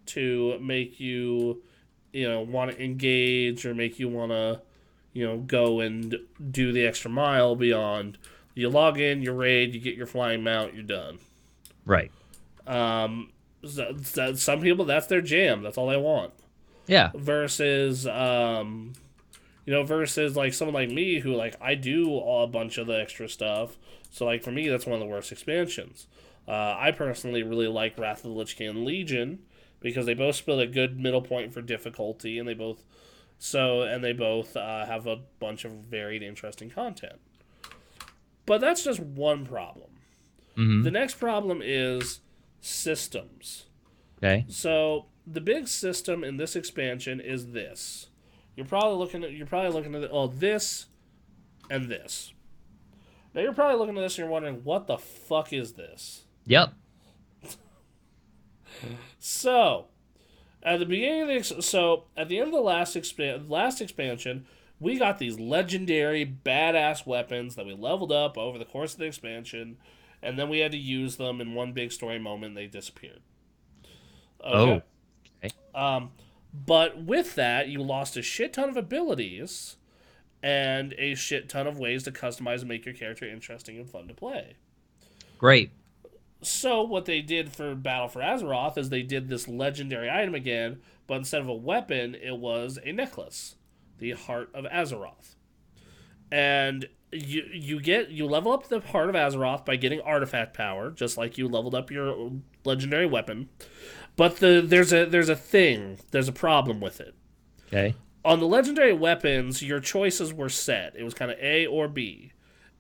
to make you, want to engage or make you want to, go and do the extra mile beyond. You log in, you raid, you get your flying mount, you're done. Right. Some people, that's their jam. That's all they want. Yeah. Versus, versus like someone like me who, like, I do a bunch of the extra stuff. So, like, for me, that's one of the worst expansions. I personally really like Wrath of the Lich King and Legion because they both split a good middle point for difficulty, and they both have a bunch of varied, interesting content. But that's just one problem. Mm-hmm. The next problem is systems. Okay. So the big system in this expansion is this. You're probably looking at this and this. Now you're probably looking at this and you're wondering, what the fuck is this? Yep. So, at the beginning of at the end of the last expansion, we got these legendary badass weapons that we leveled up over the course of the expansion, and then we had to use them in one big story moment. They disappeared. Oh. Okay. But with that, you lost a shit ton of abilities and a shit ton of ways to customize and make your character interesting and fun to play. Great. So what they did for Battle for Azeroth is they did this legendary item again, but instead of a weapon, it was a necklace, the Heart of Azeroth. And you level up the Heart of Azeroth by getting artifact power, just like you leveled up your legendary weapon. But there's a problem with it. Okay. On the legendary weapons, your choices were set. It was kind of A or B.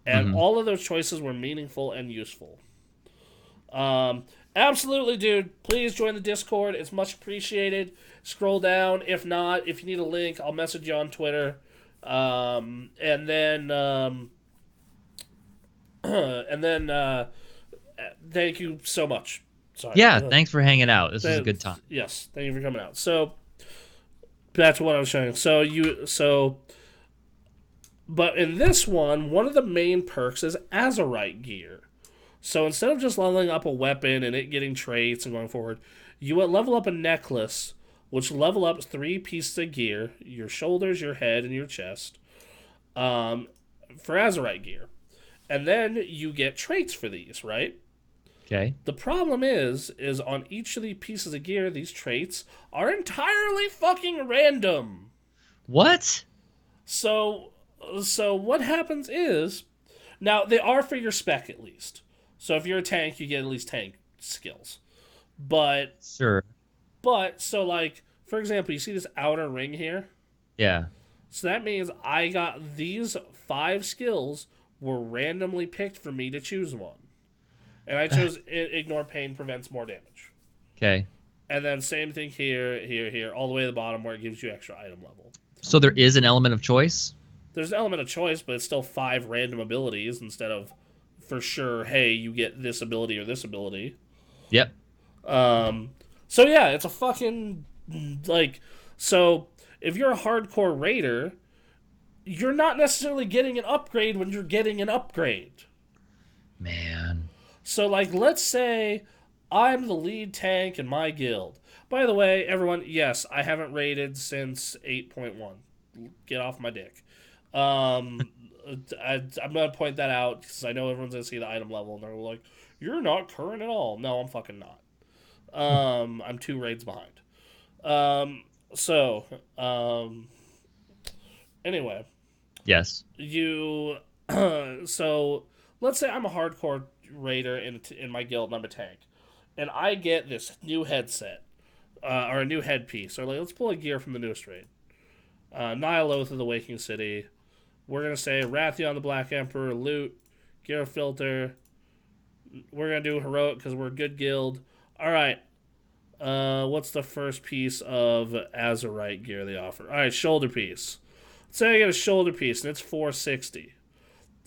And all of those choices were meaningful and useful. Absolutely, dude. Please join the Discord. It's much appreciated. Scroll down. If not, if you need a link, I'll message you on Twitter. And then thank you so much. Sorry. Yeah, thanks for hanging out. This was a good time. Yes, thank you for coming out. So back to what I was showing. But in this one of the main perks is Azerite gear. So instead of just leveling up a weapon and it getting traits and going forward, you would level up a necklace, which level up 3 pieces of gear: your shoulders, your head, and your chest, for Azerite gear. And then you get traits for these, right? Okay. The problem is on each of the pieces of gear, these traits are entirely fucking random. What? So what happens is, now they are for your spec at least. So if you're a tank, you get at least tank skills. But Sure. so like, for example, you see this outer ring here? Yeah. So that means I got these 5 skills were randomly picked for me to choose one. And I chose Ignore Pain Prevents More Damage. Okay. And then same thing here, all the way to the bottom where it gives you extra item level. So there is an element of choice? There's an element of choice, but it's still 5 random abilities instead of, for sure, hey, you get this ability or this ability. Yep. So yeah, it's a fucking, like, so if you're a hardcore raider, you're not necessarily getting an upgrade when you're getting an upgrade. Man. So, like, let's say I'm the lead tank in my guild. By the way, everyone, yes, I haven't raided since 8.1. Get off my dick. I'm going to point that out because I know everyone's going to see the item level and they're like, you're not current at all. No, I'm fucking not. I'm 2 raids behind. Anyway. Yes. So, let's say I'm a hardcore raider in my guild and I'm a tank. And I get this new headset. Or a new headpiece. Or, like, let's pull a gear from the newest raid. Nyloth of the Waking City. We're going to say Wrathion the Black Emperor, loot, gear filter. We're going to do heroic because we're a good guild. Alright. What's the first piece of Azerite gear they offer? Alright, shoulder piece. Let's say I get a shoulder piece and it's 460.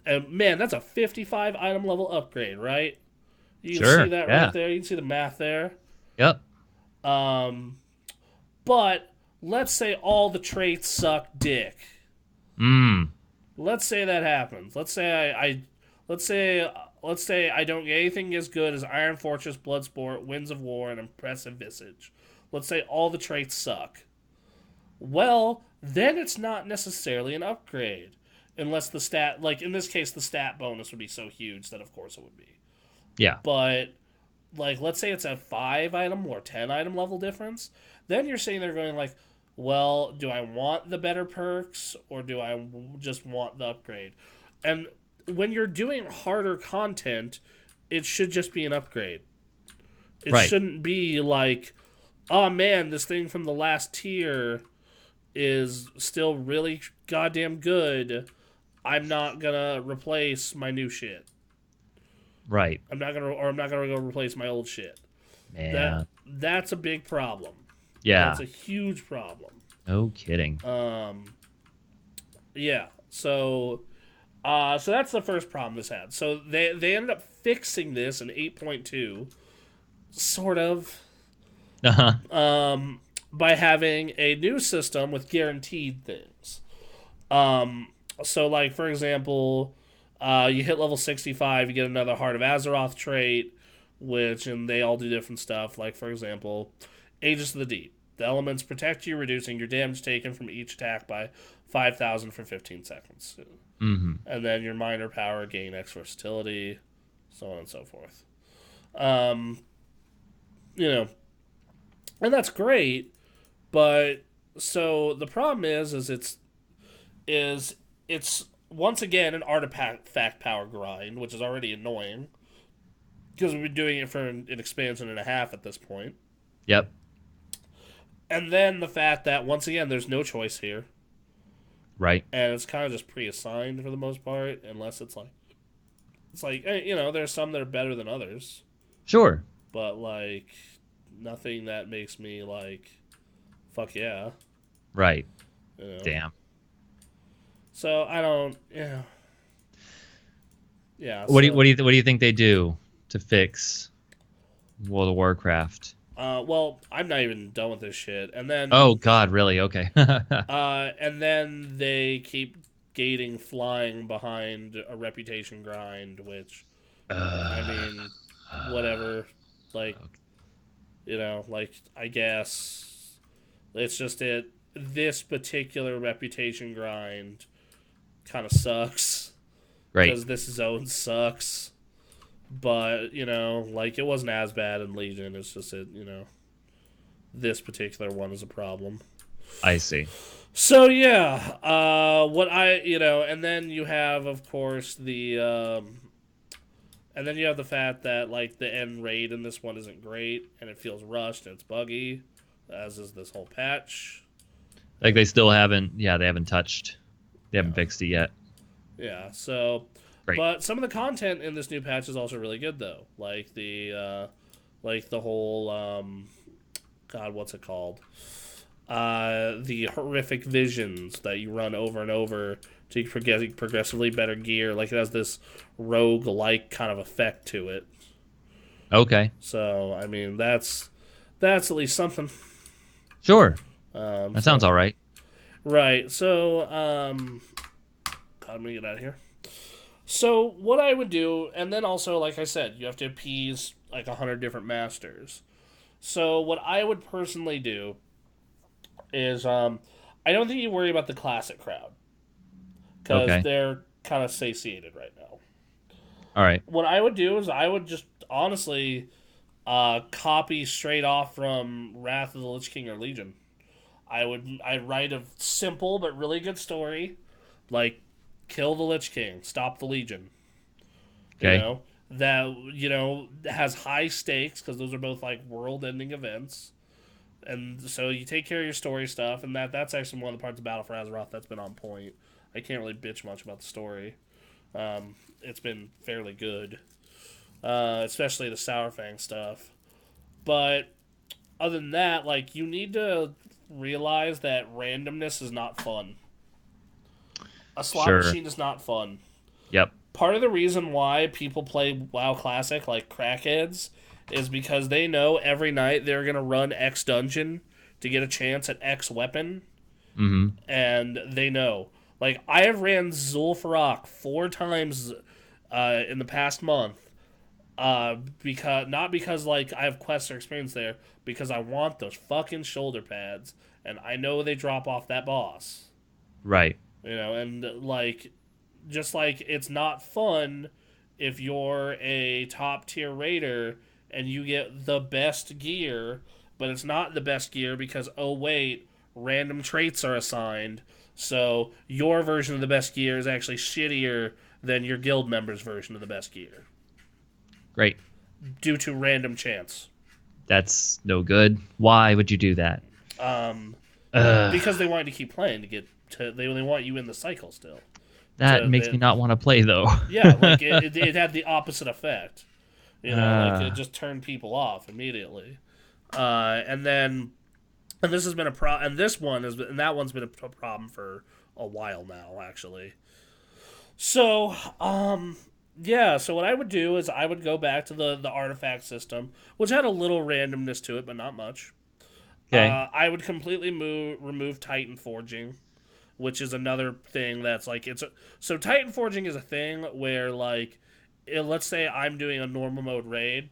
And man, that's a 55 item level upgrade, right? You can see that right there. You can see the math there. Yep. But let's say all the traits suck dick. Let's say that happens. Let's say I don't get anything as good as Iron Fortress, Bloodsport, Winds of War, and Impressive Visage. Let's say all the traits suck. Well, then it's not necessarily an upgrade. Unless the stat, like in this case, the stat bonus would be so huge that of course it would be. Yeah. But, like, let's say it's a 5 item or 10 item level difference. Then you're sitting there going like, well, do I want the better perks or do I just want the upgrade? And when you're doing harder content, it should just be an upgrade. It shouldn't be like, oh man, this thing from the last tier is still really goddamn good. I'm not gonna replace my new shit. Right. I'm not gonna go replace my old shit. Man. That's a big problem. Yeah. That's a huge problem. No kidding. Yeah. So that's the first problem this had. So they ended up fixing this in 8.2, sort of. By having a new system with guaranteed things. So, like, for example, You hit level 65, you get another Heart of Azeroth trait, and they all do different stuff. Like, for example, Aegis of the Deep. The elements protect you, reducing your damage taken from each attack by 5,000 for 15 seconds. Mm-hmm. And then your minor power, gain X versatility, so on and so forth. Um, and that's great, but so the problem is it's once again an artifact power grind, which is already annoying because we've been doing it for an expansion and a half at this point. Yep. And then the fact that once again there's no choice here, Right. and it's kind of just pre-assigned for the most part, unless it's like there's some that are better than others, Sure. but like nothing that makes me like fuck yeah. Right. You know? Damn. So I don't. Yeah. Yeah. What do you think they do to fix World of Warcraft? Well, I'm not even done with this shit, and then. Oh God, really? Okay. And then they keep gating flying behind a reputation grind, which I mean, whatever. Like, I guess it's just it. This particular reputation grind kind of sucks. Right. Because this zone sucks. But, it wasn't as bad in Legion. It's just this particular one is a problem. I see. So, yeah. And then you have, of course, and then you have the fact that, the end raid in this one isn't great, and it feels rushed, and it's buggy, as is this whole patch. Like they still haven't touched. They haven't fixed it yet. Yeah, so... Great. But some of the content in this new patch is also really good, though. Like the whole... God, what's it called? The horrific visions that you run over and over to get progressively better gear. Like, it has this rogue-like kind of effect to it. Okay. So, I mean, that's at least something. Sure. That sounds all right. Right. So, God, let me get out of here. So, what I would do, and then also, like I said, you have to appease, 100 different masters. So, what I would personally do is, I don't think you worry about the classic crowd. Because they're kind of satiated right now. All right. What I would do is I would just, honestly, copy straight off from Wrath of the Lich King or Legion. I'd write a simple but really good story, like kill the Lich King, stop the Legion. Okay. That has high stakes because those are both world-ending events, and so you take care of your story stuff, and that's actually one of the parts of Battle for Azeroth that's been on point. I can't really bitch much about the story. It's been fairly good, especially the Sourfang stuff. But other than that, you need to realize that randomness is not fun. A slot machine is not fun. Yep. Part of the reason why people play WoW Classic like crackheads is because they know every night they're going to run X dungeon to get a chance at X weapon. Mm-hmm. And they know. I have ran Zul'Farrak 4 times in the past month. Not because I have quests or experience there, because I want those fucking shoulder pads, and I know they drop off that boss. Right. And just it's not fun if you're a top tier raider and you get the best gear, but it's not the best gear because random traits are assigned, so your version of the best gear is actually shittier than your guild member's version of the best gear. Great. Due to random chance. That's no good. Why would you do that? Because they want you to keep playing they only want you in the cycle still. That makes me not want to play though. Yeah, it had the opposite effect. It just turned people off immediately. And this has been a problem, and that one's been a problem for a while now, actually. So, so what I would do is I would go back to the artifact system, which had a little randomness to it, but not much. Okay. I would completely remove Titan forging, which is another thing that's like so Titan forging is a thing where like let's say I'm doing a normal mode raid,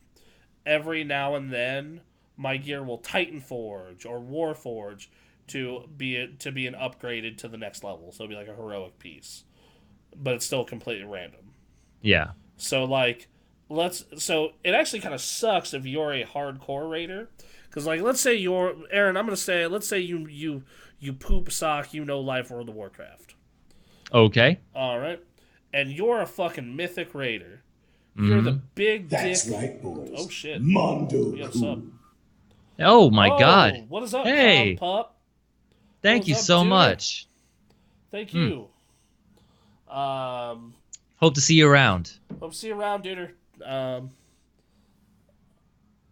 every now and then my gear will Titan forge or War forge to be an upgraded to the next level, so it'll be like a heroic piece, but it's still completely random. Yeah. So like so it actually kind of sucks if you're a hardcore raider, because like let's say you're Aaron, I'm gonna say let's say you poop sock life World of Warcraft. Okay. All right, and you're a fucking mythic raider. You're the big That's dick. right, boys. Oh shit. Mondo What's up? Cool. Oh my God. What is up, Hey. Clown Pup? Thank you What's up, so dude? much. Thank you. Hope to see you around. Hope to see you around, duder.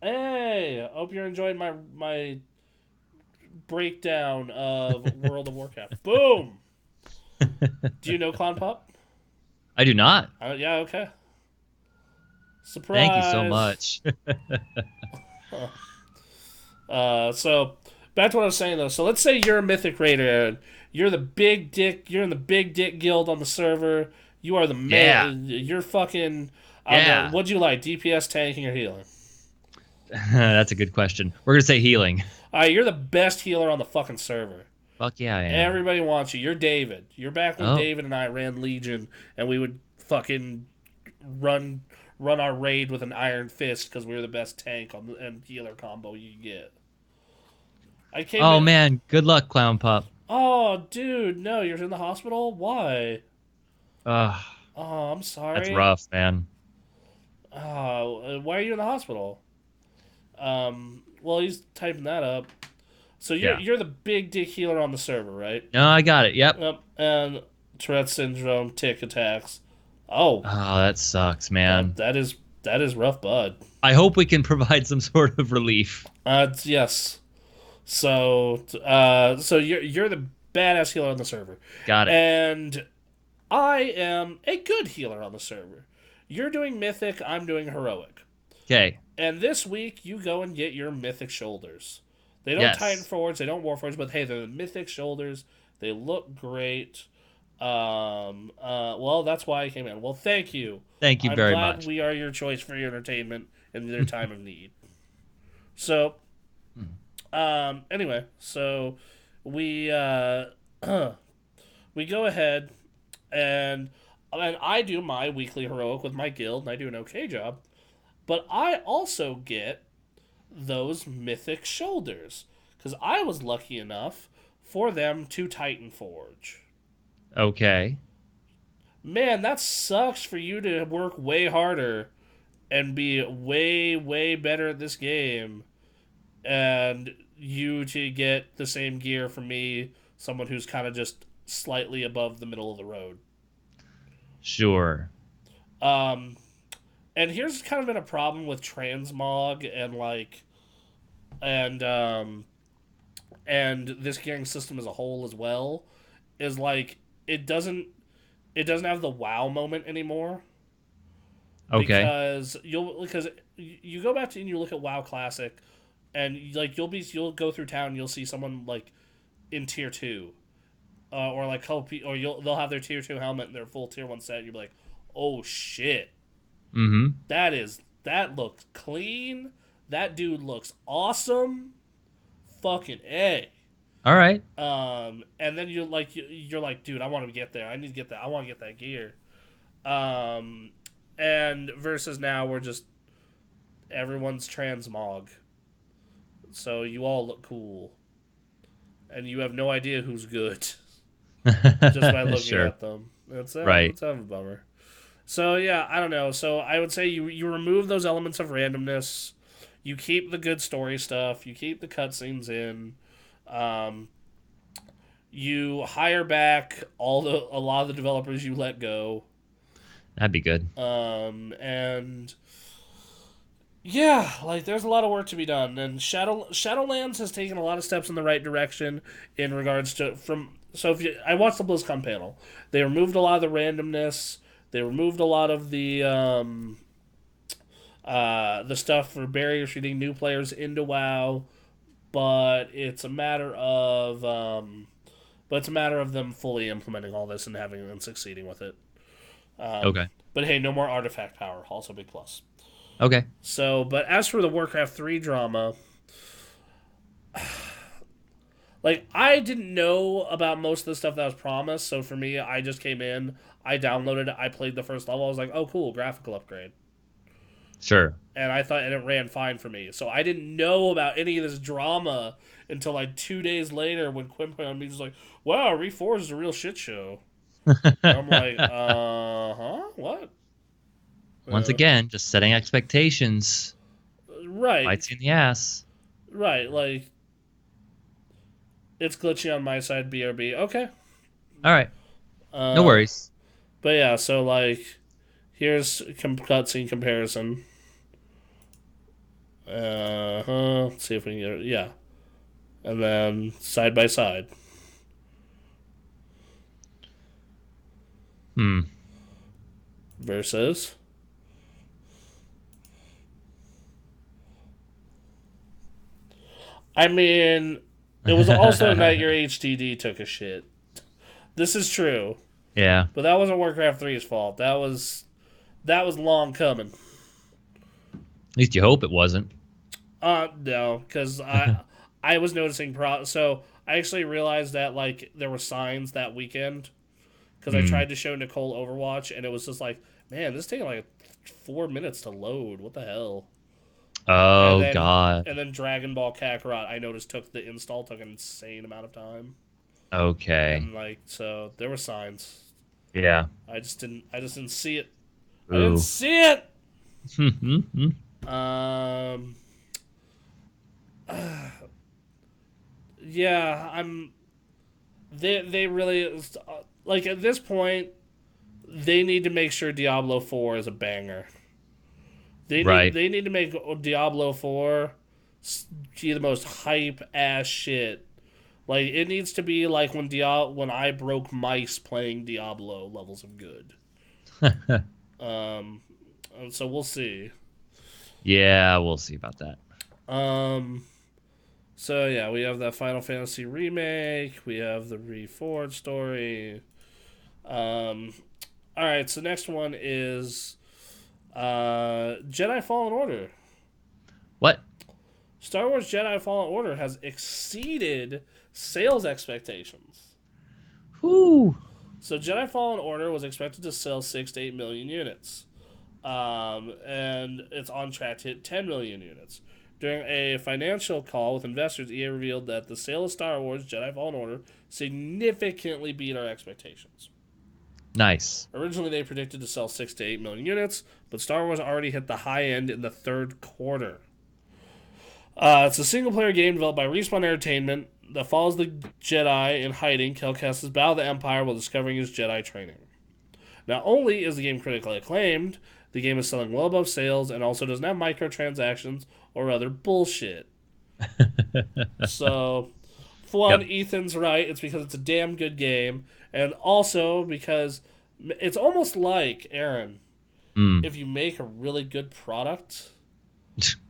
Hey, hope you're enjoying my breakdown of World of Warcraft. Boom. Do you know Clown Pup? I do not. Yeah. Okay. Surprise. Thank you so much. So back to what I was saying though. So let's say you're a mythic raider, Aaron. You're the big dick. You're in the big dick guild on the server. You are the man. Yeah. You're fucking. Yeah. What'd you like? DPS, tanking, or healing? That's a good question. We're gonna say healing. All right, you're the best healer on the fucking server. Fuck yeah, I am. Everybody wants you. You're David. You're back when Oh. David and I ran Legion, and we would fucking run our raid with an iron fist because we were the best tank and healer combo you could get. I came Oh in- man, good luck, Clown Pup. Oh, dude, no, you're in the hospital? Why? Ugh, Oh, I'm sorry. that's rough, man. Oh, why are you in the hospital? Well, he's typing that up. So you're the big dick healer on the server, right? No, I got it. Yep. Yep. And Tourette syndrome, tick attacks. Oh, Oh, that sucks, man. that is rough, bud. I hope we can provide some sort of relief. Yes. So you're the badass healer on the server. Got it. And I am a good healer on the server. You're doing mythic, I'm doing heroic. Okay. And this week you go and get your mythic shoulders. They don't Yes. Titan forge, they don't war forge, but hey, they're the mythic shoulders. They look great. Well, that's why I came in. Well, thank you. Thank you I'm very glad much. we are your choice for your entertainment in their time of need. So, anyway, so we we go ahead and I do my weekly heroic with my guild, and I do an okay job. But I also get those mythic shoulders because I was lucky enough for them to Titan forge. Okay. Man, that sucks for you to work way harder and be way, way better at this game, and you to get the same gear from me, someone who's kind of just slightly above the middle of the road. Sure. And here's kind of been a problem with transmog and this gearing system as a whole as well, is like it doesn't have the wow moment anymore. Okay. Because you go back to and you look at WoW Classic, and like you'll go through town and you'll see someone like in tier 2, or like they'll have their tier 2 helmet and their full tier 1 set. And you'll be like, oh shit. Mm-hmm. That looks clean. That dude looks awesome. Fucking A. All right. And then you're like, dude, I want to get there. I need to get that. I want to get that gear. And versus now, we're just everyone's transmog. So you all look cool, and you have no idea who's good just by looking Sure. at them. It's Right. It's a bummer. So yeah, I don't know. So I would say you remove those elements of randomness. You keep the good story stuff. You keep the cutscenes in. You hire back a lot of the developers you let go. That'd be good. And yeah, like there's a lot of work to be done. And Shadowlands has taken a lot of steps in the right direction in regards to I watched the BlizzCon panel. They removed a lot of the randomness. They removed a lot of the stuff for barriers for getting new players into WoW, but it's a matter of but it's a matter of them fully implementing all this and having and succeeding with it. Okay. But hey, no more artifact power. Also a big plus. Okay. So, but as for the Warcraft 3 drama, like, I didn't know about most of the stuff that was promised, so for me, I just came in, I downloaded it, I played the first level, I was like, oh, cool, graphical upgrade. Sure. And I thought, and it ran fine for me. So I didn't know about any of this drama until like 2 days later when Quinn put on me was like, wow, Reforged is a real shit show. I'm like, what? Once again, just setting expectations. Right. Bites you in the ass. Right, like, it's glitchy on my side, BRB. Okay. All right. No worries. But yeah, so like, here's cutscene comparison. Let's see if we can get it. Yeah. And then side by side. Versus. I mean, it was also a night your HDD took a shit. This is true. Yeah. But that wasn't Warcraft 3's fault. That was long coming. At least you hope it wasn't. No, because I was noticing so I actually realized that like there were signs that weekend because I tried to show Nicole Overwatch and it was just like, man, this is taking like 4 minutes to load. What the hell? Oh, then, God. And then Dragon Ball Kakarot, I noticed the install took an insane amount of time. Okay. And like, so there were signs. Yeah. I just didn't see it. Ooh. I didn't see it. Yeah, They really like at this point. They need to make sure Diablo 4 is a banger. They need to make Diablo 4 be the most hype ass shit. Like it needs to be like when I broke mice playing Diablo levels of good. So we'll see. Yeah, we'll see about that. So yeah, we have that Final Fantasy remake. We have the Reforged story. All right, so next one is Jedi Fallen Order. What? Star Wars Jedi Fallen Order has exceeded sales expectations. Whoo! So Jedi Fallen Order was expected to sell 6 to 8 million units. And it's on track to hit 10 million units. During a financial call with investors, EA revealed that the sale of Star Wars Jedi Fallen Order significantly beat our expectations. Nice. Originally, they predicted to sell 6 to 8 million units, but Star Wars already hit the high end in the third quarter. It's a single-player game developed by Respawn Entertainment that follows the Jedi in hiding Cal Kestis battle the Empire while discovering his Jedi training. Not only is the game critically acclaimed, the game is selling well above sales and also doesn't have microtransactions or other bullshit. So, for one, Ethan's right. It's because it's a damn good game. And also because it's almost like, Aaron, if you make a really good product,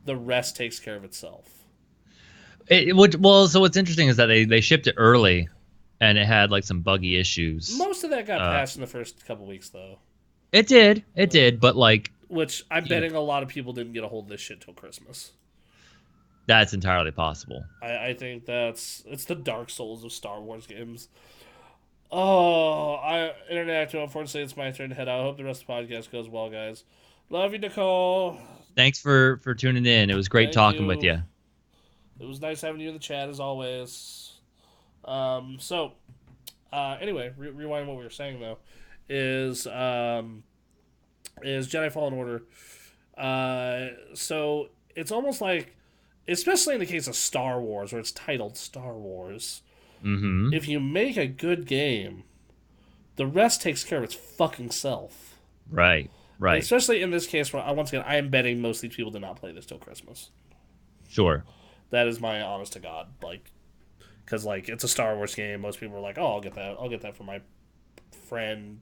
the rest takes care of itself. So what's interesting is that they shipped it early, and it had like some buggy issues. Most of that got patched in the first couple weeks, though. It did, but like... Which I'm betting a lot of people didn't get a hold of this shit till Christmas. That's entirely possible. I think it's the Dark Souls of Star Wars games. Oh, Internet, unfortunately, it's my turn to head out. I hope the rest of the podcast goes well, guys. Love you, Nicole. Thanks for tuning in. It was great talking with you. It was nice having you in the chat, as always. Anyway, rewind what we were saying, though, is Jedi Fallen Order. So it's almost like, especially in the case of Star Wars, where it's titled Star Wars, if you make a good game, the rest takes care of its fucking self. Right. And especially in this case, where once again, I am betting most of these people did not play this till Christmas. Sure. That is my honest to God, because it's a Star Wars game. Most people are like, "Oh, I'll get that for my friend,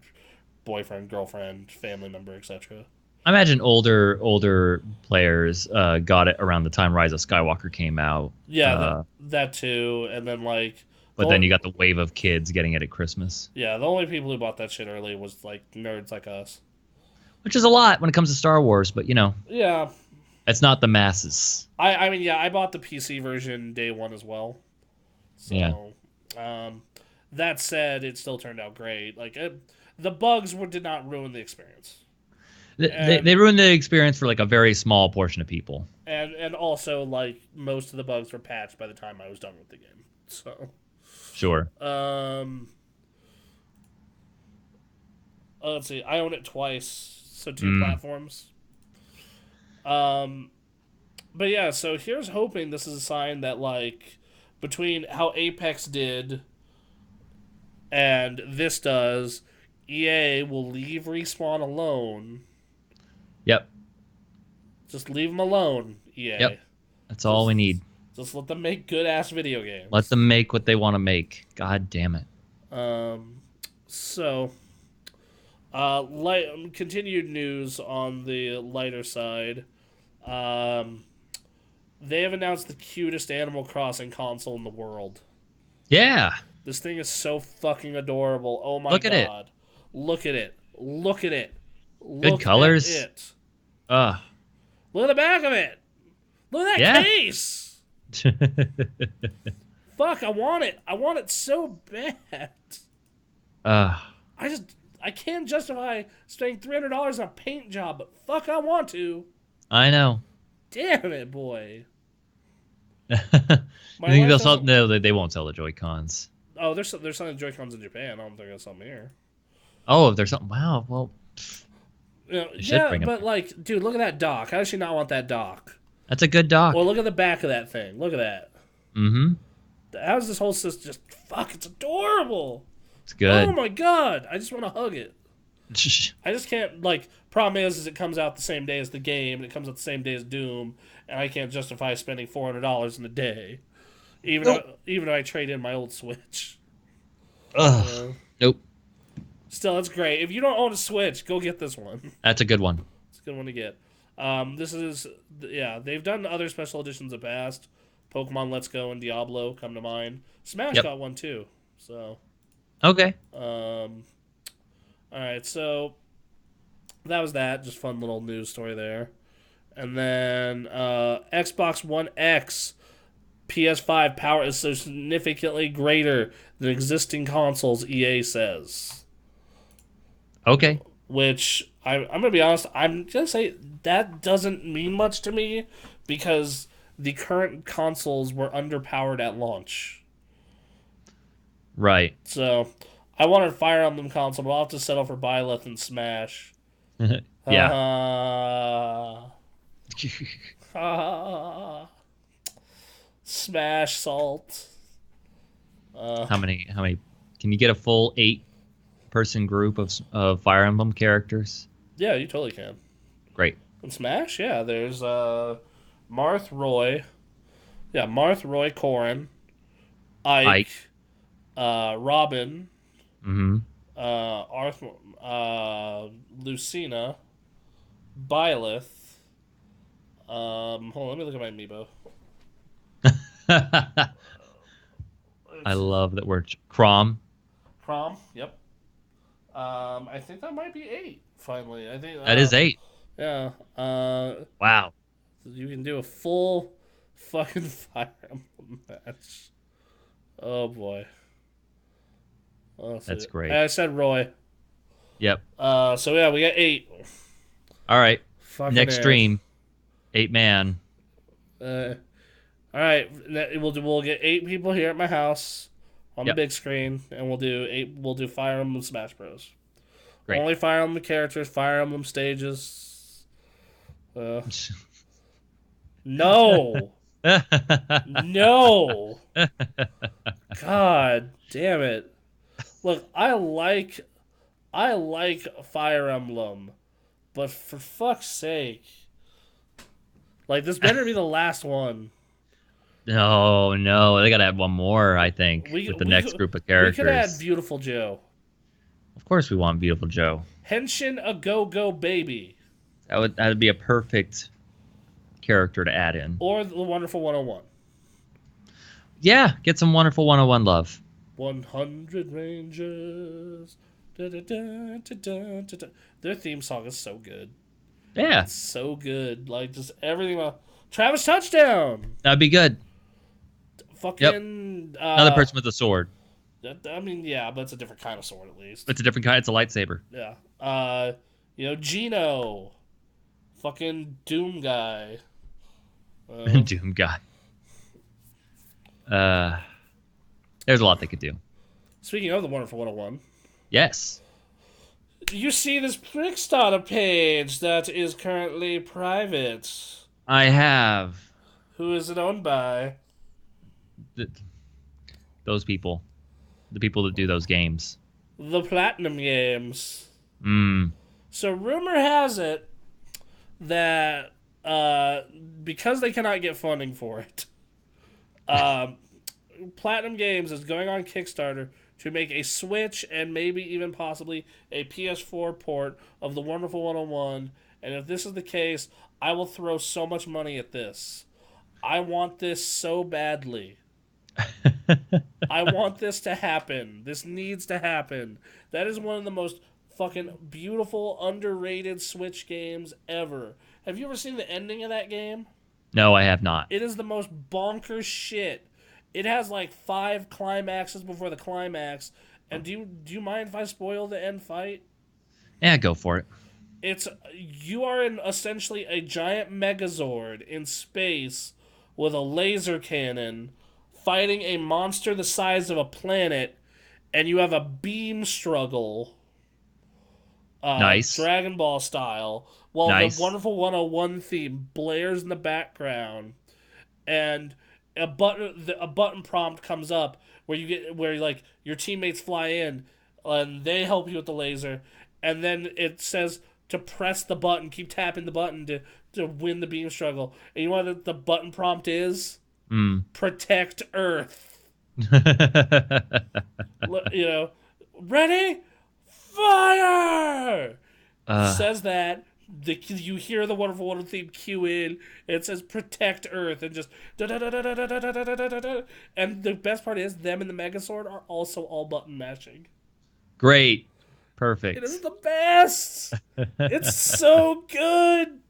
boyfriend, girlfriend, family member, etc." I imagine older players got it around the time Rise of Skywalker came out. Yeah, that too, and then But then you got the wave of kids getting it at Christmas. Yeah, the only people who bought that shit early was like nerds like us. Which is a lot when it comes to Star Wars, but Yeah. it's not the masses. I mean, yeah, I bought the PC version day one as well. So, that said, it still turned out great. Like, the bugs did not ruin the experience. They ruined the experience for like a very small portion of people. And also, like, most of the bugs were patched by the time I was done with the game. So, Sure. let's see. I own it twice, so 2 platforms. But yeah, so here's hoping this is a sign that, like, between how Apex did and this does, EA will leave Respawn alone. Yep. Just leave them alone, EA. Yep. That's all we need. Just let them make good-ass video games. Let them make what they want to make. God damn it. So, continued news on the lighter side. They have announced the cutest Animal Crossing console in the world. Yeah. This thing is so fucking adorable. Oh my Look god. at it. Look at it. Look at it. Good colors. At it. Ugh. Look at the back of it. Look at that case. Fuck, I want it. I want it so bad. I can't justify spending $300 on a paint job, but fuck, I want to. I know. Damn it, boy. I think they'll sell. No, they won't sell the Joy-Cons. Oh, they're selling Joy-Cons in Japan. I don't think they'll sell them here. Oh, if there's something. Wow. Well. Yeah, but like, dude, look at that dock. How does she not want that dock? That's a good dock. Well, look at the back of that thing. Look at that. Mm-hmm. How's this whole system just... Fuck, it's adorable. It's good. Oh my god. I just want to hug it. I just can't, like... Problem is it comes out the same day as the game, and it comes out the same day as Doom, and I can't justify spending $400 in a day. Even though I trade in my old Switch. Ugh. Nope. Still, it's great. If you don't own a Switch, go get this one. That's a good one. It's a good one to get. This is... Yeah, they've done other special editions in the past. Pokemon Let's Go and Diablo come to mind. Smash got one too. So okay. Alright, so that was that. Just fun little news story there. And then Xbox One X PS5 power is so significantly greater than existing consoles, EA says. Okay. Which I'm gonna be honest, I'm gonna say that doesn't mean much to me because the current consoles were underpowered at launch. Right. So, I wanted a Fire Emblem console, but I'll have to settle for Byleth and Smash. Yeah. Smash Salt. How many? Can you get a full 8-person group of Fire Emblem characters? Yeah, you totally can. Great. In Smash, yeah, there's Marth, Roy. Yeah, Marth, Roy, Corrin. Ike. Robin. Mm-hmm. Arthur, Lucina. Byleth. Hold on, let me look at my amiibo. I love that word. Crom. Crom, yep. I think that might be 8, finally. I think That is 8. Yeah. Wow. You can do a full fucking Fire Emblem match. Oh boy. That's great. I said Roy. Yep. So yeah, we got 8. All right. Fucking Next stream, 8-man. All right, we'll get 8 people here at my house on the big screen, and we'll do Fire Emblem Smash Bros. Great. Only Fire Emblem characters, Fire Emblem stages. No. No. God damn it. Look, I like Fire Emblem, but for fuck's sake. Like, this better be the last one. No. They gotta have one more, I think, with the next group of characters. We could add Beautiful Joe. Of course we want Beautiful Joe. Henshin a Go-Go Baby. That would be a perfect character to add in. Or the Wonderful 101. Yeah, get some Wonderful 101 love. 100 Rangers. Da, da, da, da, da, da, da. Their theme song is so good. Yeah, It's so good. Like, just everything about Travis Touchdown. that'd be good. Fucking. Another person with a sword. I mean, yeah, but it's a different kind of sword at least. It's a different kind. It's a lightsaber. Yeah. Gino. Fucking Doom guy. Doom guy. There's a lot they could do. Speaking of the Wonderful 101. Yes. You see this Kickstarter page that is currently private. I have. Who is it owned by? Those people. The people that do those games. The Platinum Games. Mm. So rumor has it that because they cannot get funding for it, Platinum Games is going on Kickstarter to make a Switch and maybe even possibly a PS4 port of the Wonderful 101. And if this is the case, I will throw so much money at this. I want this so badly. I want this to happen. This needs to happen. That is one of the most fucking beautiful, underrated Switch games ever. Have you ever seen the ending of that game? No, I have not. It is the most bonkers shit. It has like 5 climaxes before the climax. And do you mind if I spoil the end fight? Yeah, go for it. You are in essentially a giant Megazord in space with a laser cannon fighting a monster the size of a planet, and you have a beam struggle. Nice. Dragon Ball style. While nice. The Wonderful 101 theme blares in the background, and a button prompt comes up where your teammates fly in and they help you with the laser, and then it says to press the button, keep tapping the button to win the beam struggle. And you know what the button prompt is? Protect Earth. Ready? Fire! Says that. You hear the Wonderful 101 theme cue in. It says protect Earth and just da-da-da-da-da-da-da-da-da-da. And the best part is them and the Megazord are also all button matching. Great. Perfect. It is the best. It's so good.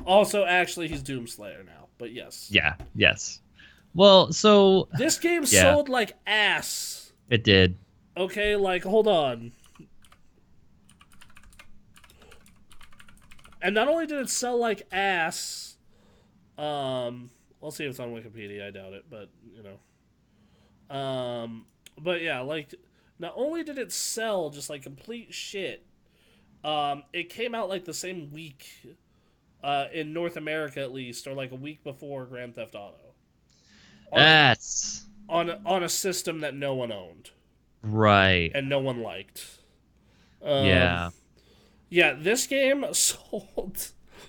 Also, actually, he's Doomslayer now, but yes. Yeah, yes. Well, so... This game sold like ass. It did. Okay, hold on. And not only did it sell like ass, we'll see if it's on Wikipedia, I doubt it, but, but yeah, not only did it sell just complete shit, it came out the same week, in North America at least, or a week before Grand Theft Auto. That's... On a system that no one owned. Right. And no one liked. Yeah. Yeah, this game sold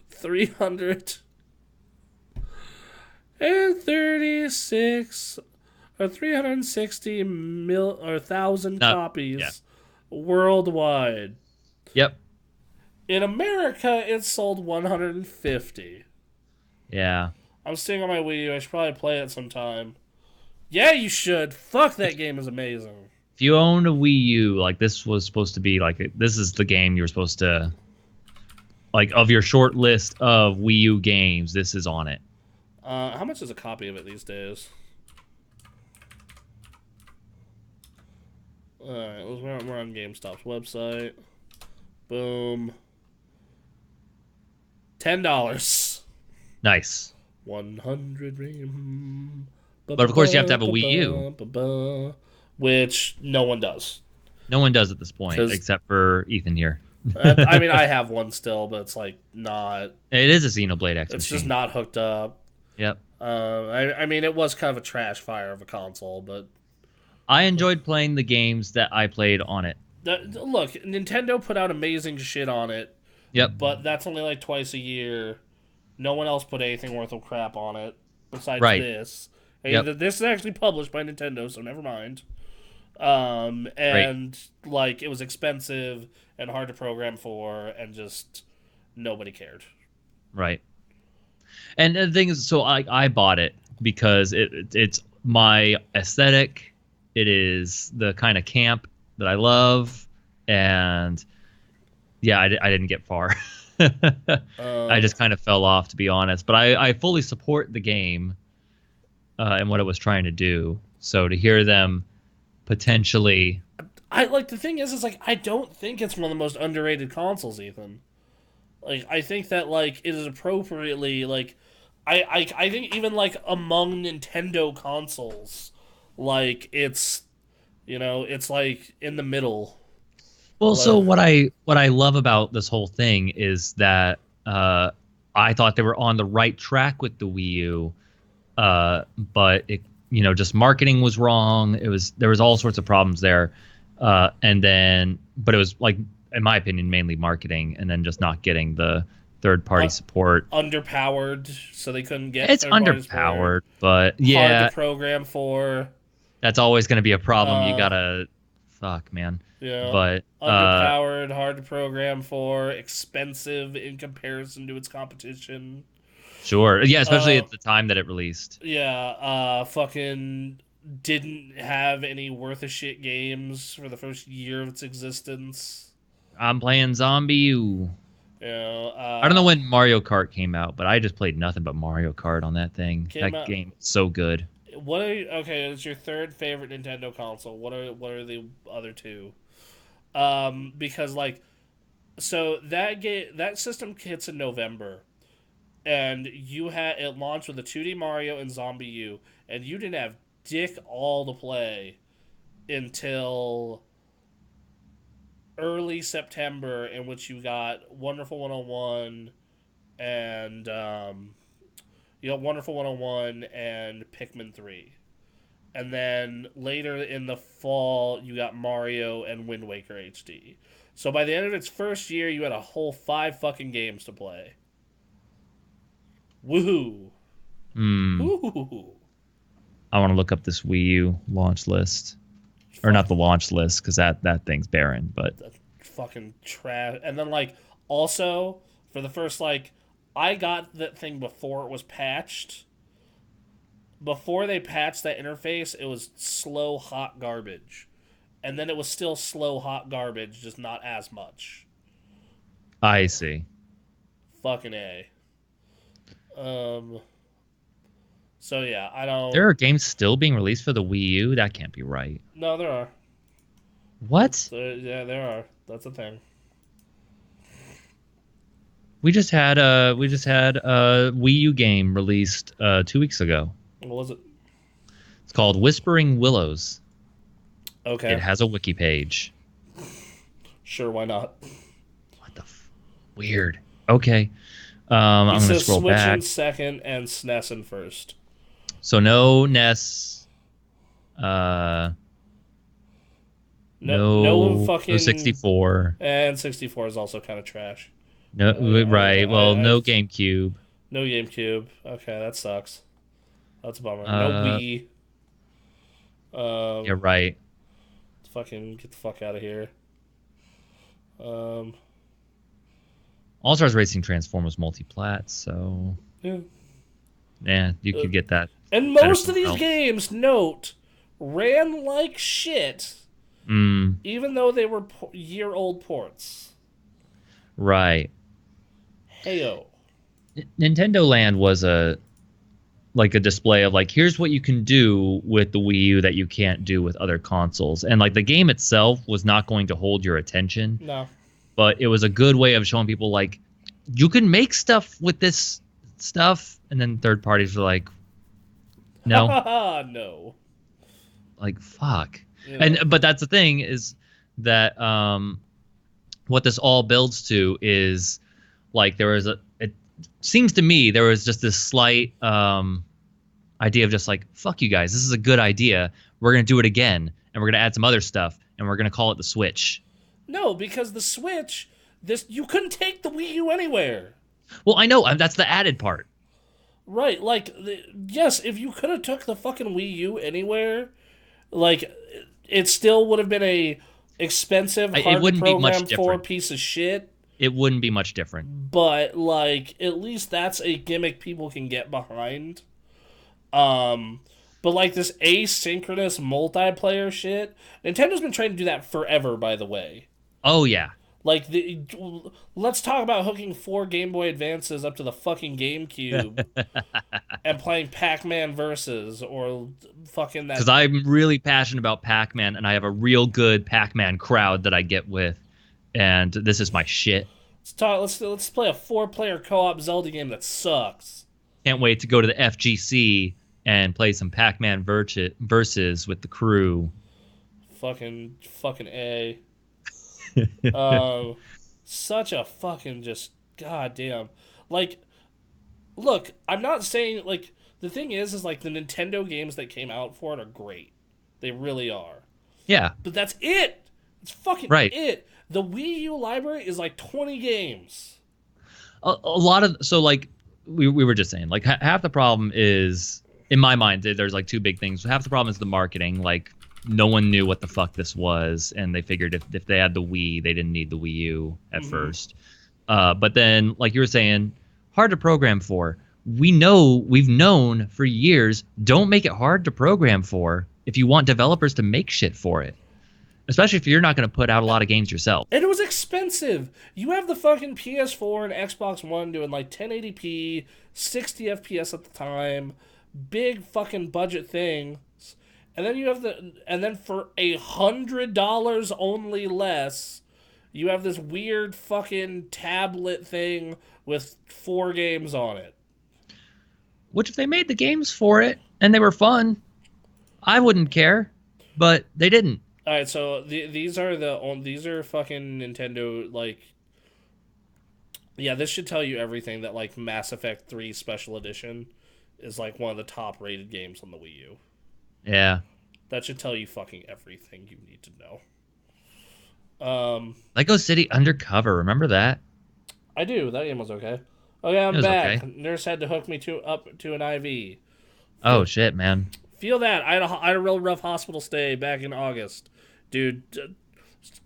336 or 360,000 copies worldwide. Yep. In America, it sold 150. Yeah. I'm sitting on my Wii U. I should probably play it sometime. Yeah, you should. Fuck, that game is amazing. If you owned a Wii U, this was supposed to be this is the game you were supposed to, of your short list of Wii U games, this is on it. How much is a copy of it these days? Alright, we're on GameStop's website. Boom. $10. Nice. 100 ring. But of course you have to have a Wii U. Which no one does. No one does at this point, except for Ethan here. I mean, I have one still, but it's not... It is a Xenoblade X It's machine. just not hooked up. Yep. I mean, it was kind of a trash fire of a console, but... I enjoyed playing the games that I played on it. Look, Nintendo put out amazing shit on it. Yep. But that's only twice a year. No one else put anything worth of crap on it besides this. And this is actually published by Nintendo, so never mind. And it was expensive and hard to program for, and just nobody cared. Right. And the thing is, so I bought it because it's my aesthetic. It is the kind of camp that I love, and yeah, I didn't get far. I just kind of fell off, to be honest. But I fully support the game and what it was trying to do. So to hear them potentially, I like the thing is like I don't think it's one of the most underrated consoles, Ethan. Like I think that like it is appropriately like I think even like among Nintendo consoles, like it's it's like in the middle. well, so Like, what I love about this whole thing is that I thought they were on the right track with the Wii U, but it just marketing was wrong. There was all sorts of problems there, and then but it was like, in my opinion, mainly marketing, and then just not getting the third party support. underpowered, so they couldn't get. It's third-party underpowered, support. but yeah, Hard to program for. that's always going to be a problem. You gotta, fuck, man. Yeah, But underpowered, hard to program for, expensive in comparison to its competition. sure, yeah, especially at the time that it released. Yeah, fucking didn't have any worth a shit games for the first year of its existence. I'm playing Zombie U. I I don't know when Mario Kart came out, but I just played nothing but Mario Kart on that thing. That game is so good. What are okay? It's your third favorite Nintendo console. What are the other two? Because like, so that system hits in November, and it launched with a 2D Mario and Zombie U, and you didn't have dick all to play until early September, in which you got Wonderful 101 and Wonderful 101 and Pikmin 3. And then later in the fall, you got Mario and Wind Waker HD. So by the end of its first year, you had a whole 5 fucking games to play. Woohoo! Woohoo! I want to look up this Wii U launch list. Or not the launch list, because that thing's barren, but... That's fucking trash. And then, like, also, for the first, like... I got that thing before it was patched. Before they patched that interface, it was slow, hot garbage. And then it was still slow, hot garbage, just not as much. I see. Fucking A. So, yeah, I don't... There are games still being released for the Wii U? That can't be right. No, there are. What? Yeah, there are. That's a thing. We just had a Wii U game released 2 weeks ago. What was it? It's called Whispering Willows. Okay. It has a wiki page. Sure, why not? What the weird. Okay. I'm going to scroll Switch back. in second and SNES in first. So no NES. No fucking... No 64. And 64 is also kind of trash. No, right. Well, no GameCube. No GameCube. Okay, that sucks. That's a bummer. No Wii. You're right. Fucking get the fuck out of here. All-Stars Racing Transformers multiplat, so... Yeah, you could get that. And most of these games, note, ran like shit, even though they were year-old ports. Right. Heyo. Nintendo Land was a display of, like, here's what you can do with the Wii U that you can't do with other consoles. And, like, the game itself was not going to hold your attention. No. But it was a good way of showing people, like, you can make stuff with this stuff. And then third parties were like, no. No. Like, fuck. Yeah. But that's the thing, is that what this all builds to is, like, it seems to me there was just this slight idea of just like, fuck you guys, this is a good idea. We're going to do it again. And we're going to add some other stuff. And we're going to call it the Switch. No, because the Switch, you couldn't take the Wii U anywhere. Well, I know. That's the added part. Right, like, yes, if you could have took the fucking Wii U anywhere, like, it still would have been a expensive, hard-to-program for piece of shit. It wouldn't be much different. But, like, at least that's a gimmick people can get behind. But like this asynchronous multiplayer shit, Nintendo's been trying to do that forever, by the way. Oh yeah. Like, let's talk about hooking 4 Game Boy Advances up to the fucking GameCube and playing Pac-Man Versus or fucking that. Because I'm really passionate about Pac-Man, and I have a real good Pac-Man crowd that I get with, and this is my shit. Let's play a 4-player co-op Zelda game that sucks. Can't wait to go to the FGC and play some Pac-Man Versus with the crew. Fucking A. Such a fucking just goddamn. Like, look, I'm not saying, like, the thing is like the Nintendo games that came out for it are great. They really are. Yeah. But that's it. It's fucking right. it. The Wii U library is like 20 games. A lot of, so like we were just saying, like half the problem is, in my mind, there's like 2 big things. Half the problem is the marketing. Like, no one knew what the fuck this was, and they figured if they had the Wii, they didn't need the Wii U at first. But then, like you were saying, hard to program for. We've known for years, don't make it hard to program for if you want developers to make shit for it. Especially if you're not going to put out a lot of games yourself. And it was expensive. You have the fucking PS4 and Xbox One doing like 1080p, 60 FPS at the time, big fucking budget things. And then you have and then for $100 only less, you have this weird fucking tablet thing with 4 games on it. Which, if they made the games for it and they were fun, I wouldn't care. But they didn't. All right, so these are fucking Nintendo, like, yeah, this should tell you everything that, like, Mass Effect 3 Special Edition is like one of the top rated games on the Wii U. Yeah. That should tell you fucking everything you need to know. Lego City Undercover, remember that? I do. That game was okay. Okay, I'm back. Okay. Nurse had to hook me up to an IV. Oh shit, man. Feel that. I had a real rough hospital stay back in August. Dude,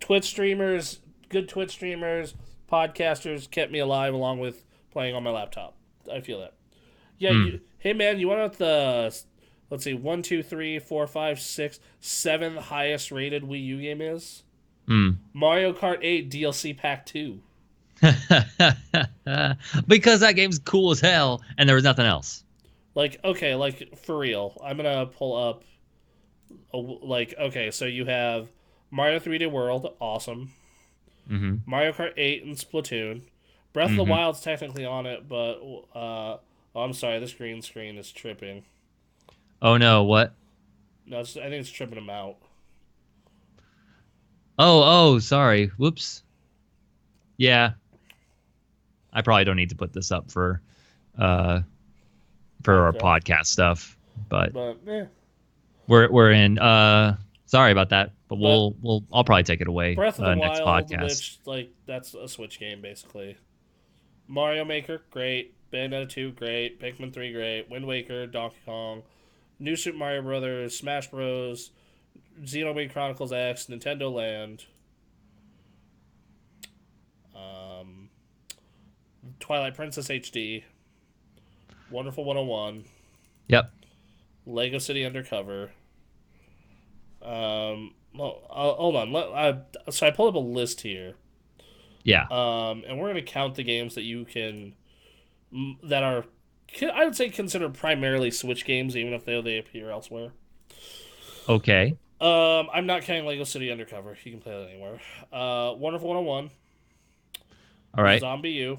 Twitch streamers, good Twitch streamers, podcasters kept me alive along with playing on my laptop. I feel that. Yeah, hey man, you want to know what the, let's see, 1, 2, 3, 4, 5, 6, 7th highest rated Wii U game is? Mario Kart 8 DLC Pack 2. Because that game's cool as hell and there was nothing else. Like, okay, like, for real. I'm going to pull up, okay, so you have Mario 3D World, awesome. Mario Kart 8 and Splatoon. Breath of the Wild's technically on it, but, I'm sorry, this green screen is tripping. Oh no, what? No, I think it's tripping them out. Oh, sorry. Whoops. Yeah. I probably don't need to put this up for our podcast stuff, but yeah. We're in. Sorry about that, but I'll probably take it away. Breath of the next Wild, podcast. which, like, that's a Switch game basically. Mario Maker, great. Bayonetta 2, great. Pikmin 3, great. Wind Waker, Donkey Kong, New Super Mario Brothers, Smash Bros, Xenoblade Chronicles X, Nintendo Land, Twilight Princess HD, Wonderful 101. Yep. Lego City Undercover. Hold on. So I pulled up a list here. Yeah. And we're gonna count the games that you can, that are, I would say, considered primarily Switch games, even if they appear elsewhere. Okay. I'm not counting Lego City Undercover. You can play that anywhere. Wonderful 101. All right. Zombie U.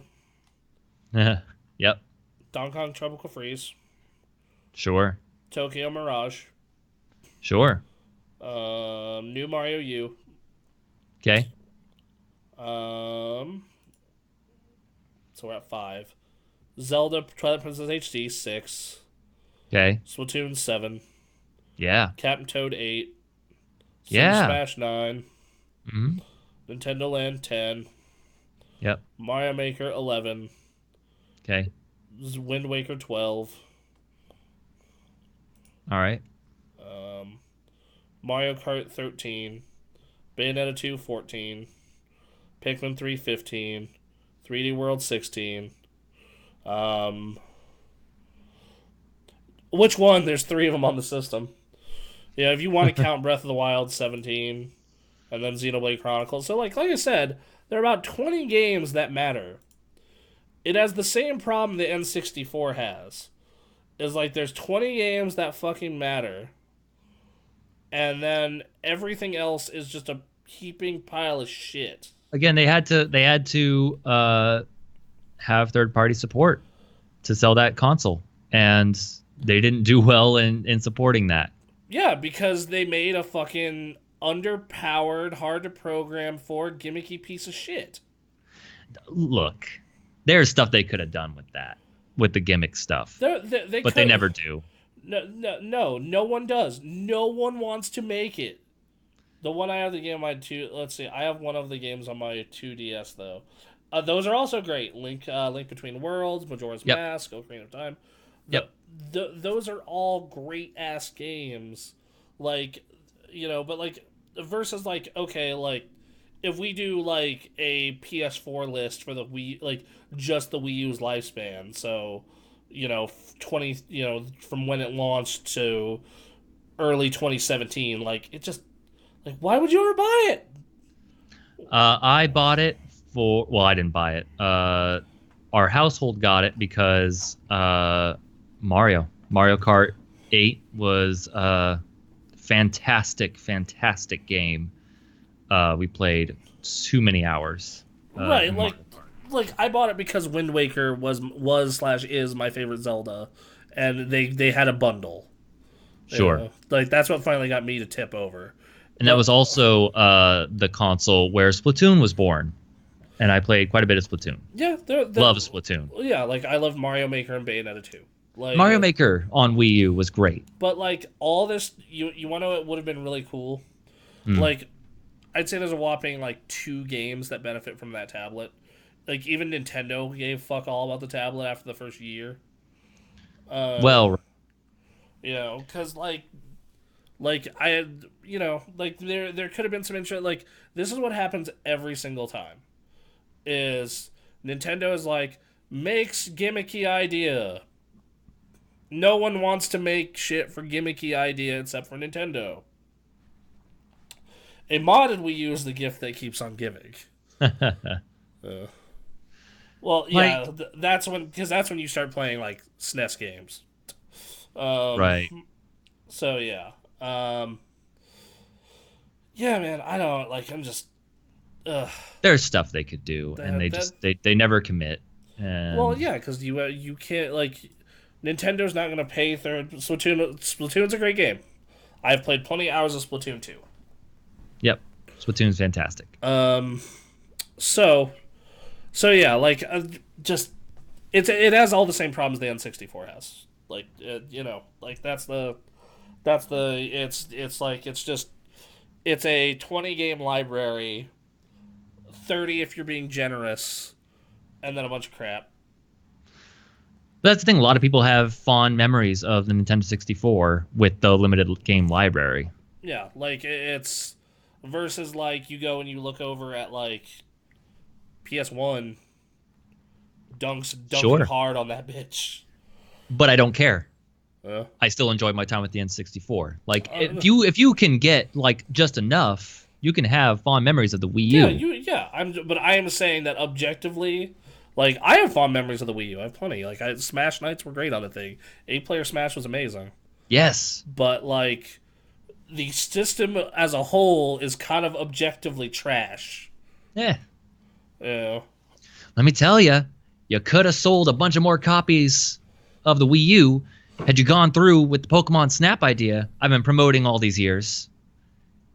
Yep. Donkey Kong Tropical Freeze. Sure. Tokyo Mirage. Sure. New Mario U. Okay. So we're at 5. Zelda Twilight Princess HD 6. Okay. Splatoon 7. Yeah. Captain Toad 8. Yeah. Super Smash 9. Mm-hmm. Nintendo Land 10. Yep. Mario Maker 11. Okay. Wind Waker 12. All right. Mario Kart 13. Bayonetta 2 14. Pikmin 3 15. 3D World 16. Which one? There's 3 of them on the system. Yeah, if you want to count Breath of the Wild, 17, and then Xenoblade Chronicles. So, like I said, there are about 20 games that matter. It has the same problem the N64 has. Is like there's 20 games that fucking matter, and then everything else is just a heaping pile of shit. Again, they had to have third-party support to sell that console, and they didn't do well in supporting that. Yeah, because they made a fucking underpowered, hard to program for gimmicky piece of shit. Look, there's stuff they could have done with that, with the gimmick stuff, but they never do. No one does. No one wants to make it. The one I have the game on my let's see, I have one of the games on my 2DS though. Those are also great. Link Between Worlds, Majora's Mask, Ocarina of Time. Those are all great ass games. Like, you know, but like versus like, okay, like if we do like a PS4 list for the Wii, like just the Wii U's lifespan, so you know, 20, you know, from when it launched to early 2017, like it just like why would you ever buy it? I bought it well, I didn't buy it. Our household got it because Mario Kart 8 was a fantastic game. We played too many hours. Right, like I bought it because Wind Waker was/is my favorite Zelda, and they had a bundle. Sure. You know? Like that's what finally got me to tip over. And that was also the console where Splatoon was born. And I played quite a bit of Splatoon. Yeah, love Splatoon. Yeah, like I love Mario Maker and Bayonetta 2. Like, Mario Maker on Wii U was great. But like all this, you want to know what would have been really cool? Like, I'd say there's a whopping like 2 games that benefit from that tablet. Like even Nintendo gave fuck all about the tablet after the first year. Well, you know, because like I had, you know, like there could have been some interest. Like this is what happens every single time. Is Nintendo is like makes gimmicky idea. No one wants to make shit for gimmicky idea except for Nintendo. A modded Wii U is the gift that keeps on giving. Well, yeah, that's when you start playing like SNES games. Right. So yeah, yeah, man. I don't like. I'm just. There's stuff they could do, and they never commit. And... Well, yeah, because you can't like. Nintendo's not going to pay third Splatoon. Splatoon's a great game. I've played plenty of hours of Splatoon 2. Yep, Splatoon's fantastic. So yeah, like just it has all the same problems the N64 has. Like you know, like it's a 20 game library, 30 if you're being generous, and then a bunch of crap. That's the thing. A lot of people have fond memories of the Nintendo 64 with the limited game library. Yeah, like it's versus like you go and you look over at like PS1, dunking hard on that bitch. But I don't care. I still enjoy my time with the N64. Like if you can get like just enough, you can have fond memories of the Wii U. But I am saying that objectively. Like, I have fond memories of the Wii U. I have plenty. Like, Smash Nights were great on the thing. 8-player Smash was amazing. Yes. But, like, the system as a whole is kind of objectively trash. Yeah. Yeah. Let me tell you, you could have sold a bunch of more copies of the Wii U had you gone through with the Pokemon Snap idea I've been promoting all these years.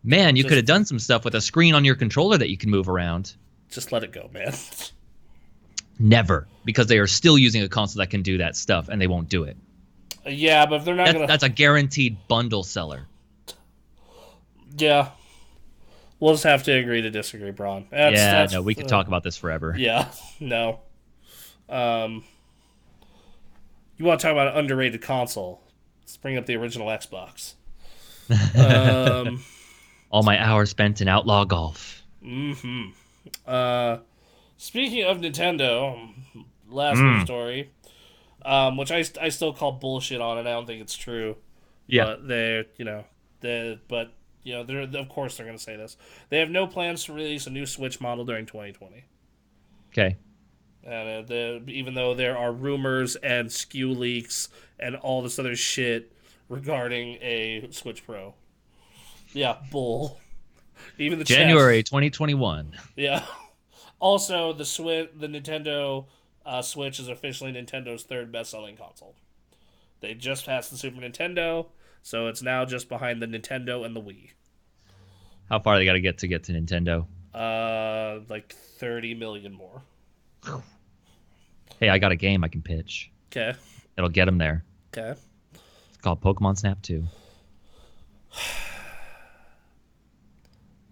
Man, you could have done some stuff with a screen on your controller that you can move around. Just let it go, man. Never, because they are still using a console that can do that stuff, and they won't do it. Yeah, but if they're not that's a guaranteed bundle seller. Yeah. We'll just have to agree to disagree, Braun. No, we could talk about this forever. Yeah, no. You want to talk about an underrated console? Let's bring up the original Xbox. All my hours spent in Outlaw Golf. Mm-hmm. Speaking of Nintendo, last news story. which I still call bullshit on it. I don't think it's true. Yeah. But they're, they're of course they're going to say this. They have no plans to release a new Switch model during 2020. Okay. And even though there are rumors and SKU leaks and all this other shit regarding a Switch Pro. Yeah, bull. Even the January chest. 2021. Yeah. Also, the Nintendo Switch is officially Nintendo's third best-selling console. They just passed the Super Nintendo, so it's now just behind the Nintendo and the Wii. How far they got to get to Nintendo? Like 30 million more. Hey, I got a game I can pitch. Okay. It'll get them there. Okay. It's called Pokemon Snap 2.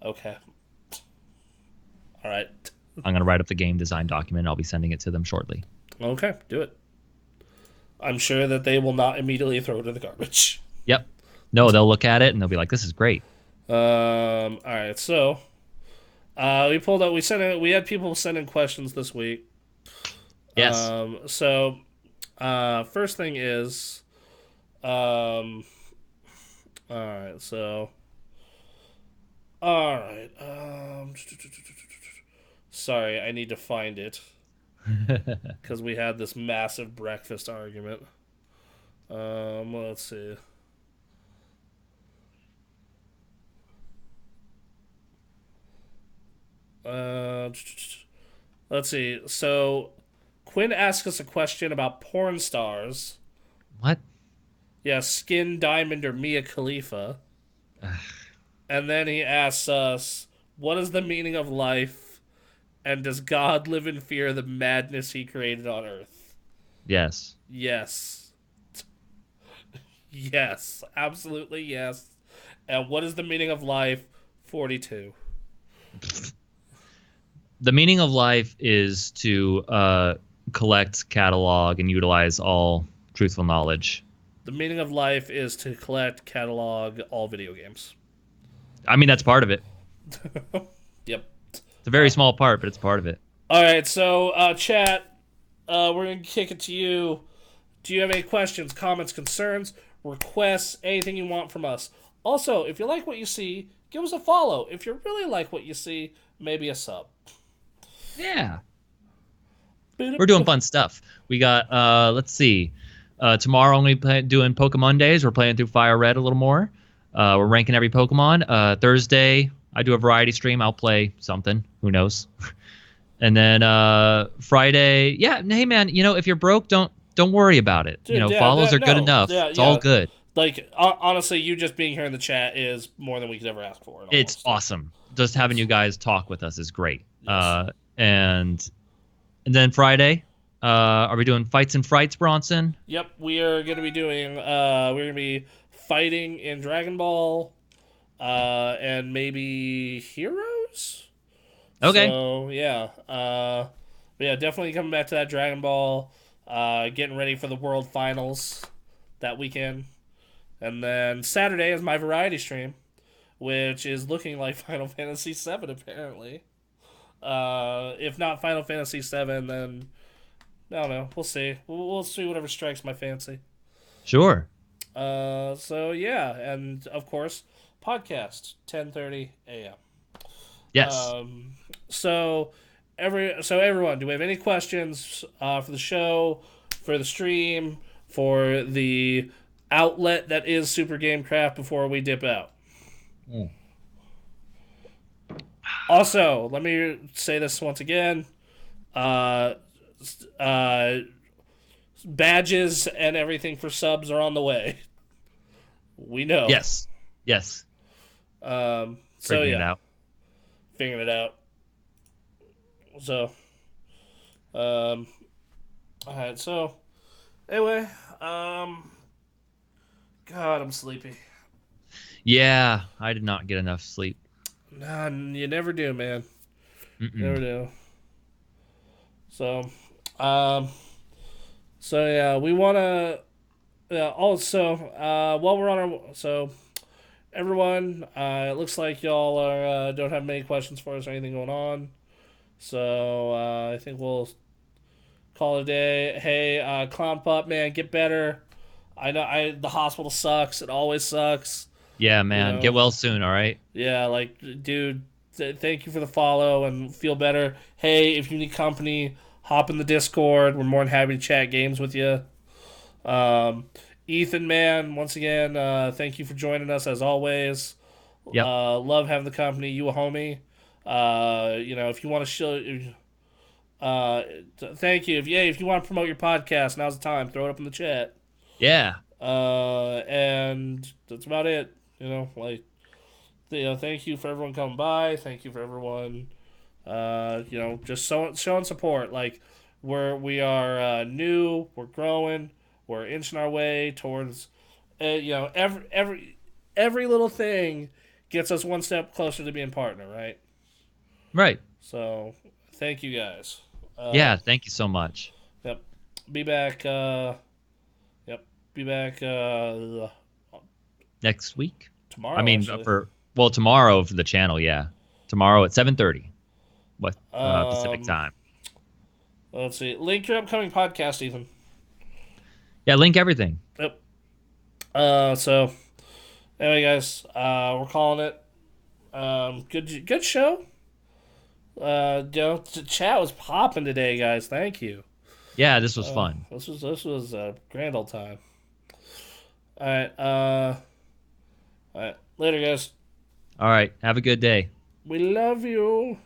Okay. All right. I'm going to write up the game design document. I'll be sending it to them shortly. Okay, do it. I'm sure that they will not immediately throw it in the garbage. Yep. No, they'll look at it and they'll be like, this is great. All right, so we pulled up. We had people send in questions this week. Yes. So first thing is, all right. So, all right. Sorry, I need to find it because we had this massive breakfast argument. Let's see. Let's see. So, Quinn asked us a question about porn stars. What? Yeah, Skin Diamond or Mia Khalifa. And then he asks us, what is the meaning of life? And does God live in fear of the madness he created on Earth? Yes. Yes. Yes. Absolutely yes. And what is the meaning of life? 42. The meaning of life is to collect, catalog, and utilize all truthful knowledge. The meaning of life is to collect, catalog all video games. I mean, that's part of it. Yep. It's a very small part, but it's part of it. All right, so chat, we're going to kick it to you. Do you have any questions, comments, concerns, requests, anything you want from us? Also, if you like what you see, give us a follow. If you really like what you see, maybe a sub. Yeah. We're doing fun stuff. We got, let's see. Tomorrow I'm going to be doing Pokemon Days. We're playing through Fire Red a little more. We're ranking every Pokemon. Thursday, I do a variety stream. I'll play something. Who knows? And then Friday, yeah, hey, man, if you're broke, don't worry about it. Dude, follows are good enough. It's all good. Like, honestly, you just being here in the chat is more than we could ever ask for. It's awesome. Just having you guys talk with us is great. Yes. And then Friday, are we doing Fights and Frights, Bronson? Yep, we are going to be doing, we're going to be fighting in Dragon Ball, and maybe Heroes? Okay. So, yeah. Definitely coming back to that Dragon Ball, getting ready for the World Finals that weekend. And then Saturday is my variety stream, which is looking like Final Fantasy VII, apparently. If not Final Fantasy VII, then I don't know. We'll see. We'll see whatever strikes my fancy. Sure. So yeah, and of course, podcast 10:30 a.m. Yes. So everyone, do we have any questions for the show, for the stream, for the outlet that is Super Gamecraft before we dip out? Also, let me say this once again. Badges and everything for subs are on the way. We know. Yes. So Figuring yeah, it out. Figuring it out. So, all right. So, anyway, God, I'm sleepy. Yeah, I did not get enough sleep. Nah, you never do, man. Mm-mm. Never do. So, yeah, we want to. Also, while we're on our, everyone, it looks like y'all are don't have many questions for us or anything going on. So I think we'll call it a day. Hey, Clown Pup, man, get better. I know the hospital sucks. It always sucks. Yeah, man. Get well soon, all right? Yeah, like, dude, thank you for the follow and feel better. Hey, if you need company, hop in the Discord. We're more than happy to chat games with you. Ethan, man, once again, thank you for joining us as always. Yep. Love having the company. You a homie. If you want to show, thank you. If you want to promote your podcast, now's the time. Throw it up in the chat. Yeah. And that's about it. Thank you for everyone coming by. Thank you for everyone, just showing support. Like, we are new. We're growing. We're inching our way towards, every little thing gets us one step closer to being partner, right? Right. So, thank you guys. Yeah, thank you so much. Yep. Be back. Be back next week. Tomorrow. I mean, actually. tomorrow for the channel. Yeah, tomorrow at 7:30. What Pacific time? Let's see. Link your upcoming podcast, Ethan. Yeah, link everything. Yep. So, anyway, guys, we're calling it. Good show. The chat was popping today, guys. Thank you. Yeah, this was fun. This was a grand old time. All right. Later, guys. All right. Have a good day. We love you.